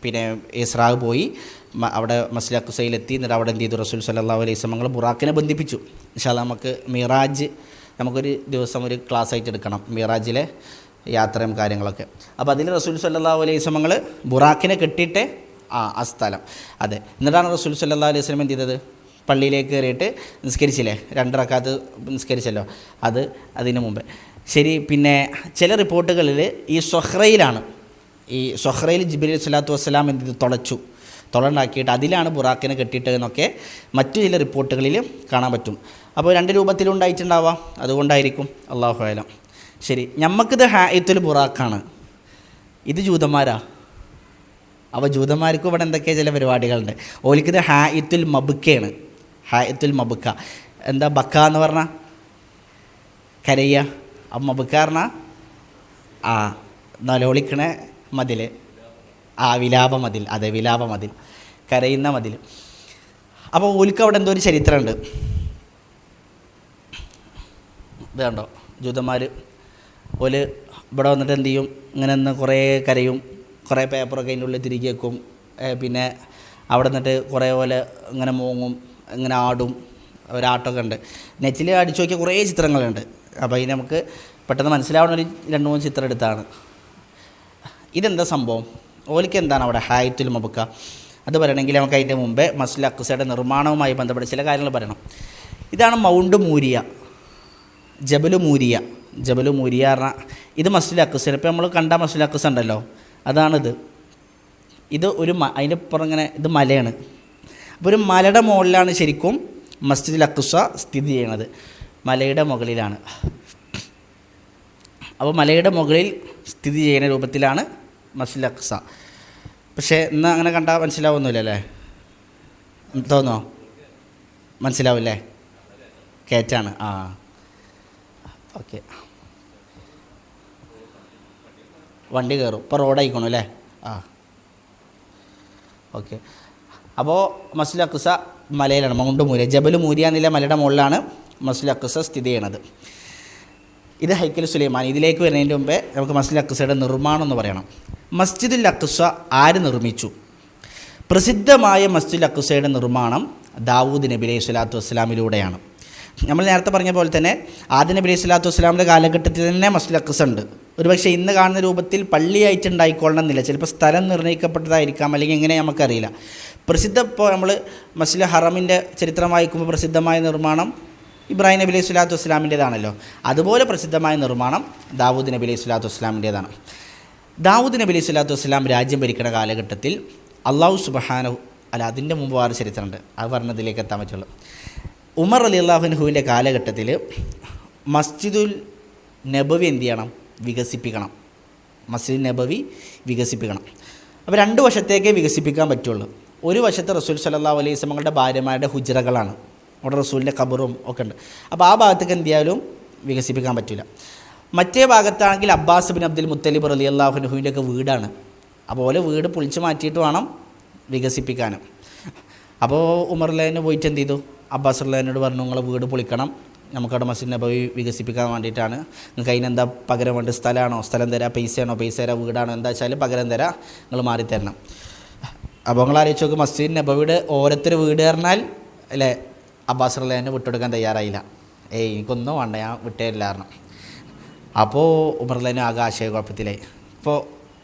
പിന്നെ ഇസ്രാ പോയി അവിടെ മസ്ജിദുൽ അഖ്സയിലെത്തി. എന്നിട്ട് അവിടെ എന്ത് ചെയ്തു, റസൂൽ സല്ലല്ലാഹു അലൈഹി വസല്ലം ബുറാഖിനെ ബന്ധിപ്പിച്ചു. ഇൻഷാ അല്ലാഹ് നമുക്ക് മിറാജ് നമുക്കൊരു ദിവസം ഒരു ക്ലാസ് ആയിട്ട് എടുക്കണം, മിറാജിലെ യാത്രയും കാര്യങ്ങളൊക്കെ. അപ്പോൾ അതിൽ റസൂൽ സല്ലല്ലാഹു അലൈഹി വസല്ലം ബുറാഖിനെ കെട്ടിയിട്ട് ആ സ്ഥലം അതെ. എന്നിട്ടാണ് റസൂൽ സല്ലല്ലാഹു അലൈഹി വസല്ലം എന്ത് ചെയ്തത്, പള്ളിയിലേക്ക് കയറിയിട്ട് നിസ്കരിച്ചില്ലേ, 2 റക്അത്ത് നിസ്കരിച്ചല്ലോ, അതിന് മുമ്പേ. ശരി, പിന്നെ ചില റിപ്പോർട്ടുകളിൽ ഈ സൊഹ്റയിലാണ്, ഈ സൊഹ്റയിൽ ജിബ്രീൽ സ്വലാത്തു വസ്സലാം എന്ത് ചെയ്തു, തുളണ്ടാക്കിയിട്ട് അതിലാണ് ബുറാഖിനെ കെട്ടിയിട്ടതെന്നൊക്കെ മറ്റു ചില റിപ്പോർട്ടുകളിൽ കാണാൻ പറ്റും. അപ്പോൾ 2 രൂപത്തിലുണ്ടായിട്ടുണ്ടാവാം, അതുകൊണ്ടായിരിക്കും, അല്ലാഹു അഅലം. ശരി, നമുക്കിത് ഹായിത്തുൽ ബുറാഖാണ്. ഇത് ജൂതന്മാരാ, അപ്പോൾ ജൂതന്മാർക്കും ഇവിടെ എന്തൊക്കെയാണ് ചില പരിപാടികളുണ്ട്. ഓലിക്കിത് ഹായിത്തുൽ മബുക്കയാണ്. ഹായിത്തുൽ മബുക്ക എന്താ ബക്ക എന്ന് പറഞ്ഞാൽ കരയ്യ, അപ്പം മബുക്ക പറഞ്ഞാൽ നലോളിക്കണ മതിൽ, വിലാപ മതിൽ, അതെ വിലാപ മതിൽ, കരയുന്ന മതിൽ. അപ്പോൾ ഓലിക്ക് അവിടെ എന്തോ ഒരു ചരിത്രമുണ്ട്. ഇത് കണ്ടോ, ജൂതന്മാർ ഓല് ഇവിടെ വന്നിട്ട് എന്ത് ചെയ്യും, ഇങ്ങനെ നിന്ന് കുറേ കരയും, കുറേ പേപ്പറൊക്കെ അതിൻ്റെ ഉള്ളിൽ തിരികെ വെക്കും. പിന്നെ അവിടെ നിന്നിട്ട് കുറേ പോലെ ഇങ്ങനെ മൂങ്ങും, ഇങ്ങനെ ആടും. ഒരാട്ടമൊക്കെ ഉണ്ട്. നെറ്റിൽ അടിച്ചു നോക്കിയ കുറേ ചിത്രങ്ങളുണ്ട്. അപ്പോൾ അതിന് നമുക്ക് പെട്ടെന്ന് മനസ്സിലാവുന്ന ഒരു 2-3 ചിത്രം എടുത്താണ്. ഇതെന്താ സംഭവം, ഓലിക്ക് എന്താണ് അവിടെ ഹായിത്തുൽ മബുക്ക അത് പറയണമെങ്കിൽ നമുക്ക് അതിൻ്റെ മുമ്പേ മസ്ജിദുൽ അഖ്സയുടെ നിർമ്മാണവുമായി ബന്ധപ്പെട്ട ചില കാര്യങ്ങൾ പറയണം. ഇതാണ് മൗണ്ട് മൂരിയ, ജബലു മൂരിയ. ജബലു മൂരിയ പറഞ്ഞാൽ ഇത് മസ്ജിദുൽ അഖ്സ. ഇപ്പോൾ നമ്മൾ കണ്ട മസ്ജിദുൽ അഖ്സ ഉണ്ടല്ലോ, അതാണിത്. ഇത് ഒരു അതിൻ്റെ പുറങ്ങനെ ഇത് മലയാണ്. അപ്പോൾ ഒരു മലയുടെ മുകളിലാണ് ശരിക്കും മസ്ജിദുൽ അഖ്സ സ്ഥിതി ചെയ്യണത്. മലയുടെ മുകളിലാണ്. അപ്പോൾ മലയുടെ മുകളിൽ സ്ഥിതി ചെയ്യുന്ന രൂപത്തിലാണ് മസ്ജിദുൽ അഖ്സ. പക്ഷേ ഇന്ന് അങ്ങനെ കണ്ടാൽ മനസ്സിലാവുന്നില്ലല്ലേ? തോന്നോ? മനസ്സിലാവില്ലേ? കയറ്റാണ്. ഓക്കെ, വണ്ടി കയറും. ഇപ്പോൾ റോഡായിക്കോണു അല്ലേ? ഓക്കെ. അപ്പോൾ മസ്ജിദുൽ അഖ്സ മലയിലാണ്, മൗണ്ട് മൂരിയ, ജബൽ മൂരിയ എന്നുള്ള മലയുടെ മുകളിലാണ് മസ്ജിദുൽ അഖ്സ സ്ഥിതി ചെയ്യണത്. ഇത് ഹൈക്കൽ സുലൈമാൻ. ഇതിലേക്ക് വരുന്നതിൻ്റെ മുമ്പേ നമുക്ക് മസ്ജിദുൽ അഖ്സയുടെ നിർമ്മാണം എന്ന് പറയണം. മസ്ജിദുൽ അഖ്സ ആര് നിർമ്മിച്ചു? പ്രസിദ്ധമായ മസ്ജിദുൽ അഖ്സയുടെ നിർമ്മാണം ദാവൂദ് നബി അലൈഹി സ്വലാത്തു വസ്സലാമിലൂടെയാണ്. നമ്മൾ നേരത്തെ പറഞ്ഞ പോലെ തന്നെ ആദ്യ നബി അലൈഹി സ്വലാത്തു വസ്സലാമിൻ്റെ കാലഘട്ടത്തിൽ തന്നെ മസ്ജിദുൽ അഖ്സ ഉണ്ട്. ഒരുപക്ഷെ ഇന്ന് കാണുന്ന രൂപത്തിൽ പള്ളിയായിട്ട് ഉണ്ടായിക്കൊള്ളണമെന്നില്ല. ചിലപ്പോൾ സ്ഥലം നിർണ്ണയിക്കപ്പെട്ടതായിരിക്കാം, അല്ലെങ്കിൽ എങ്ങനെ നമുക്കറിയില്ല. ഇപ്പോൾ നമ്മൾ മസ്ജിദുൽ ഹറമിൻ്റെ ചരിത്രം വായിക്കുമ്പോൾ പ്രസിദ്ധമായ നിർമ്മാണം ഇബ്രാഹിം നബി അലൈഹി സ്വലാത്തു വസ്സലാമിൻ്റേതാണല്ലോ. അതുപോലെ പ്രസിദ്ധമായ നിർമ്മാണം ദാവൂദ് നബി അലൈഹി സ്വലാത്തു വസ്സലാമിൻ്റേതാണ്. ദാവൂദ് നബി അലൈഹി സ്വലാത്തു വസ്സലാം രാജ്യം ഭരിക്കുന്ന കാലഘട്ടത്തിൽ അള്ളാഹു സുബ്ഹാനഹു അതിൻ്റെ മുമ്പ് വേറെ ചരിത്രമുണ്ട്, അത് പറഞ്ഞതിലേക്ക് എത്താൻ പറ്റുള്ളൂ. ഉമർ റളിയല്ലാഹു അൻഹുവിൻ്റെ കാലഘട്ടത്തിൽ മസ്ജിദുൽ നബവി എന്ത് ചെയ്യണം? വികസിപ്പിക്കണം. മസ്ജിദ് നബവി വികസിപ്പിക്കണം. അപ്പോൾ 2 വശത്തേക്കേ വികസിപ്പിക്കാൻ പറ്റുള്ളൂ. ഒരു വശത്ത് റസൂൽ സ്വല്ലല്ലാഹു അലൈഹി വസല്ലമയുടെ ഭാര്യമാരുടെ ഹുജ്റകളാണ്, അവിടെ റസൂലിൻ്റെ ഖബറും ഒക്കെ ഉണ്ട്. അപ്പോൾ ആ ഭാഗത്തേക്ക് എന്ത് ചെയ്യാലും വികസിപ്പിക്കാൻ പറ്റില്ല. മറ്റേ ഭാഗത്താണെങ്കിൽ അബ്ബാസ് ബിൻ അബ്ദുൽ മുത്തലിബ് റളിയല്ലാഹു അൻഹുവിൻ്റെ ഒക്കെ വീടാണ്. അപ്പോൾ വീട് പൊളിച്ച് മാറ്റിയിട്ട് വേണം വികസിപ്പിക്കാനും. അപ്പോൾ ഉമർ റളിയല്ലാഹു പോയിട്ട് എന്ത് ചെയ്തു? അബ്ബാസ് റളിയല്ലാഹുവിനോട് പറഞ്ഞു, നിങ്ങളെ വീട് പൊളിക്കണം, നമുക്കവിടെ മസ്ജിദ് നബവി വികസിപ്പിക്കാൻ വേണ്ടിയിട്ടാണ്. നിങ്ങൾക്ക് അതിനെന്താ പകരം വേണ്ട? സ്ഥലമാണോ? സ്ഥലം തരാം. പൈസയാണോ? പൈസ തരാം. വീടാണോ? എന്താ വെച്ചാൽ പകരം തരാം, നിങ്ങൾ മാറിത്തരണം. അപ്പോൾ നിങ്ങൾ ആലോചിച്ച് നോക്ക്, മസ്ജിദ് നബവിയുടെ ഓരോരുത്തർ വീട് പറഞ്ഞാൽ അല്ലേ, അബ്ബാസ് റളിയല്ലാഹുവിനെ വിട്ടുകൊടുക്കാൻ തയ്യാറായില്ല. എനിക്കൊന്നും വേണ്ട, ഞാൻ വിട്ടേരില്ല കാരണം. അപ്പോൾ ഉമർ റളിയല്ലാഹു ആകെ ആശയക്കുഴപ്പത്തിലായി. ഇപ്പോൾ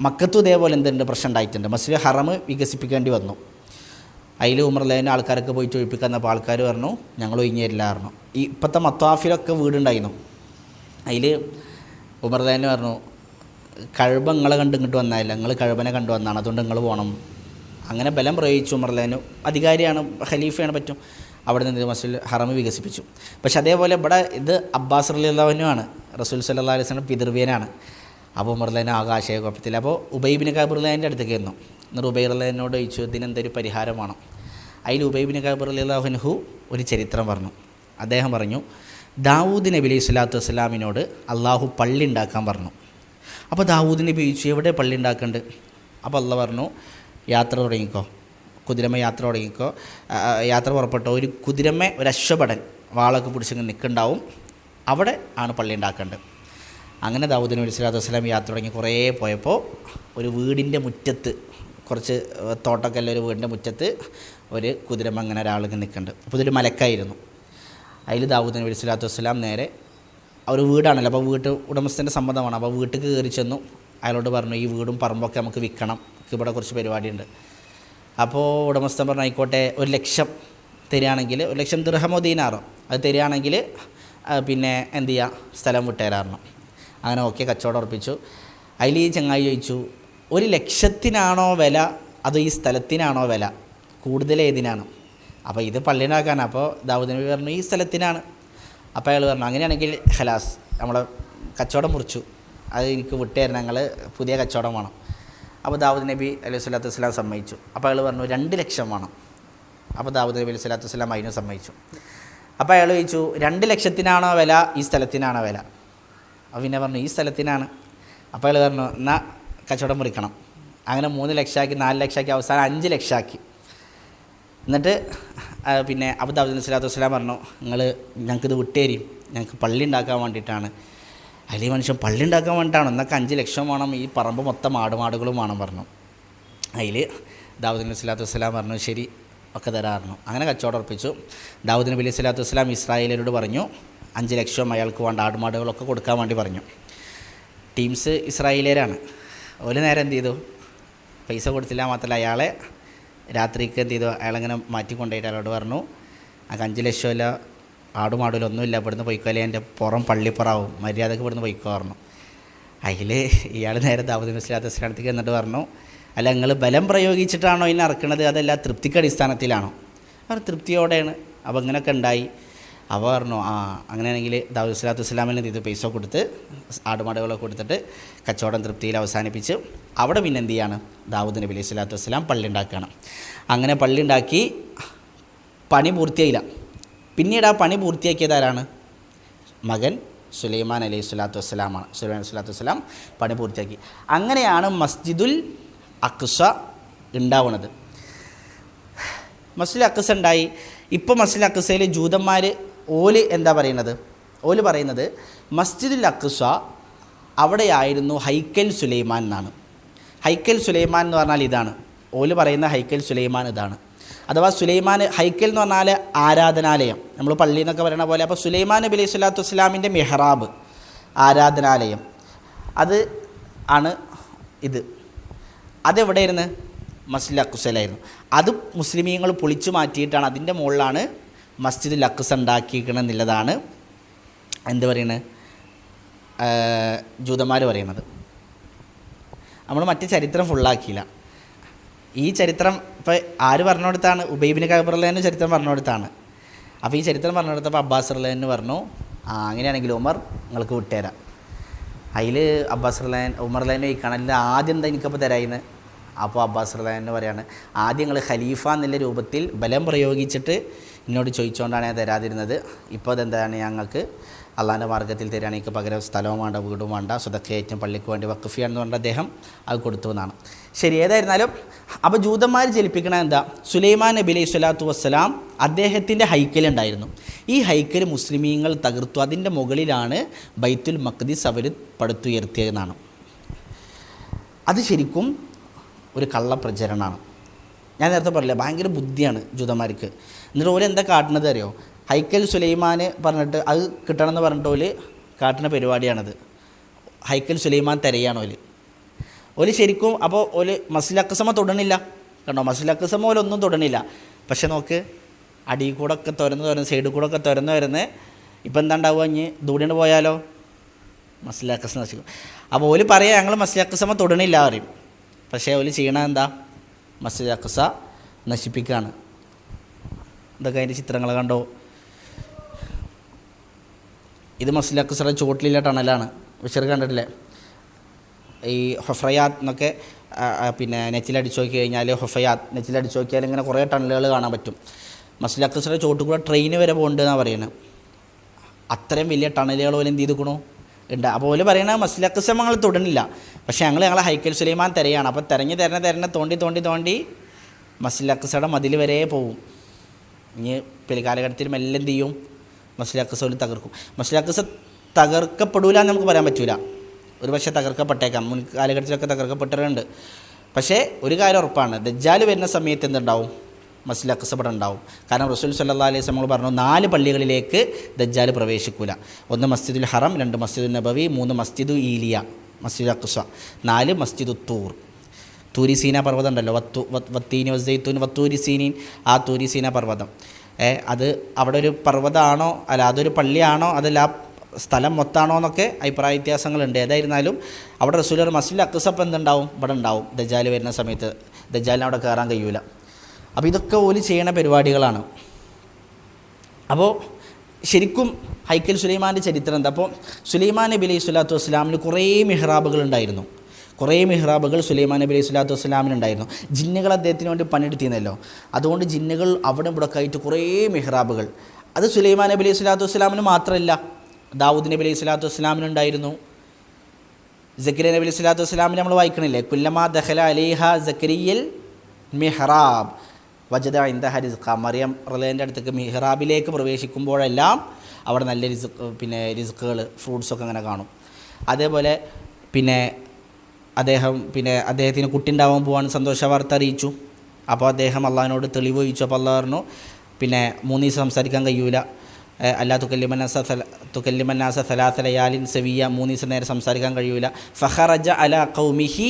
മക്കത്തും ഇതേപോലെ എന്തുണ്ട് പ്രശ്നം ഉണ്ടായിട്ടുണ്ട്. മസ്ജിദ് ഹറം വികസിപ്പിക്കേണ്ടി വന്നു. അതിൽ ഉമർ റളിയല്ലാഹു ആൾക്കാരൊക്കെ പോയിട്ട് ഒഴിപ്പിക്കുന്നപ്പോൾ ആൾക്കാർ പറഞ്ഞു, ഞങ്ങൾ ഒഴിഞ്ഞു തരില്ല പറഞ്ഞു. ഈ ഇപ്പോഴത്തെ മത്വാഫിലൊക്കെ വീടുണ്ടായിരുന്നു. അതിൽ ഉമർ റളിയല്ലാഹു പറഞ്ഞു, കഴുബ നിങ്ങളെ കണ്ട് ഇങ്ങോട്ട് വന്നതല്ല, നിങ്ങൾ കഴുബനെ കണ്ടു വന്നതാണ്, അതുകൊണ്ട് നിങ്ങൾ പോകണം. അങ്ങനെ ബലം പ്രയോഗിച്ചു. ഉമർ റളിയല്ലാഹു അധികാരിയാണ്, ഖലീഫയാണ്, പറ്റും. അവിടെ നിന്ന് മസ്ജിദുൽ ഹറം വികസിപ്പിച്ചു. പക്ഷെ അതേപോലെ ഇവിടെ ഇത് അബ്ബാസ് റളിയല്ലാഹു ആണ്, റസൂൽ സല്ലല്ലാഹു അലൈഹി വസല്ലം പിതൃവ്യനാണ്. അപ്പോൾ ഉമർ റളിയല്ലാഹു ആകാശയ കുഴപ്പത്തിൽ. അപ്പോൾ ഉബൈ ബിൻ കഅബ് റളിയല്ലാഹുവിൻ്റെ അടുത്തേക്ക് ആയിരുന്നു. എന്നിട്ട് ഉബൈ റളിയല്ലാഹുവിനോട് ചോദിച്ചു, ഇതിനെന്തൊരു പരിഹാരം വേണം. അതിൽ ഉബൈ ബിൻ കഅബ് റളിയല്ലാഹു അൻഹു ഒരു ചരിത്രം പറഞ്ഞു. അദ്ദേഹം പറഞ്ഞു, ദാവൂദ് നബി അലൈഹി സ്വലാത്തു വസ്സലാമിനോട് അള്ളാഹു പള്ളി ഉണ്ടാക്കാൻ പറഞ്ഞു. അപ്പോൾ ദാവൂദ് നബി ചോദിച്ചു, എവിടെ പള്ളി ഉണ്ടാക്കേണ്ടത്? അപ്പോൾ അള്ളാഹ് പറഞ്ഞു, യാത്ര തുടങ്ങിക്കോ, കുതിരമ്മ യാത്ര തുടങ്ങിക്കോ, യാത്ര പുറപ്പെട്ടോ. ഒരു കുതിരമ്മ, ഒരു അശ്വഭടൻ വാളൊക്കെ പിടിച്ചിങ്ങനെ നിൽക്കുന്നുണ്ടാവും, അവിടെ ആണ് പള്ളി ഉണ്ടാക്കേണ്ടത്. അങ്ങനെ ദാവൂദ് നബി സ്വല്ലല്ലാഹു അലൈഹി വസല്ലം യാത്ര തുടങ്ങി കുറേ പോയപ്പോൾ ഒരു വീടിൻ്റെ മുറ്റത്ത്, കുറച്ച് തോട്ടമൊക്കെ ഉള്ള ഒരു വീടിൻ്റെ മുറ്റത്ത് ഒരു കുതിരമ്മ അങ്ങനെ ഒരാളിങ്ങനെ നിൽക്കുന്നുണ്ട്. അപ്പോൾ ഇതൊരു മലക്കായിരുന്നു. അതിൽ ദാവൂദ് നബി സ്വല്ലല്ലാഹു അലൈഹി വസല്ലം നേരെ ഒരു വീടാണല്ലോ, അപ്പോൾ വീട്ട് ഉടമസ്ഥൻ്റെ സമ്മതമാണ്. അപ്പോൾ വീട്ടിൽ കയറി ചെന്നു. അയാളോട് പറഞ്ഞു, ഈ വീടും പറമ്പൊക്കെ നമുക്ക് വിൽക്കണം, ഇവിടെ കുറച്ച് പരിപാടിയുണ്ട്. അപ്പോൾ ഉടമസ്ഥൻ പറഞ്ഞു, ആയിക്കോട്ടെ, 1,00,000 തരികയാണെങ്കിൽ, 1,00,000 ദിർഹമോ ദീനാറോ അത് തരികയാണെങ്കിൽ പിന്നെ എന്ത് ചെയ്യുക, സ്ഥലം വിട്ടുതരാറുണ്ട്. അങ്ങനെ ഓക്കെ, കച്ചവടം ഉറപ്പിച്ചു. അതിൽ ഈ ചങ്ങായി ചോദിച്ചു, 1,00,000-നാണോ വില അതോ ഈ സ്ഥലത്തിനാണോ വില കൂടുതൽ, ഏതിനാണ്? അപ്പോൾ ഇത് പള്ളിയിലാക്കാനാണ്. അപ്പോൾ ദാവൂദ് നബി പറഞ്ഞു, ഈ സ്ഥലത്തിനാണ്. അപ്പോൾ അയാൾ പറഞ്ഞു, അങ്ങനെയാണെങ്കിൽ ഖലാസ്, നമ്മളെ കച്ചവടം മുറിച്ചു, അത് എനിക്ക് വിട്ടുതരണം, ഞങ്ങൾ പുതിയ കച്ചവടം വേണം. അപ്പോൾ ദാവൂദ് നബി അലൈഹി സ്വലാത്തു വസ്സലാം സമ്മതിച്ചു. അപ്പോൾ അയാൾ പറഞ്ഞു 2 ലക്ഷം വേണം. അപ്പോൾ ദാവൂദ് നബി അലൈഹി സ്വലാത്തു വസ്സലാം അതിനും സമ്മതിച്ചു. അപ്പോൾ അയാൾ ചോദിച്ചു 2 ലക്ഷത്തിനാണോ വില ഈ സ്ഥലത്തിനാണോ വില? അപ്പോൾ പിന്നെ പറഞ്ഞു ഈ സ്ഥലത്തിനാണ്. അപ്പോൾ അയാൾ പറഞ്ഞു എന്നാൽ കച്ചവടം മുറിക്കണം. അങ്ങനെ 3 ലക്ഷമാക്കി 4 ലക്ഷമാക്കി അവസാനം 5 ലക്ഷമാക്കി. എന്നിട്ട് പിന്നെ അപ്പോൾ ദാവൂദ് നബി സ്വലാത്തു വസ്സലാം പറഞ്ഞു ഞങ്ങൾക്കിത് വിട്ടേരും, ഞങ്ങൾക്ക് പള്ളി ഉണ്ടാക്കാൻ വേണ്ടിയിട്ടാണ്. അതിൽ ഈ മനുഷ്യൻ പള്ളി ഉണ്ടാക്കാൻ വേണ്ടിയിട്ടാണ്, എന്നൊക്കെ 5 ലക്ഷം വേണം, ഈ പറമ്പ് മൊത്തം ആടുമാടുകളും വേണം പറഞ്ഞു. അതിൽ ദാവൂദ് നബി സ്വലാത്തു വസ്സലാം പറഞ്ഞു ശരി ഒക്കെ തരാറുണ്ട്. അങ്ങനെ കച്ചവടം ഉറപ്പിച്ചു. ദാവൂദ് നബി അലൈഹി സ്വലാത്തു വസ്സലാം ഇസ്രായേലരോട് പറഞ്ഞു 5 ലക്ഷം അയാൾക്ക് വേണ്ട ആടുമാടുകളൊക്കെ കൊടുക്കാൻ വേണ്ടി പറഞ്ഞു. ടീംസ് ഇസ്രായേലരാണ്. ഓല് നേരെ എന്ത് ചെയ്തു, പൈസ കൊടുത്തില്ല, മാത്രമല്ല അയാളെ രാത്രിക്ക് എന്ത് ചെയ്തു, അയാളങ്ങനെ മാറ്റിക്കൊണ്ടുപോയിട്ട് അയാളോട് പറഞ്ഞു ആ 5 ലക്ഷമല്ല ആടുമാടുമില്ല ഒന്നുമില്ല, ഇവിടുന്ന് പോയിക്കോലേ, എൻ്റെ പുറം പള്ളിപ്പുറാവും, മര്യാദക്ക് ഇവിടുന്ന് പോയിക്കോ പറഞ്ഞു. അതിൽ ഇയാൾ നേരെ ദാവൂദ് നബി സ്വലാത്തു വസ്സലാമത്തേക്ക് എന്നിട്ട് പറഞ്ഞു അല്ല നിങ്ങൾ ബലം പ്രയോഗിച്ചിട്ടാണോ ഇതിനെ ഇറക്കണത്, അതല്ല തൃപ്തിക്ക് അടിസ്ഥാനത്തിലാണോ? അവർ തൃപ്തിയോടെയാണ്. അപ്പോൾ ഇങ്ങനെയൊക്കെ ഉണ്ടായി. അവ പറഞ്ഞു അങ്ങനെയാണെങ്കിൽ ദാവൂദ് സ്വലാത്തു വസ്സലാമിന് എന്ത് ചെയ്തു, പൈസ കൊടുത്ത് ആടുമാടുകളൊക്കെ കൊടുത്തിട്ട് കച്ചവടം തൃപ്തിയിൽ അവസാനിപ്പിച്ച് അവിടെ പിന്നെ എന്ത് ചെയ്യാണ്, ദാവൂദ് നബി അലൈഹി സ്വലാത്തു വസ്സലാം പള്ളി ഉണ്ടാക്കുകയാണ്. അങ്ങനെ പള്ളി ഉണ്ടാക്കി പണി പൂർത്തിയായില്ല. പിന്നീട് ആ പണി പൂർത്തിയാക്കിയത് ആരാണ്? മകൻ സുലൈമാൻ അലൈഹി സ്വലാത്തു വസ്സലാമാണ്. സുലൈമാൻ അലൈഹി സ്വലാത്തു വസ്സലാം പണി പൂർത്തിയാക്കി. അങ്ങനെയാണ് മസ്ജിദുൽ അഖ്സ ഉണ്ടാവുന്നത്. മസ്ജിദുൽ അഖ്സ ഉണ്ടായി. ഇപ്പോൾ മസ്ജിദുൽ അഖ്സയിൽ ജൂതന്മാർ എന്താ പറയുന്നത്, പറയുന്നത് മസ്ജിദുൽ അഖ്സ അവിടെയായിരുന്നു ഹൈക്കൽ സുലൈമാൻ എന്നാണ്. ഹൈക്കൽ സുലൈമാൻ എന്ന് പറഞ്ഞാൽ ഇതാണ്, പറയുന്ന ഹൈക്കൽ സുലൈമാൻ ഇതാണ്. അഥവാ സുലൈമാൻ ഹൈക്കൽ എന്ന് പറഞ്ഞാൽ ആരാധനാലയം, നമ്മൾ പള്ളി എന്നൊക്കെ പറയുന്ന പോലെ. അപ്പോൾ സുലൈമാൻ നബി അലൈഹി സ്വലാത്തു വസ്സലാമിൻ്റെ മെഹ്റാബ് ആരാധനാലയം അത് ആണ് ഇത്. അതെവിടെയായിരുന്നു? മസ്ജിദുൽ അഖ്സയിലായിരുന്നു. അത് മുസ്ലിമീങ്ങൾ പൊളിച്ചു മാറ്റിയിട്ടാണ് അതിൻ്റെ മുകളിലാണ് മസ്ജിദുൽ അഖ്സ ഉണ്ടാക്കിയിരിക്കണം എന്നുള്ളതാണ് എന്ത് പറയുന്നത്, ജൂതന്മാർ പറയുന്നത്. നമ്മൾ മറ്റേ ചരിത്രം ഫുള്ളാക്കിയില്ല. ഈ ചരിത്രം ഇപ്പോൾ ആര് പറഞ്ഞു കൊടുത്താണ്? ഉബൈ ബിൻ കഅബ് റളിയല്ലാഹു ചരിത്രം പറഞ്ഞു കൊടുത്താണ്. അപ്പോൾ ഈ ചരിത്രം പറഞ്ഞു കൊടുത്തപ്പോൾ അബ്ബാസ് റളിയല്ലാഹു പറഞ്ഞു അങ്ങനെയാണെങ്കിൽ ഉമർ നിങ്ങൾക്ക് വിട്ടുതരാം. അതിൽ അബ്ബാസ് റളിയല്ലാഹു ഉമർ റളിയല്ലാഹു ചോദിക്കുകയാണ് ആദ്യം എന്താ എനിക്കപ്പോൾ തരായിന്ന്? അപ്പോൾ അബ്ബാസ് റളിയല്ലാഹു പറയാണ് ആദ്യം നിങ്ങൾ ഖലീഫ എന്നുള്ള രൂപത്തിൽ ബലം പ്രയോഗിച്ചിട്ട് എന്നോട് ചോദിച്ചുകൊണ്ടാണ് ഞാൻ തരാതിരുന്നത്. ഇപ്പോൾ അതെന്താണ്, ഞങ്ങൾക്ക് അള്ളാഹിൻ്റെ മാർഗ്ഗത്തിൽ തരികയാണെങ്കിൽ പകരം സ്ഥലവും വേണ്ട, വീടും വേണ്ട, സ്വതക്കയറ്റം പള്ളിക്ക് വേണ്ടി വഖഫിയാണെന്ന് പറഞ്ഞ അദ്ദേഹം അത് കൊടുത്തു എന്നാണ്. ശരി, ഏതായിരുന്നാലും അപ്പോൾ ജൂതന്മാർ ജലിപ്പിക്കണ എന്താ, സുലൈമാൻ നബി അലൈഹി സ്വലാത്തു വസ്സലാം അദ്ദേഹത്തിൻ്റെ ഹൈക്കലുണ്ടായിരുന്നു. ഈ ഹൈക്കൽ മുസ്ലിമീങ്ങൾ തകർത്തു. അതിൻ്റെ മുകളിലാണ് ബൈത്തുൽ മഖ്ദിസ് അവർ പടുത്തുയർത്തിയതെന്നാണ്. അത് ശരിക്കും ഒരു കള്ളപ്രചരണമാണ്. ഞാൻ നേരത്തെ പറഞ്ഞില്ല, ഭയങ്കര ബുദ്ധിയാണ് ജൂതന്മാർക്ക്. എന്നിട്ട് ഓല് എന്താ കാട്ടുന്നത് അറിയോ, ഹൈക്കൽ സുലൈമാൻ പറഞ്ഞിട്ട് അത് കിട്ടണമെന്ന് പറഞ്ഞിട്ട് ഓല് കാട്ടുന്ന പരിപാടിയാണത്. ഹൈക്കൽ സുലൈമാൻ തിരയാണ് ഓല് ശരിക്കും. അപ്പോൾ ഓല് മസ്ജിദുൽ അഖ്സ തൊടണില്ല, കണ്ടോ, മസ്ജിദുൽ അഖ്സ ഓലൊന്നും തൊടണില്ല. പക്ഷെ നോക്ക്, അടിയിൽ കൂടെ ഒക്കെ തുറന്ന് സൈഡിൽ കൂടെ ഒക്കെ തുറന്ന് വരുന്നത്. ഇപ്പം എന്താ ഉണ്ടാവുക, ഇനി ദൂടിന് പോയാലോ മസ്ജിദുൽ അഖ്സ നശിക്കും. അപ്പോൾ ഓല് പറയാം ഞങ്ങൾ മസ്ജിദുൽ അഖ്സ തൊടണില്ല പറയും. പക്ഷേ ഓല് ചെയ്യണത് എന്താ, മസ്ജിദുൽ അഖ്സ നശിപ്പിക്കുകയാണ്. ഇതൊക്കെ അതിൻ്റെ ചിത്രങ്ങൾ കണ്ടോ. ഇത് മസ്ജിദുൽ അഖ്സയുടെ ചുവട്ടിലുള്ള ടണലാണ്. വിഷർ കണ്ടിട്ടില്ലേ? ഈ ഹൊഫ്രയാത്ത് എന്നൊക്കെ പിന്നെ നെറ്റിലടിച്ച് നോക്കി കഴിഞ്ഞാൽ, നെറ്റിലടിച്ച് നോക്കിയാൽ ഇങ്ങനെ കുറേ ടണലുകൾ കാണാൻ പറ്റും. മസ്ജിദുൽ അഖ്സയുടെ ചുവട്ടിൽ കൂടെ ട്രെയിൻ വരെ പോകുന്നുണ്ടെന്നാണ് പറയുന്നത്. അത്രയും വലിയ ടണലുകൾ പോലെ എന്ത് ചെയ്തുക്കണു ഉണ്ട്. അപ്പോൾ ഓല് പറയണത് മസ്ജിദുൽ അഖ്സ ഞങ്ങൾ തൊടുന്നില്ല, പക്ഷേ ഞങ്ങളെ ഹൈക്കൽ സുലൈമാൻ തിരയാണ്. അപ്പോൾ തിരഞ്ഞ് തോണ്ടി മസ്ജിദുൽ അഖ്സയുടെ മതിൽ വരെ പോവും. ഇനി പിൽക്കാലഘട്ടത്തിൽ മെല്ലെ എന്ത് ചെയ്യും, മസ്ജിദുൽ അഖ്സ ഓല് തകർക്കും. മസ്ജിദുൽ അഖ്സ തകർക്കപ്പെടൂല എന്ന് നമുക്ക് പറയാൻ പറ്റില്ല. ഒരു പക്ഷേ തകർക്കപ്പെട്ടേക്കാം, മുൻ കാലഘട്ടത്തിലൊക്കെ തകർക്കപ്പെട്ടിട്ടുണ്ട്. പക്ഷേ ഒരു കാര്യം ഉറപ്പാണ്, ദജ്ജാൽ വരുന്ന സമയത്ത് എന്തുണ്ടാവും, മസ്ജിദുൽ അഖ്സ ഇവിടെ ഉണ്ടാവും. കാരണം റസൂൽ സല്ലല്ലാഹു അലൈഹി വസല്ലം പറഞ്ഞു 4 പള്ളികളിലേക്ക് ദജ്ജാൽ പ്രവേശിക്കൂല. 1 മസ്ജിദുൽ ഹറം, 2 മസ്ജിദുൽ നബവി, 3 മസ്ജിദു ഈലിയ, മസ്ജിദുൽ അഖ്സ, 4 മസ്ജിദു തൂർ. തൂരി സീന പർവ്വതം ഉണ്ടല്ലോ, വത്തീനി വസ്സൈത്തൂൻ വത്തൂരി സീനീൻ, ആ തൂരി സീന പർവ്വതം. അത് അവിടെ ഒരു പർവ്വതമാണോ അല്ല അതൊരു പള്ളിയാണോ അതല്ല ആ സ്ഥലം മൊത്തമാണോ എന്നൊക്കെ അഭിപ്രായ വ്യത്യാസങ്ങളുണ്ട്. ഏതായിരുന്നാലും അവിടെ റസൂൽ മസ്ജിദുൽ അഖ്സ ഇപ്പം എന്തുണ്ടാവും, ഇവിടെ ഉണ്ടാവും. ദജ്ജാൽ വരുന്ന സമയത്ത് ദജ്ജാലിന് അവിടെ കയറാൻ കഴിയൂല. അപ്പോൾ ഇതൊക്കെ ഓല് ചെയ്യണ പരിപാടികളാണ്. അപ്പോൾ ശരിക്കും ഹൈക്കൽ സുലൈമാൻ്റെ ചരിത്രം എന്താ, അപ്പോൾ സുലൈമാൻ നബി അലൈഹി സ്വലാത്തു വസ്സലാമിന് കുറേ മിഹ്റാബുകൾ ഉണ്ടായിരുന്നു. കുറേ മിഹ്റാബുകൾ സുലൈമാൻ നബി അലൈഹി സ്വലാത്തു വസ്സലാമിനുണ്ടായിരുന്നു. ജിന്നുകൾ അദ്ദേഹത്തിന് വേണ്ടി പണിയെടുത്തിരുന്നല്ലോ, അതുകൊണ്ട് ജിന്നുകൾ അവിടെ ഇവിടെ ആയിട്ട് കുറേ മിഹ്റാബുകൾ. അത് സുലൈമാൻ നബി അലൈഹി സ്വലാത്തു വസ്സലാമിന് മാത്രമല്ല, ദാവൂദ് നബി അലൈഹി സ്വലാത്തു വസ്സലാമിനുണ്ടായിരുന്നു. സക്കരിയ നബി അലൈഹി സ്വലാത്തു വസ്സലാമിന് നമ്മൾ വായിക്കണില്ലേ, കുല്ലമാ ദഖല അലൈഹ സക്കരിയൽ മിഹ്റാബ് വജദ ഇൻദഹ റിസ്ഖ. മറിയം റളിയല്ലാഹു അടുത്തേക്ക് മിഹ്റാബിലേക്ക് പ്രവേശിക്കുമ്പോഴെല്ലാം അവിടെ നല്ല റിസ്ക്കുകൾ, ഫ്രൂട്ട്സൊക്കെ അങ്ങനെ കാണും. അതേപോലെ അദ്ദേഹത്തിന് കുട്ടി ഉണ്ടാവാൻ പോകാൻ സന്തോഷ വാർത്ത അറിയിച്ചു. അപ്പോൾ അദ്ദേഹം അള്ളാഹിനോട് തെളിവ് ചോദിച്ചു. അപ്പോൾ അള്ളാഹ് പറഞ്ഞു 3 ദിവസം സംസാരിക്കാൻ കഴിയൂല, അല്ലാ തുകല്ലിമന്നാസ സലാസ ലയാലിൻ സവിയ, 3 ദിവസം നേരെ സംസാരിക്കാൻ കഴിയൂല. ഫഖറജ അലാ ഖൗമിഹി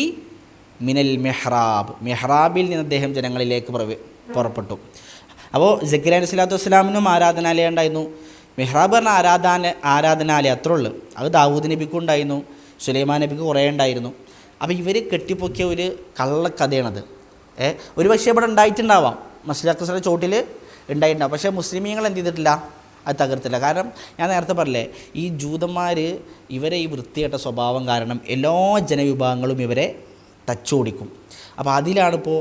മിനൽ മിഹ്റാബ്, മിഹ്റാബിൽ നിന്ന് അദ്ദേഹം ജനങ്ങളിലേക്ക് പുറപ്പെട്ടു. അപ്പോൾ സക്കരിയ നബി സ്വല്ലല്ലാഹു അലൈഹി വസല്ലമിനും ആരാധനാലയം ഉണ്ടായിരുന്നു. മിഹ്റാബ് പറഞ്ഞ ആരാധനാലയം അത്രേ ഉള്ളൂ. അത് ദാവൂദ് നബിക്കും ഉണ്ടായിരുന്നു, സുലൈമാൻ നബിക്ക് കുറേ ഉണ്ടായിരുന്നു. അപ്പോൾ ഇവർ കെട്ടിപ്പൊക്കിയ ഒരു കള്ളക്കഥയാണത്. ഒരു പക്ഷേ ഇവിടെ ഉണ്ടായിട്ടുണ്ടാവാം, മസ്ജിദുൽ അഖ്സയുടെ ചോട്ടിൽ ഉണ്ടായിട്ടുണ്ടാവും. പക്ഷേ മുസ്ലിമീങ്ങൾ എന്ത് ചെയ്തിട്ടില്ല, അത് തകർത്തില്ല. കാരണം ഞാൻ നേരത്തെ പറഞ്ഞില്ലേ, ഈ ജൂതന്മാർ ഇവരെ ഈ വൃത്തികെട്ട സ്വഭാവം കാരണം എല്ലാ ജനവിഭാഗങ്ങളും ഇവരെ തച്ചോടിക്കും. അപ്പോൾ അതിലാണിപ്പോൾ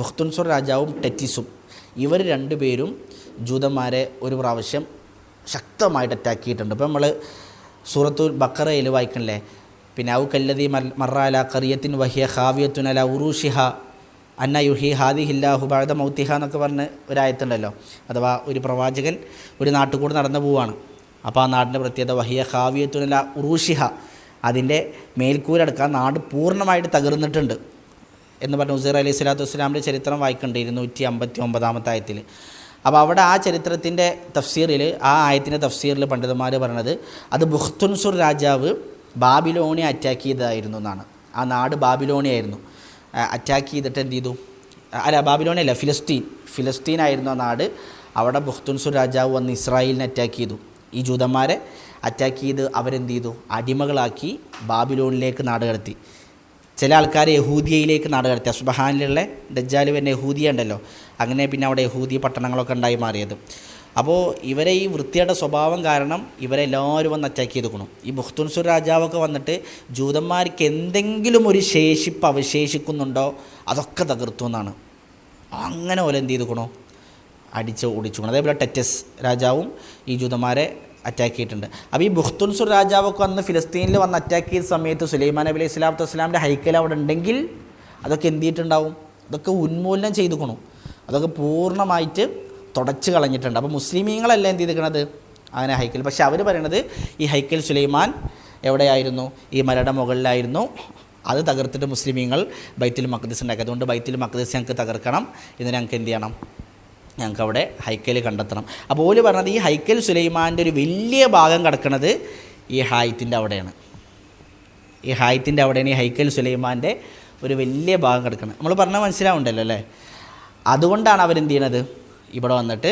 ബുഖ്തുൻസുർ രാജാവും ടെറ്റിസും ഇവർ രണ്ടുപേരും ജൂതന്മാരെ ഒരു പ്രാവശ്യം ശക്തമായിട്ട് അറ്റാക്ക് ചെയ്തിട്ടുണ്ട്. ഇപ്പോൾ നമ്മൾ സൂറത്തുൽ ബഖറയിൽ വായിക്കണില്ലേ, ഔ കല്ലദീ മർറ അലാ ഖറിയത്തിൻ വഹിയ ഖാവിയത്തുൻ അലാ ഉറൂഷിഹ അന്ന യുഹി ഹാദിഹില്ലാഹു ബഅദ മൗതിഹ എന്നൊക്കെ പറഞ്ഞ് ഒരായത്തുണ്ടല്ലോ. അഥവാ ഒരു പ്രവാചകൻ ഒരു നാട്ടിൽ കൂടെ നടന്നു പോവുകയാണ്. അപ്പോൾ ആ നാടിൻ്റെ പ്രത്യേകത വഹിയ ഖാവിയത്തുൻ അലാ ഉറൂഷിഹ, അതിൻ്റെ മേൽക്കൂരടക്കാൻ നാട് പൂർണ്ണമായിട്ട് തകർന്നിട്ടുണ്ട് എന്ന് പറഞ്ഞ് ഉസൈർ അലൈഹി സ്വലാത്തു വസ്സലാമിൻ്റെ ചരിത്രം വായിക്കുന്നുണ്ട് 259 ആയത്തിൽ. അപ്പോൾ അവിടെ ആ ചരിത്രത്തിൻ്റെ തഫ്സീറിൽ, ആ ആയത്തിൻ്റെ തഫ്സീറിൽ പണ്ഡിതന്മാർ പറഞ്ഞത് അത് ബുഖ്തുൻസുർ രാജാവ് ബാബിലോണിയ അറ്റാക്ക് ചെയ്തതായിരുന്നു എന്നാണ്. ആ നാട് ബാബിലോണിയായിരുന്നു. അറ്റാക്ക് ചെയ്തിട്ട് എന്ത് ചെയ്തു, ബാബിലോണിയല്ല, ഫിലസ്തീനായിരുന്നു ആ നാട്. അവിടെ ബുഖ്തുൻസുർ രാജാവ് വന്ന് ഇസ്രായേലിനെ അറ്റാക്ക് ചെയ്തു. ഈ ജൂതന്മാരെ അറ്റാക്ക് ചെയ്ത് അവരെന്ത് ചെയ്തു, അടിമകളാക്കി ബാബിലോണിലേക്ക് നാട് കടത്തി. ചില ആൾക്കാർ യഹൂദിയയിലേക്ക് നാട് കടത്തി. അസ്ബഹാനിലുള്ള ദജ്ജാൽ പിന്നെ യഹൂദിയ ഉണ്ടല്ലോ, അങ്ങനെ പിന്നെ അവിടെ യഹൂദി പട്ടണങ്ങളൊക്കെ ഉണ്ടായി മാറിയത്. അപ്പോൾ ഇവരെ ഈ വൃത്തിയുടെ സ്വഭാവം കാരണം ഇവരെല്ലാവരും വന്ന് അറ്റാക്ക് ചെയ്തുക്കണം. ഈ ബുഖ്തുൻസുർ രാജാവൊക്കെ വന്നിട്ട് ജൂതന്മാർക്ക് എന്തെങ്കിലും ഒരു ശേഷിപ്പ് അവശേഷിക്കുന്നുണ്ടോ അതൊക്കെ തകർത്തു എന്നാണ്. അങ്ങനെ പോലെ എന്ത് ചെയ്തുക്കണോ, അടിച്ച് ഓടിച്ചുക്കണം. അതേപോലെ ടെറ്റസ് രാജാവും ഈ ജൂതന്മാരെ അറ്റാക്ക് ചെയ്തിട്ടുണ്ട്. അപ്പോൾ ഈ ബുഖ്തുൻസുർ രാജാവൊക്കെ വന്ന് ഫിലിസ്തീനിൽ വന്ന് അറ്റാക്ക് ചെയ്ത സമയത്ത് സുലൈമാൻ നബി അലൈഹി സ്വലാത്തു വസ്സലാമിൻ്റെ ഹൈക്കൽ അവിടെ ഉണ്ടെങ്കിൽ അതൊക്കെ എന്ത് ചെയ്തിട്ടുണ്ടാവും, അതൊക്കെ ഉന്മൂലനം ചെയ്തുക്കണു, അതൊക്കെ പൂർണ്ണമായിട്ട് തുടച്ച് കളഞ്ഞിട്ടുണ്ട്. അപ്പോൾ മുസ്ലിമീങ്ങളല്ല എന്ത് ചെയ്തിരിക്കണത്, അങ്ങനെ ഹൈക്കൽ. പക്ഷേ അവർ പറയണത് ഈ ഹൈക്കൽ സുലൈമാൻ എവിടെയായിരുന്നു, ഈ മലയുടെ മുകളിലായിരുന്നു. അത് തകർത്തിട്ട് മുസ്ലിമീങ്ങൾ ബൈത്തുൽ മഖ്ദിസ് ഉണ്ടാക്കി. അതുകൊണ്ട് ബൈത്തുൽ മഖ്ദിസ് ഞങ്ങൾക്ക് തകർക്കണം, ഇതിന് ഞങ്ങൾക്ക് എന്ത് ചെയ്യണം, ഞങ്ങൾക്ക് അവിടെ ഹൈക്കൽ കണ്ടെത്തണം. അപ്പോൾ ഓല് പറഞ്ഞത് ഈ ഹൈക്കൽ സുലൈമാൻ്റെ ഒരു വലിയ ഭാഗം കിടക്കുന്നത് ഈ ഹായത്തിൻ്റെ അവിടെയാണ്. ഈ ഹൈക്കൽ സുലൈമാൻ്റെ ഒരു വലിയ ഭാഗം കിടക്കണം. നമ്മൾ പറഞ്ഞാൽ മനസ്സിലാവുണ്ടല്ലോ അല്ലേ. അതുകൊണ്ടാണ് അവരെന്ത് ചെയ്യണത്, ഇവിടെ വന്നിട്ട്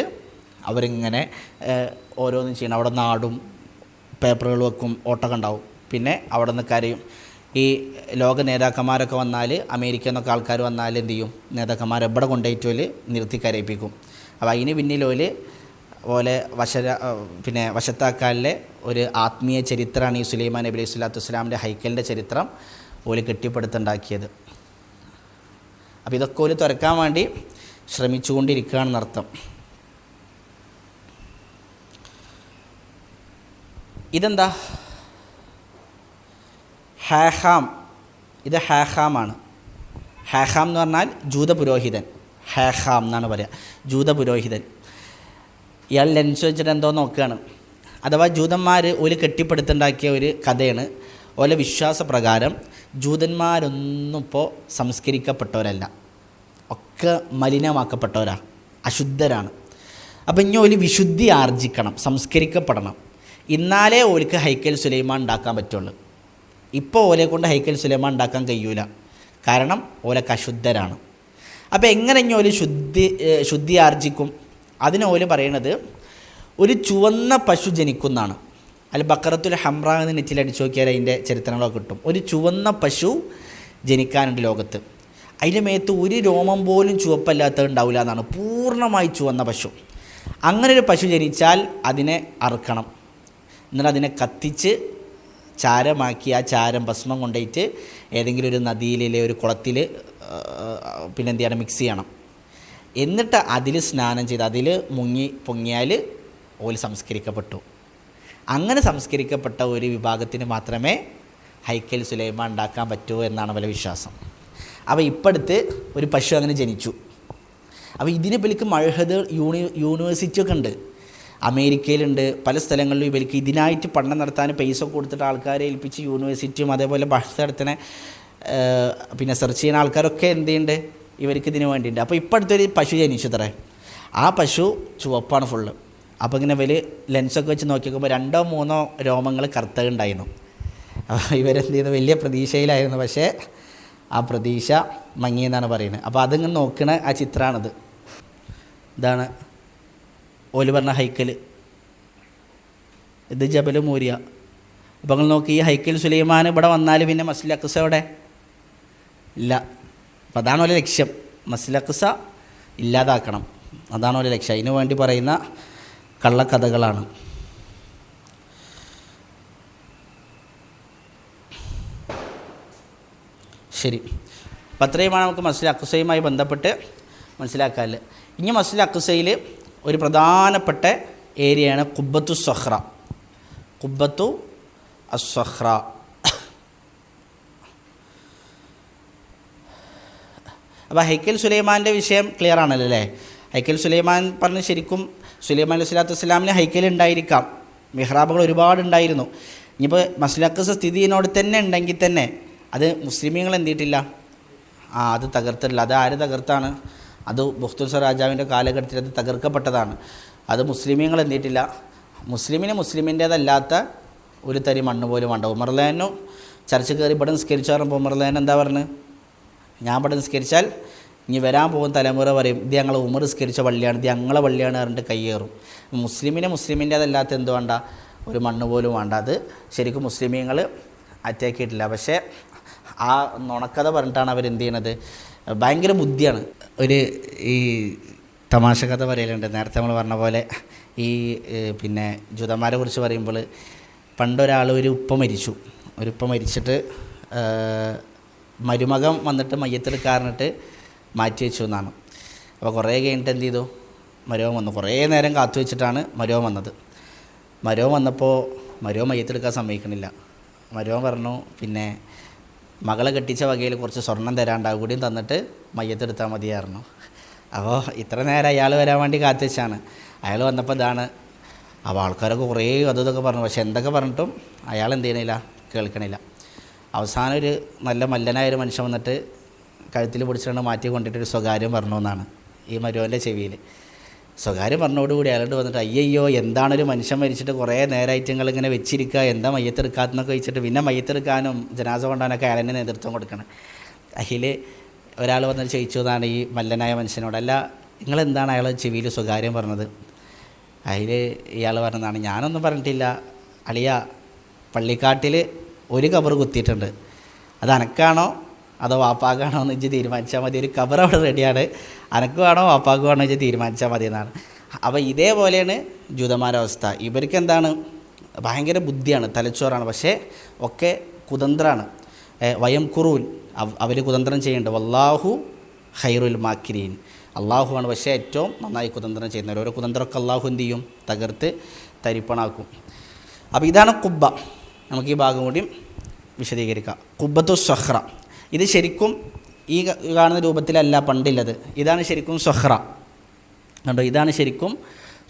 അവരിങ്ങനെ ഓരോന്നും ചെയ്യണം. അവിടെ നാടും പേപ്പറുകൾ വെക്കും, ഓട്ടൊക്കെ ഉണ്ടാവും. പിന്നെ അവിടെ നിന്ന് കരയും. ഈ ലോക നേതാക്കന്മാരൊക്കെ വന്നാൽ, അമേരിക്ക എന്നൊക്കെ ആൾക്കാർ വന്നാൽ എന്ത് ചെയ്യും, നേതാക്കന്മാർ എവിടെ കൊണ്ടുപോയിട്ട് നിർത്തി കരയിപ്പിക്കും. അപ്പോൾ അതിന് പിന്നിൽ ഓലെ വശത്താക്കാലിലെ ഒരു ആത്മീയ ചരിത്രമാണ് ഈ സുലൈമാൻ നബി അലൈഹി സ്വലാത്തു വസ്സലാമിൻ്റെ ഹൈക്കലിൻ്റെ ചരിത്രം ഓല് കെട്ടിപ്പടുത്തുണ്ടാക്കിയത്. അപ്പോൾ ഇതൊക്കെ ഓല് തുറക്കാൻ വേണ്ടി ശ്രമിച്ചുകൊണ്ടിരിക്കുകയാണെന്നർത്ഥം. ഇതെന്താ, ഹാഹാം. ഇത് ഹാഹാമാണ്. ഹാഹാം എന്ന് പറഞ്ഞാൽ ജൂതപുരോഹിതൻ. ഹാഹാം എന്നാണ് പറയുക, ജൂതപുരോഹിതൻ. ഇയാൾ ലെൻസ് വെച്ചിട്ട് എന്തോ നോക്കുകയാണ്. അഥവാ ജൂതന്മാർ ഒരു കെട്ടിപ്പടുത്തുണ്ടാക്കിയ ഒരു കഥയാണ്. ഓലെ വിശ്വാസപ്രകാരം ജൂതന്മാരൊന്നും ഇപ്പോൾ സംസ്കരിക്കപ്പെട്ടവരല്ല, ഒക്കെ മലിനമാക്കപ്പെട്ടവരാ, അശുദ്ധരാണ്. അപ്പം ഇനി ഓല് വിശുദ്ധി ആർജിക്കണം, സംസ്കരിക്കപ്പെടണം, എന്നാലേ ഓൽക്ക് ഹൈക്കൽ സുലൈമാൻ ഉണ്ടാക്കാൻ പറ്റുള്ളൂ. ഇപ്പോൾ ഓലെ കൊണ്ട് ഹൈക്കൽ സുലൈമാൻ ഉണ്ടാക്കാൻ കഴിയൂല, കാരണം ഓലൊക്കെ അശുദ്ധരാണ്. അപ്പോൾ എങ്ങനെ ഇനി ഓല് ശുദ്ധി ആർജിക്കും? അതിന് ഓല് പറയണത് ഒരു ചുവന്ന പശു ജനിക്കുന്നതാണ്. അല്ല ബക്കറത്തുൽ ഹംറ എന്ന് നെറ്റിലടിച്ച് നോക്കിയാൽ അതിൻ്റെ ചരിത്രങ്ങളൊക്കെ കിട്ടും. ഒരു ചുവന്ന പശു ജനിക്കാനുണ്ട് ലോകത്ത്. അതിൻ്റെ മേത്ത് ഒരു രോമം പോലും ചുവപ്പല്ലാത്തത് ഉണ്ടാവില്ല എന്നാണ്, പൂർണ്ണമായി ചുവന്ന പശു. അങ്ങനെ ഒരു പശു ജനിച്ചാൽ അതിനെ അറുക്കണം, എന്നിട്ട് അതിനെ കത്തിച്ച് ചാരമാക്കി ആ ചാരം ഭസ്മം കൊണ്ടുപോയിട്ട് ഏതെങ്കിലും ഒരു നദിയിലെ ഒരു കുളത്തിൽ പിന്നെ എന്ത് ചെയ്യണം, മിക്സ് ചെയ്യണം. എന്നിട്ട് അതിൽ സ്നാനം ചെയ്ത് അതിൽ മുങ്ങി പൊങ്ങിയാൽ ഓല് സംസ്കരിക്കപ്പെട്ടു. അങ്ങനെ സംസ്കരിക്കപ്പെട്ട ഒരു വിഭാഗത്തിന് മാത്രമേ ഹൈക്കൽ സുലൈമാൻ ഉണ്ടാക്കാൻ പറ്റൂ എന്നാണ് വല്ല വിശ്വാസം. അപ്പോൾ ഇപ്പോഴത്തെ ഒരു പശു അങ്ങനെ ജനിച്ചു. അപ്പോൾ ഇതിന് ഇവർക്ക് മഴഹദ് യൂണിവേഴ്സിറ്റിയൊക്കെ ഉണ്ട്, അമേരിക്കയിലുണ്ട്, പല സ്ഥലങ്ങളിലും ഇവർക്ക് ഇതിനായിട്ട് പഠനം നടത്താൻ പൈസ കൊടുത്തിട്ട് ആൾക്കാരെ ഏൽപ്പിച്ച് യൂണിവേഴ്സിറ്റിയും അതേപോലെ ബഹ്സ് നടത്തുന്ന പിന്നെ സെർച്ച് ചെയ്യുന്ന ആൾക്കാരൊക്കെ എന്ത് ചെയ്യുന്നുണ്ട്, ഇവർക്ക് ഇതിന് വേണ്ടിയിട്ടുണ്ട്. അപ്പോൾ ഇപ്പോഴത്തൊരു പശു ജനിച്ചു തറേ, ആ പശു ചുവപ്പാണ് ഫുള്ള്. അപ്പോൾ ഇങ്ങനെ ഇവർ ലെൻസൊക്കെ വെച്ച് നോക്കിക്കുമ്പോൾ 2-3 രോമങ്ങൾ കറുത്തുണ്ടായിരുന്നു. ഇവരെന്ത് ചെയ്തു, വലിയ പ്രതീക്ഷയിലായിരുന്നു. പക്ഷേ ആ പ്രതീക്ഷ മങ്ങിയെന്നാണ് പറയുന്നത്. അപ്പോൾ അതിങ്ങനെ നോക്കണ ആ ചിത്രമാണിത്. ഇതാണ് ഓല് പറഞ്ഞ ഹൈക്കൽ, ഇത് ജബൽ മൂരിയ. അപ്പോൾ നിങ്ങൾ നോക്കി, ഈ ഹൈക്കൽ സുലൈമാൻ ഇവിടെ വന്നാൽ പിന്നെ മസ്ജിദുൽ അഖ്സ എവിടെ ഇല്ല. അപ്പോൾ അതാണ് ഓലെ ലക്ഷ്യം, മസ്ജിദുൽ അഖ്സ ഇല്ലാതാക്കണം, അതാണ് ഓലെ ലക്ഷ്യം. അതിനു വേണ്ടി പറയുന്ന കള്ളക്കഥകളാണ്. ശരി, അപ്പം അത്രയുമാണ് നമുക്ക് മസ്ജിദുൽ അഖ്സയുമായി ബന്ധപ്പെട്ട് മനസ്സിലാക്കാമല്ലോ. ഇനി മസ്ജിദുൽ അഖ്സയിൽ ഒരു പ്രധാനപ്പെട്ട ഏരിയയാണ് ഖുബ്ബത്തു സ്വഖ്റ. ഖുബ്ബത്തു അസ്വഖ്റ. അപ്പോൾ ഹൈക്കൽ സുലൈമാൻ്റെ വിഷയം ക്ലിയർ ആണല്ലോ അല്ലേ? ഹൈക്കൽ സുലൈമാൻ പറഞ്ഞ് ശരിക്കും സുലൈമാൻ അലൈഹി സ്വലാത്തു വസ്സലാമിന് ഹൈക്കൽ ഉണ്ടായിരിക്കാം, മിഹ്റാബുകൾ ഒരുപാടുണ്ടായിരുന്നു. ഇനിയിപ്പോൾ മസ്ജിദുൽ അഖ്സ സ്ഥിതിയോട് തന്നെ ഉണ്ടെങ്കിൽ തന്നെ അത് മുസ്ലിമീങ്ങൾ എന്ത് ചെയ്തിട്ടില്ല, അത് തകർത്തിട്ടില്ല. അത് ആര് തകർത്താണ്? അത് ബുഖ്തുൽസർ രാജാവിൻ്റെ കാലഘട്ടത്തിൽ അത് തകർക്കപ്പെട്ടതാണ്. അത് മുസ്ലിമീങ്ങൾ എന്ത് ചെയ്തിട്ടില്ല, മുസ്ലിമിൻ്റേതല്ലാത്ത ഒരു തരി മണ്ണ് പോലും വേണ്ട. ഉമർലാനു ചർച്ച കയറി ഇവിടെ നിസ്കരിച്ചു പറയുമ്പോൾ ഉമർലാൻ എന്താ പറഞ്ഞത്, ഞാൻ ഇവിടെ നിസ്കരിച്ചാൽ ഇനി വരാൻ പോകുന്ന തലമുറ പറയും ഇത് ഞങ്ങൾ ഉമർ നിസ്കരിച്ച പള്ളിയാണ്, ഇത് ഞങ്ങളെ പള്ളിയാണ് പറഞ്ഞിട്ട് കയ്യേറും. മുസ്ലിമിൻ്റേതല്ലാത്ത എന്ത് വേണ്ട, ഒരു മണ്ണ് പോലും വേണ്ട. അത് ശരിക്കും മുസ്ലിമീങ്ങൾ അറ്റാക്കിയിട്ടില്ല. പക്ഷേ ആ നുണക്കഥ പറഞ്ഞിട്ടാണ് അവരെന്ത് ചെയ്യണത്, ഭയങ്കര ബുദ്ധിയാണ്. ഈ തമാശ കഥ പറയലുണ്ട്, നേരത്തെ നമ്മൾ പറഞ്ഞ പോലെ ഈ പിന്നെ ജൂതന്മാരെ കുറിച്ച് പറയുമ്പോൾ പണ്ടൊരാൾ ഒരു ഉപ്പ മരിച്ചിട്ട് മരുമകൻ വന്നിട്ട് മയ്യത്തെടുക്കാറിനിട്ട് മാറ്റി വെച്ചു എന്നാണ്. അപ്പോൾ കുറേ കഴിഞ്ഞിട്ട് എന്ത് ചെയ്തു, മരുമകൻ വന്നു. കുറേ നേരം കാത്തു വെച്ചിട്ടാണ് മരുമകൻ വന്നത്. മരുമകൻ വന്നപ്പോൾ മരുമകൻ മയ്യത്തെടുക്കാൻ സമ്മതിക്കണില്ല. മരുമകൻ പറഞ്ഞു, പിന്നെ മകളെ കെട്ടിച്ച വകയിൽ കുറച്ച് സ്വർണം തരാണ്ട് കൂടിയും തന്നിട്ട് മയ്യത്തെടുത്താൽ മതിയായിരുന്നു. അപ്പോൾ ഇത്ര നേരം അയാൾ വരാൻ വേണ്ടി കാത്തു വെച്ചാണ്. അയാൾ വന്നപ്പോൾ ഇതാണ്. അപ്പോൾ ആൾക്കാരൊക്കെ കുറേ അതൊക്കെ പറഞ്ഞു. പക്ഷെ എന്തൊക്കെ പറഞ്ഞിട്ടും അയാൾ എന്ത് ചെയ്യണില്ല, കേൾക്കണില്ല. അവസാനം ഒരു നല്ല മല്ലനായൊരു മനുഷ്യൻ വന്നിട്ട് കഴുത്തിൽ പിടിച്ചിട്ട് മാറ്റി കൊണ്ടിട്ടൊരു സ്വകാര്യം പറഞ്ഞു എന്നാണ് ഈ മരുവൻ്റെ ചെവിയിൽ. സ്വകാര്യം പറഞ്ഞോടുകൂടി അയാളോട് വന്നിട്ട് അയ്യോ എന്താണൊരു മനുഷ്യൻ മരിച്ചിട്ട് കുറേ നേരമായിട്ട് നിങ്ങളിങ്ങനെ വെച്ചിരിക്കുക, എന്താ മയ്യത്തെടുക്കാത്തെന്നൊക്കെ വെച്ചിട്ട് പിന്നെ മയ്യത്തെടുക്കാനും ജനാസ കൊണ്ടാനൊക്കെ അയാളെന്നെ നേതൃത്വം കൊടുക്കണം. അതിൽ ഒരാൾ വന്നിട്ട് ചോദിച്ചു എന്നാണ് ഈ മല്ലനായ മനുഷ്യനോട്, അല്ല നിങ്ങളെന്താണ് അയാൾ ചെവിയിൽ സ്വകാര്യം പറഞ്ഞത്? അതിൽ ഇയാൾ പറഞ്ഞതാണ്, ഞാനൊന്നും പറഞ്ഞിട്ടില്ല അളിയ, പള്ളിക്കാട്ടിൽ ഒരു കബർ കുത്തിയിട്ടുണ്ട്, അത് അനക്കാണോ അതോ വാപ്പാക്കാണോ എന്ന് വെച്ച് തീരുമാനിച്ചാൽ മതി. ഒരു കബർ അവിടെ റെഡിയാണ്, അനക്കുവാണോ വാപ്പാക്കുവാണോ വെച്ച് തീരുമാനിച്ചാൽ മതി എന്നാണ്. അപ്പോൾ ഇതേപോലെയാണ് ജൂതന്മാരുടെ അവസ്ഥ. ഇവർക്ക് എന്താണ്, ഭയങ്കര ബുദ്ധിയാണ്, തലച്ചോറാണ്, പക്ഷേ ഒക്കെ കുതന്ത്രമാണ്. വയം കുറൂൻ, അവർ കുതന്ത്രം ചെയ്യുന്നുണ്ട്. വല്ലാഹു ഖൈറുൽ മാക്കിരീൻ, അള്ളാഹുവാണ് പക്ഷേ ഏറ്റവും നന്നായി കുതന്ത്രം ചെയ്യുന്നവർ. ഓരോ കുതന്ത്രമൊക്കെ അള്ളാഹു എന്ത് ചെയ്യും, തകർത്ത് തരിപ്പണാക്കും. അപ്പോൾ ഇതാണ് ഖുബ്ബ. നമുക്ക് ഈ ഭാഗം കൂടി വിശദീകരിക്കാം. ഖുബ്ബത്തു സ്വഖ്റ, ഇത് ശരിക്കും ഈ കാണുന്ന രൂപത്തിലല്ല പണ്ടുള്ളത്. ഇതാണ് ശരിക്കും സ്വഖ്റ, കണ്ടോ, ഇതാണ് ശരിക്കും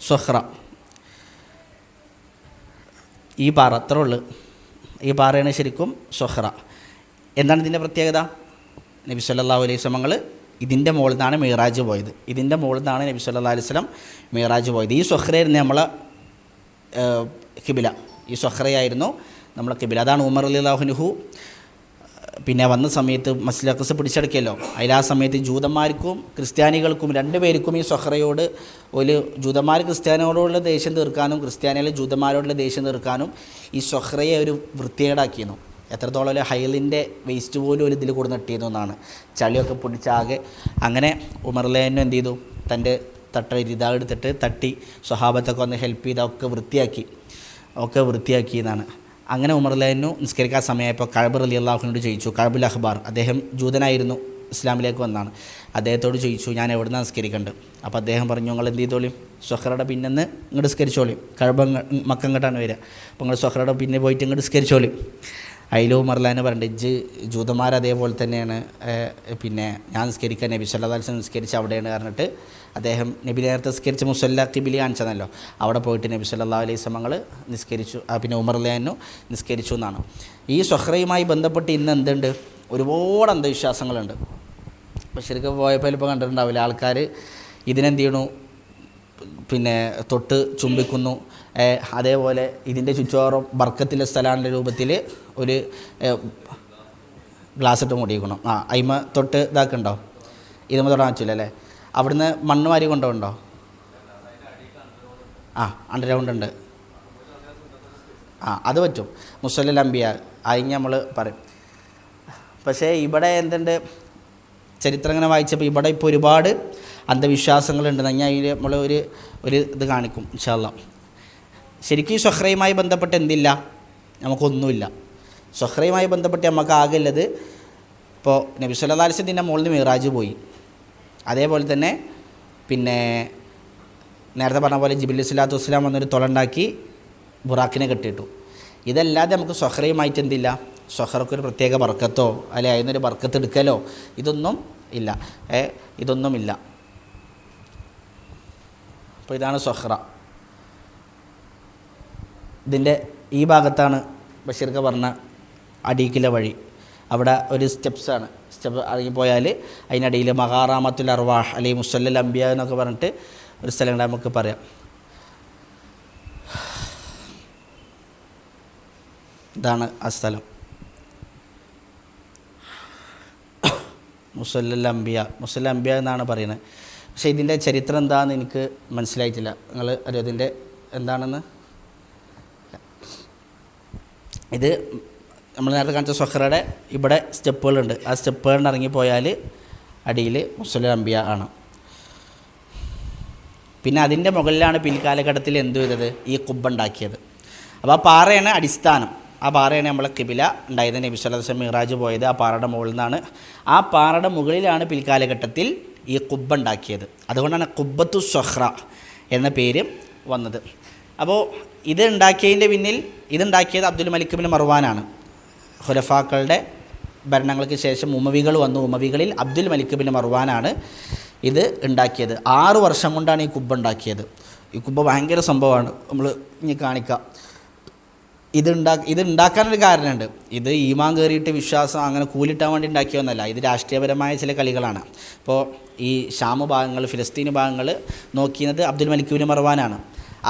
സ്വഖ്റ. ഈ പാറ അത്ര ഉള്ളു, ഈ പാറയാണ് ശരിക്കും സ്വഖ്റ. എന്താണ് ഇതിൻ്റെ പ്രത്യേകത? നബി സല്ലല്ലാഹു അലൈഹി വസല്ലം ഇതിൻ്റെ മുകളിൽ നിന്നാണ് മിറാജ് പോയത്. ഇതിൻ്റെ മുകളിൽ നിന്നാണ് നബി സല്ലല്ലാഹു അലൈഹി വസല്ലം മിറാജ് പോയത്. ഈ സ്വഖ്റയായിരുന്നു നമ്മളെ ഖിബില, ഈ സ്വഖ്റയായിരുന്നു നമ്മളെ ഖിബില. അതാണ് ഉമർ റളിയല്ലാഹു അൻഹു പിന്നെ വന്ന സമയത്ത് മസ്ജിദുൽ അഖ്സ പിടിച്ചടക്കിയല്ലോ. അതിൽ ആ സമയത്ത് ജൂതന്മാർക്കും ക്രിസ്ത്യാനികൾക്കും രണ്ടുപേർക്കും ഈ സ്വഖ്റയോട് ഒരു ജൂതന്മാർ ക്രിസ്ത്യാനികളോടുള്ള ദേഷ്യം തീർക്കാനും ക്രിസ്ത്യാനികൾ ജൂതന്മാരോടുള്ള ദേഷ്യം തീർക്കാനും ഈ സ്വഖ്റയെ ഒരു വൃത്തികേടാക്കിയിരുന്നു. എത്രത്തോളം ഒരു ഹൈലിൻ്റെ വേസ്റ്റ് പോലും ഒരു ഇതിൽ കൊടുന്നിട്ടിരുന്നു എന്നാണ്, ചളിയൊക്കെ പൊടിച്ചാകെ. അങ്ങനെ ഉമർലേനും എന്ത് ചെയ്തു, തൻ്റെ എടുത്തിട്ട് തട്ടി സ്വഹാബത്തൊക്കെ ഒന്ന് ഹെൽപ്പ് ചെയ്ത് ഒക്കെ വൃത്തിയാക്കി എന്നാണ്. അങ്ങനെ ഉമർ റളിയല്ലാഹു നിസ്കരിക്കാൻ സമയമായപ്പോൾ കഅബ് റളിയല്ലാഹുവിനോട് ചോദിച്ചു. കഅബുൽ അഖ്ബാർ, അദ്ദേഹം ജൂതനായിരുന്നു, ഇസ്ലാമിലേക്ക് വന്നാണ്. അദ്ദേഹത്തോട് ചോദിച്ചു, ഞാൻ എവിടെ നിന്നാണ് നിസ്കരിക്കേണ്ടത്? അപ്പോൾ അദ്ദേഹം പറഞ്ഞു, നിങ്ങൾ എന്ത് ചെയ്തോളിയും സ്വഹ്റയുടെ പിന്നെന്ന് ഇങ്ങോട്ട് നിസ്കരിച്ചോളിയും. കഅബ മക്ക ഇങ്ങോട്ടാണ് വരിക, അപ്പോൾ നിങ്ങൾ സ്വഹ്റയുടെ പിന്നെ പോയിട്ട് ഇങ്ങോട്ട് നിസ്കരിച്ചോളിയും. അതിലും ഉമർ റളിയല്ലാഹു പറഞ്ഞിട്ട്, ജൂതന്മാർ അതേപോലെ തന്നെയാണ്, പിന്നെ ഞാൻ നിസ്കരിക്കാൻ നബി സല്ലല്ലാഹു അലൈഹി വസല്ലം നിസ്കരിച്ച് അവിടെയാണ് പറഞ്ഞിട്ട് അദ്ദേഹം നബി നേരത്തെ നിസ്കരിച്ച മുസല്ല ഖിബിലി കാണിച്ചതല്ലോ, അവിടെ പോയിട്ട് നബി സല്ലല്ലാഹു അലൈഹി വസല്ലം നിസ്കരിച്ചു. പിന്നെ ഉമർ റളിയല്ലാഹു നിസ്കരിച്ചു എന്നാണ്. ഈ സ്വഹ്റയുമായി ബന്ധപ്പെട്ട് ഇന്ന് എന്തുണ്ട്, ഒരുപാട് അന്ധവിശ്വാസങ്ങളുണ്ട്. അപ്പോൾ ശരിക്കും പോയപ്പോൾ ഇപ്പോൾ കണ്ടിട്ടുണ്ടാവില്ല, ആൾക്കാർ ഇതിനെന്ത് ചെയ്യണു, പിന്നെ തൊട്ട് ചുംബിക്കുന്നു. അതേപോലെ ഇതിൻ്റെ ചുറ്റോറും ബർക്കത്തിലെ സ്ഥലാൻ്റെ രൂപത്തിൽ ഒരു ഗ്ലാസ് ഇട്ട് മൂടിയിരിക്കണം. അയിമ തൊട്ട് ഇതാക്കുന്നുണ്ടോ? ഇതുമ്മ തൊടാൻ പറ്റില്ല അല്ലേ? അവിടുന്ന് മണ്ണ് വാരി കൊണ്ടുപോകണ്ടോ? അണ്ടർഗ്രൗണ്ട് ഉണ്ട്. അത് പറ്റും. മുസല്ലൽ അംബിയ അതിന് നമ്മൾ പറയും. പക്ഷേ ഇവിടെ എന്തുണ്ട്, ചരിത്രം ഇങ്ങനെ വായിച്ചപ്പോൾ ഇവിടെ ഇപ്പോൾ ഒരുപാട് അന്ധവിശ്വാസങ്ങളുണ്ട്. ഞാൻ അതിൽ നമ്മൾ ഒരു ഇത് കാണിക്കും ഇൻഷാ അല്ലാഹ്. ശരിക്കും ഈ സ്വഹ്റയുമായി ബന്ധപ്പെട്ട് എന്തില്ല, നമുക്കൊന്നുമില്ല. സ്വഹ്റയുമായി ബന്ധപ്പെട്ട് നമുക്ക് ആകെയുള്ളത്, ഇപ്പോൾ നബി സല്ലല്ലാഹു അലൈഹി വസല്ലം മുകളിൽ നിന്ന് മിറാജ് പോയി. അതേപോലെ തന്നെ പിന്നെ നേരത്തെ പറഞ്ഞ പോലെ ജിബ്രീൽ സ്വല്ലല്ലാഹു അലൈഹി വസല്ലം വന്നൊരു തുളണ്ടാക്കി ബുറാക്കിനെ കെട്ടിയിട്ടു. ഇതല്ലാതെ നമുക്ക് സ്വഹ്റയുമായിട്ട് എന്തില്ല, സ്വഹ്റക്കൊരു പ്രത്യേക ബർക്കത്തോ അല്ലെ അതിനൊരു ബർക്കത്ത് എടുക്കലോ ഇതൊന്നും ഇല്ല. ഇതൊന്നുമില്ല. അപ്പോൾ ഇതാണ് സ്വഹ്റ. ഇതിൻ്റെ ഈ ഭാഗത്താണ് ബഷീർക്ക പറഞ്ഞ അടീക്കിലെ വഴി. അവിടെ ഒരു സ്റ്റെപ്പ് ഇറങ്ങിപ്പോയാൽ അതിനിടയിൽ മഹാറാമത്തുൽ അർവാഹ് അല്ലെങ്കിൽ മുസല്ലൽ അംബിയ എന്നൊക്കെ പറഞ്ഞിട്ട് ഒരു സ്ഥലം നമുക്ക് പറയാം. ഇതാണ് ആ സ്ഥലം, മുസല്ലൽ അംബിയ എന്നാണ് പറയുന്നത്. പക്ഷേ ഇതിൻ്റെ ചരിത്രം എന്താണെന്ന് എനിക്ക് മനസ്സിലായിട്ടില്ല. നിങ്ങൾ അറിയോ ഇതിൻ്റെ എന്താണെന്ന്? ഇത് നമ്മൾ നേരത്തെ കാണിച്ച സ്വഹ്റയുടെ ഇവിടെ സ്റ്റെപ്പുകളുണ്ട്. ആ സ്റ്റെപ്പുകളിൽ ഇറങ്ങിപ്പോയാൽ അടിയിൽ മുസല്ലൽ അംബിയ ആണ്. പിന്നെ അതിൻ്റെ മുകളിലാണ് പിൽക്കാലഘട്ടത്തിൽ എന്തു ചെയ്തത്, ഈ കുബ്ബ ഉണ്ടാക്കിയത്. അപ്പോൾ ആ പാറയാണ് അടിസ്ഥാനം. ആ പാറയാണ് നമ്മളെ ഖിബില ഉണ്ടായത്. നബി സല്ലല്ലാഹു അലൈഹി വസല്ലം മിറാജ് പോയത് ആ പാറയുടെ മുകളിൽ നിന്നാണ്. ആ പാറയുടെ മുകളിലാണ് പിൽക്കാലഘട്ടത്തിൽ ഈ കുബ്ബ ഉണ്ടാക്കിയത്. അതുകൊണ്ടാണ് ഖുബ്ബത്തു സ്വഹ്റ എന്ന പേര് വന്നത്. അപ്പോൾ ഇതുണ്ടാക്കിയതിൻ്റെ പിന്നിൽ ഇതുണ്ടാക്കിയത് അബ്ദുൽ മലിക് ബിൻ മർവാനാണ്. ഖുലഫാക്കളുടെ ഭരണങ്ങൾക്ക് ശേഷം ഉമവികൾ വന്നു. ഉമവികളിൽ അബ്ദുൽ മലിക് ബിൻ മർവാനാണ് ഇത് ഉണ്ടാക്കിയത്. 6 വർഷം കൊണ്ടാണ് ഈ കുബ്ബ ഉണ്ടാക്കിയത്. ഈ കുബ്ബ ഭയങ്കര സംഭവമാണ്. നമ്മൾ ഇനി കാണിക്കാം. ഇത് ഉണ്ടാക്കാനൊരു കാരണമുണ്ട്. ഇത് ഈമാൻ കയറിയിട്ട് വിശ്വാസം അങ്ങനെ കൂലിട്ടാൻ വേണ്ടി ഉണ്ടാക്കിയൊന്നല്ല. ഇത് രാഷ്ട്രീയപരമായ ചില കളികളാണ്. ഇപ്പോൾ ഈ ഷാമ് ഭാഗങ്ങൾ, ഫിലിസ്തീൻ ഭാഗങ്ങൾ നോക്കിയത് അബ്ദുൽ മലിക് ബിൻ മർവാനാണ്.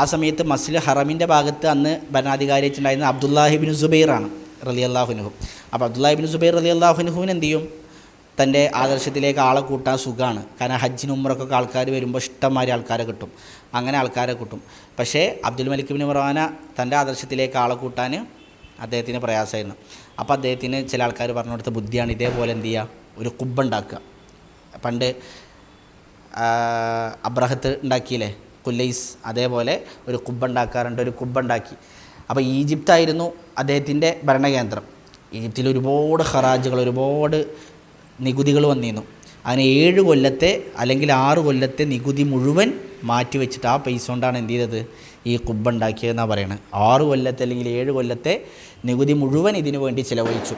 ആ സമയത്ത് മസ്ജിദ് ഹറമിൻ്റെ ഭാഗത്ത് അന്ന് ഭരണാധികാരിയായിട്ടുണ്ടായിരുന്ന അബ്ദുല്ലാഹി ബിൻ സുബൈറാണ് റളിയല്ലാഹു അൻഹു. അപ്പോൾ അബ്ദുല്ലാഹി ബിൻ സുബൈർ റളിയല്ലാഹു അൻഹുവിന് എന്ത് ചെയ്യും, തൻ്റെ ആദർശത്തിലേക്ക് ആളെ കൂട്ടാൻ സുഖമാണ്. കാരണം ഹജ്ജിനും ഉംറക്കൊക്കെ ആൾക്കാർ വരുമ്പോൾ ഇഷ്ടംമാതിരി ആൾക്കാരെ കിട്ടും. അങ്ങനെ ആൾക്കാരെ കിട്ടും. പക്ഷേ അബ്ദുൽ മലിക് ബിൻ മർവാന തൻ്റെ ആദർശത്തിലേക്ക് ആളെ കൂട്ടാൻ അദ്ദേഹത്തിന് പ്രയാസമായിരുന്നു. അപ്പോൾ അദ്ദേഹത്തിന് ചില ആൾക്കാർ പറഞ്ഞു കൊടുത്ത ബുദ്ധിയാണ് ഇതേപോലെ എന്ത് ചെയ്യുക, ഒരു കുബ്ബ ഉണ്ടാക്കുക. പണ്ട് അബ്രഹത്ത് ഉണ്ടാക്കിയില്ലേ കുല്ലൈസ്, അതേപോലെ ഒരു കുബ്ബ ഉണ്ടാക്കാറുണ്ട്. ഒരു കുബ്ബ ഉണ്ടാക്കി. അപ്പോൾ ഈജിപ്തായിരുന്നു അദ്ദേഹത്തിൻ്റെ ഭരണകേന്ദ്രം. ഈജിപ്തിൽ ഒരുപാട് ഖറാജുകൾ, ഒരുപാട് നികുതികൾ വന്നിരുന്നു. അതിന് 7 കൊല്ലത്തെ അല്ലെങ്കിൽ 6 കൊല്ലത്തെ നികുതി മുഴുവൻ മാറ്റി വെച്ചിട്ട് ആ പൈസ കൊണ്ടാണ് എന്ത് ചെയ്തത്, ഈ കുബ്ബ ഉണ്ടാക്കിയതെന്നാണ് പറയുന്നത്. 6 കൊല്ലത്തെ അല്ലെങ്കിൽ 7 കൊല്ലത്തെ നികുതി മുഴുവൻ ഇതിനു വേണ്ടി ചിലവഴിച്ചു.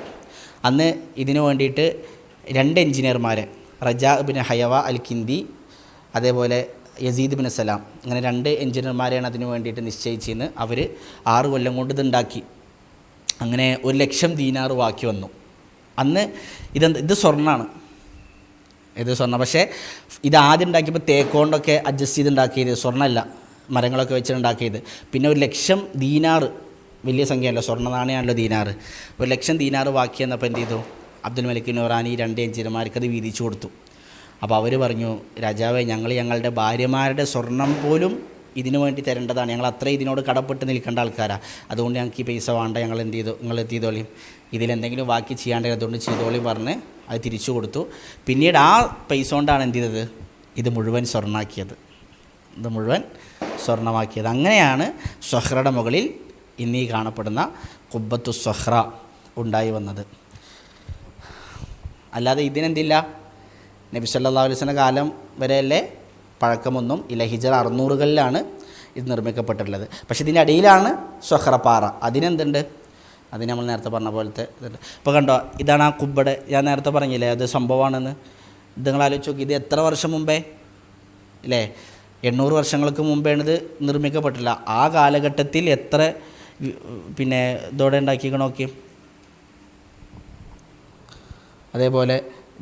അന്ന് ഇതിനു വേണ്ടിയിട്ട് 2 എഞ്ചിനീയർമാരെ, റജാ ബിൻ ഹയവ അൽ കിന്ദി, അതേപോലെ യസീദ് ബിൻ സലാം, അങ്ങനെ 2 എഞ്ചിനീയർമാരെയാണ് അതിനു വേണ്ടിയിട്ട് നിശ്ചയിച്ചെന്ന്. അവർ 6 കൊല്ലം കൊണ്ട് ഇതുണ്ടാക്കി. അങ്ങനെ 1,00,000 ദീനാർ ബാക്കി വന്നു. അന്ന് ഇത് സ്വർണ്ണമാണ്. ഇത് സ്വർണ്ണം. പക്ഷേ ഇത് ആദ്യം ഉണ്ടാക്കിയപ്പോൾ തേക്കോണ്ടൊക്കെ അഡ്ജസ്റ്റ് ചെയ്ത് ഉണ്ടാക്കിയത്, സ്വർണ്ണമല്ല, മരങ്ങളൊക്കെ വെച്ചിട്ടുണ്ടാക്കിയത്. പിന്നെ 1,00,000 ദീനാർ, വലിയ സംഖ്യയല്ലോ, സ്വർണ്ണ നാണയമാണല്ലോ ദീനാർ. 1,00,000 ദീനാർ ബാക്കി വന്നപ്പോൾ എന്ത് ചെയ്തു, അബ്ദുൽ മലിക് മർവാൻ ഈ 2 എഞ്ചിനീയർമാർക്ക് അത് വീതിച്ചു കൊടുത്തു. അപ്പോൾ അവർ പറഞ്ഞു, രാജാവേ, ഞങ്ങളുടെ ഭാര്യമാരുടെ സ്വർണം പോലും ഇതിനു വേണ്ടി തരേണ്ടതാണ്, ഞങ്ങൾ അത്ര ഇതിനോട് കടപ്പെട്ട് നിൽക്കേണ്ട ആൾക്കാരാണ്, അതുകൊണ്ട് ഞങ്ങൾക്ക് ഈ പൈസ വേണ്ട, നിങ്ങൾ എന്ത് ചെയ്തോളിയും, ഇതിലെന്തെങ്കിലും ബാക്കി ചെയ്യാണ്ടേ, അതുകൊണ്ട് ചെയ്തോളി പറഞ്ഞ് അത് തിരിച്ചു കൊടുത്തു. പിന്നീട് ആ പൈസ കൊണ്ടാണ് എന്ത് ചെയ്തത്, ഇത് മുഴുവൻ സ്വർണ്ണമാക്കിയത്. അങ്ങനെയാണ് സ്വഹ്റയുടെ മുകളിൽ ഇന്നീ കാണപ്പെടുന്ന ഖുബ്ബത്തു സ്വഹ്റ ഉണ്ടായി വന്നത്. അല്ലാതെ ഇതിനെന്തില്ല, നബി സല്ലല്ലാഹു അലൈഹി വസല്ലം കാലം വരെയല്ലേ പഴക്കമൊന്നും ഇല്ല. ഹിജ്റ 600-കളിലാണ് ഇത് നിർമ്മിക്കപ്പെട്ടിട്ടുള്ളത്. പക്ഷേ ഇതിൻ്റെ അടിയിലാണ് സ്വഹ്റ പാറ. അതിനെന്തുണ്ട്, അതിന് നമ്മൾ നേരത്തെ പറഞ്ഞ പോലത്തെ ഇതുണ്ട്. ഇപ്പോൾ കണ്ടോ, ഇതാണ് ആ കുബ്ബയുടെ, ഞാൻ നേരത്തെ പറഞ്ഞില്ലേ അത് സംഭവമാണെന്ന്. ഇത് നിങ്ങൾ ആലോചിച്ച് നോക്കി, ഇത് എത്ര വർഷം മുമ്പേ അല്ലേ, 800 വർഷങ്ങൾക്ക് മുമ്പേണ് ഇത് നിർമ്മിക്കപ്പെട്ടില്ല. ആ കാലഘട്ടത്തിൽ എത്ര പിന്നെ ഇതോടെ ഉണ്ടാക്കിക്കണ നോക്കി. അതേപോലെ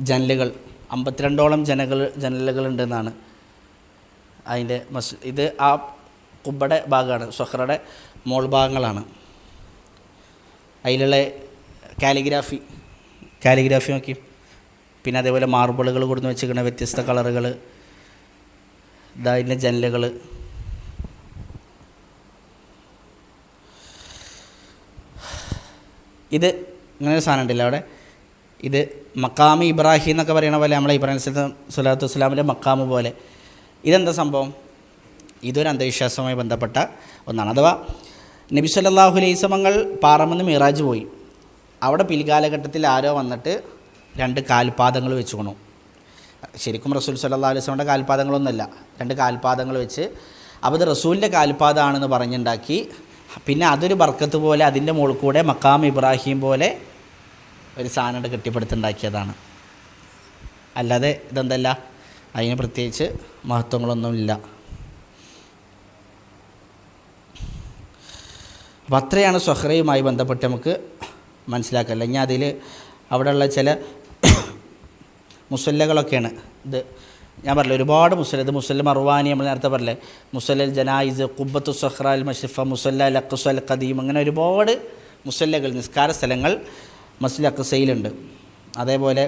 ജനലുകൾ 52ഓളം ജനലുകളുണ്ടെന്നാണ് അതിൻ്റെ ഇത് ആ കുബ്ബയുടെ ഭാഗമാണ്, സ്വഹ്റയുടെ മോൾ ഭാഗങ്ങളാണ്. അതിലുള്ള കാലിഗ്രാഫി നോക്കി. പിന്നെ അതേപോലെ മാർബിളുകൾ കൊടുന്ന് വെച്ചിരിക്കുന്ന വ്യത്യസ്ത കളറുകൾ, ഇതിൻ്റെ ജനലുകൾ. ഇത് ഇങ്ങനെ ഒരു സാധനം ഉണ്ടല്ലോ അവിടെ, ഇത് മക്കാമി ഇബ്രാഹിം എന്നൊക്കെ പറയണ പോലെ, നമ്മളെ ഇബ്രാഹിം സ്വലാത്തു വസ്സലാമിൻ്റെ മക്കാമ് പോലെ. ഇതെന്താ സംഭവം? ഇതൊരു അന്ധവിശ്വാസവുമായി ബന്ധപ്പെട്ട ഒന്നാണ്. അഥവാ നബി സല്ലല്ലാഹു അലൈഹി വസല്ലം പാറമെന്ന് മിറാജ് പോയി. അവിടെ പിൽക്കാലഘട്ടത്തിൽ ആരോ വന്നിട്ട് 2 കാൽപാദങ്ങൾ വെച്ചുകൊണു. ശരിക്കും റസൂൽ സല്ലല്ലാഹു അലൈഹി വസല്ലമയുടെ കാൽപാദങ്ങളൊന്നുമല്ല, 2 കാൽപാദങ്ങൾ വെച്ച്. അപ്പോൾ അത് റസൂലിൻ്റെ കാൽപാദമാണെന്ന് പറഞ്ഞുണ്ടാക്കി. പിന്നെ അതൊരു ബർക്കത്ത് പോലെ അതിൻ്റെ മുകളിൽ കൂടെ മക്കാം ഇബ്രാഹിം പോലെ ഒരു സാധനം കെട്ടിപ്പടുത്തുണ്ടാക്കിയതാണ്. അല്ലാതെ ഇതെന്തല്ല, അതിന് പ്രത്യേകിച്ച് മഹത്വങ്ങളൊന്നുമില്ല. അപ്പം അത്രയാണ് സ്വഹ്റയുമായി ബന്ധപ്പെട്ട് നമുക്ക് മനസ്സിലാക്കല്ല. ഇനി അതിൽ അവിടെയുള്ള ചില മുസല്ലകളൊക്കെയാണ്. ഇത് ഞാൻ പറഞ്ഞില്ല, ഒരുപാട് മുസല്ല. ഇത് മുസല്ല മർവാനി, നമ്മൾ നേരത്തെ പറഞ്ഞില്ലേ, മുസല്ലൽ ജനായിസ്, ഖുബ്ബത്തു സ്വഹ്റ അൽ മഷ്രിഫ, മുസല്ല അൽ അഖ്സ അൽ ഖദീം, അങ്ങനെ ഒരുപാട് മുസല്ലകൾ, നിസ്കാര സ്ഥലങ്ങൾ മസ്ജിദുൽ അഖ്സയിലുണ്ട്. അതേപോലെ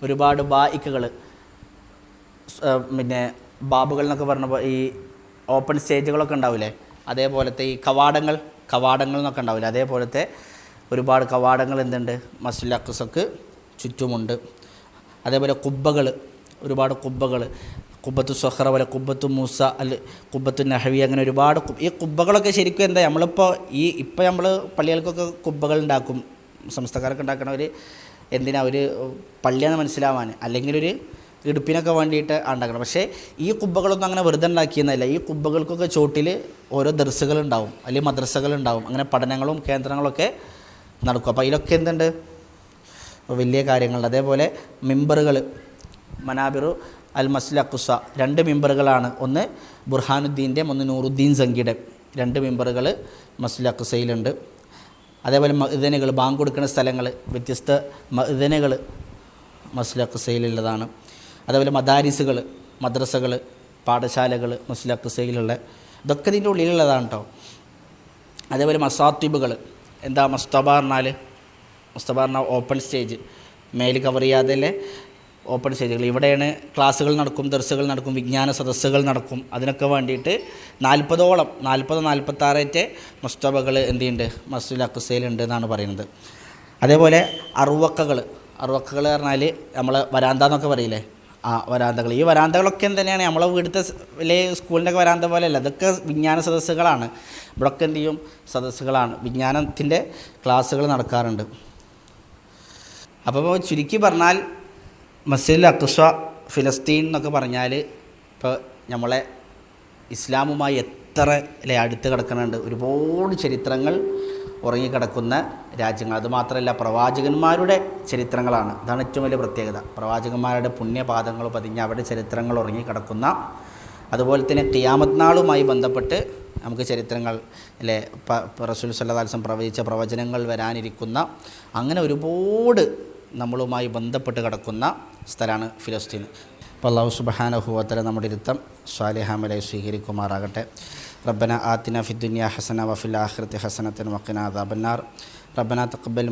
ഒരുപാട് ബായിക്കുകൾ, പിന്നെ ബാബുകൾ എന്നൊക്കെ പറഞ്ഞപ്പോൾ ഈ ഓപ്പൺ സ്റ്റേജുകളൊക്കെ ഉണ്ടാവില്ലേ, അതേപോലത്തെ ഈ കവാടങ്ങൾ എന്നൊക്കെ ഉണ്ടാവില്ലേ, അതേപോലത്തെ ഒരുപാട് കവാടങ്ങൾ എന്തുണ്ട് മസ്ജിദുൽ അഖ്സക്ക് ചുറ്റുമുണ്ട്. അതേപോലെ കുബ്ബകൾ, ഒരുപാട് കുബ്ബകൾ, കുബ്ബത്തു സ്വഹ്റ പോലെ, കുബ്ബത്തു മൂസ അൽ കുബ്ബത്തു നഹവി, അങ്ങനെ ഒരുപാട്. ഈ കുബ്ബകളൊക്കെ ശരിക്കും എന്താ, നമ്മളിപ്പോൾ ഇപ്പോൾ നമ്മൾ പള്ളികൾക്കൊക്കെ കുബ്ബകൾ ഉണ്ടാക്കും, സംസ്ഥക്കാരൊക്കെ ഉണ്ടാക്കണവർ എന്തിനാ, ഒരു പള്ളിയാണെന്ന് മനസ്സിലാവാൻ, അല്ലെങ്കിൽ ഒരു ഇടുപ്പിനൊക്കെ വേണ്ടിയിട്ട് ഉണ്ടാക്കണം. പക്ഷേ ഈ കുബ്ബകളൊന്നും അങ്ങനെ വെറുതെ ഉണ്ടാക്കിയെന്നല്ല. ഈ കുബ്ബകൾക്കൊക്കെ ചോട്ടിൽ ഓരോ ദർസുകളുണ്ടാവും, അല്ലെങ്കിൽ മദ്രസകളുണ്ടാവും, അങ്ങനെ പഠനങ്ങളും കേന്ദ്രങ്ങളൊക്കെ നടക്കും. അപ്പോൾ അതിലൊക്കെ എന്തുണ്ട്, വലിയ കാര്യങ്ങളുണ്ട്. അതേപോലെ മിമ്പറുകൾ, മനാബിറു അൽ മസ്ജിദുൽ അഖ്സ, 2 മിമ്പറുകളാണ്. ഒന്ന് ബുർഹാനുദ്ദീൻ്റെ, ഒന്ന് നൂറുദ്ദീൻ സംഗിയുടെ 2 മിമ്പറുകൾ മസ്ജിദുൽ അഖ്സയിലുണ്ട്. അതേപോലെ മഅ്ദനുകൾ, ബാങ്ക് കൊടുക്കുന്ന സ്ഥലങ്ങൾ, വ്യത്യസ്ത മഅ്ദനുകൾ മസ്ജിദുൽ അഖ്സയിലുള്ളതാണ്. അതേപോലെ മദാരിസുകൾ, മദ്രസകൾ, പാഠശാലകൾ മസ്ജിദുൽ അഖ്സയിലുള്ള, ഇതൊക്കെ ഇതിൻ്റെ ഉള്ളിലുള്ളതാണ് കേട്ടോ. അതേപോലെ മസാത്തിബുകൾ, എന്താ മസ്തബ പറഞ്ഞാൽ ഓപ്പൺ സ്റ്റേജ്, മേൽ കവർ ചെയ്യാതെ ഓപ്പൺ സ്റ്റേജുകൾ. ഇവിടെയാണ് ക്ലാസ്സുകൾ നടക്കും, ദർസുകൾ നടക്കും, വിജ്ഞാന സദസ്സുകൾ നടക്കും. അതിനൊക്കെ വേണ്ടിയിട്ട് 46 മസ്തബകൾ എന്ത് ചെയ്യുന്നുണ്ട് മസ്ജിദുൽ അഖ്സയിലുണ്ട് എന്നാണ് പറയുന്നത്. അതേപോലെ അറുവക്കകൾ പറഞ്ഞാൽ നമ്മൾ വരാന്ത എന്നൊക്കെ പറയില്ലേ, ആ വരാന്തകൾ. ഈ വരാന്തകളൊക്കെ തന്നെയാണ് നമ്മളെ വീടുത്തെ വലിയ സ്കൂളിൻ്റെ ഒക്കെ വരാന്ത പോലെയല്ല, ഇതൊക്കെ വിജ്ഞാന സദസ്സുകളാണ്. ഇവിടെയൊക്കെ എന്ത് ചെയ്യും, സദസ്സുകളാണ്, വിജ്ഞാനത്തിൻ്റെ ക്ലാസ്സുകൾ നടക്കാറുണ്ട്. അപ്പോൾ ചുരുക്കി പറഞ്ഞാൽ മസ്ജിദുൽ അഖ്സ ഫിലസ്തീൻ എന്നൊക്കെ പറഞ്ഞാൽ ഇപ്പോൾ നമ്മളെ ഇസ്ലാമുമായി എത്ര അടുത്ത് കിടക്കുന്നുണ്ട്. ഒരുപാട് ചരിത്രങ്ങൾ ഉറങ്ങിക്കിടക്കുന്ന രാജ്യങ്ങൾ. അതുമാത്രമല്ല, പ്രവാചകന്മാരുടെ ചരിത്രങ്ങളാണ്. അതാണ് ഏറ്റവും വലിയ പ്രത്യേകത. പ്രവാചകന്മാരുടെ പുണ്യപാദങ്ങൾ പതിഞ്ഞ് അവരുടെ ചരിത്രങ്ങൾ ഉറങ്ങിക്കിടക്കുന്ന, അതുപോലെ തന്നെ ഖിയാമത്ത് നാളുമായി ബന്ധപ്പെട്ട് നമുക്ക് ചരിത്രങ്ങൾ അല്ലേ, റസൂൽ സല്ലല്ലാഹു അലൈഹി വസല്ലം പ്രവചിച്ച പ്രവചനങ്ങൾ വരാനിരിക്കുന്ന, അങ്ങനെ ഒരുപാട് നമ്മളുമായി ബന്ധപ്പെട്ട് കിടക്കുന്ന സ്ഥലമാണ് ഫിലസ്തീൻ. അപ്പോൾ അല്ലാഹു സുബ്ഹാനഹു വ തആല നമ്മുടെ ഇരുത്തം സ്വാലിഹാമലായി സ്വീകരിക്കുമാറാകട്ടെ. റബ്ബന ആതിന ഫിദ്ദുനിയ ഹസന വഫിൽ ആഖിറതി ഹസനതൻ വഖിനാ അദാബന്നാർ. റബ്ബന തഖബ്ബൽ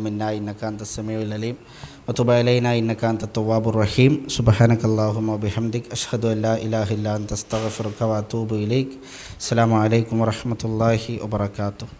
മിന്നാ ഇന്നക അൻതസ് സമീഉൽ അലീം വതുബ് അലൈനാ ഇന്നക അൻതത് തവ്വാബുർ റഹീം. സുബ്ഹാനകല്ലാഹുമ്മ വബിഹംദിക അഷ്ഹദു അൻ ലാ ഇലാഹ ഇല്ലാ അൻത അസ്തഗ്ഫിറുക വഅതൂബു ഇലൈക്. അസ്സലാമു അലൈക്കും വറഹ്മത്തുള്ളാഹി വബറകാതുഹു.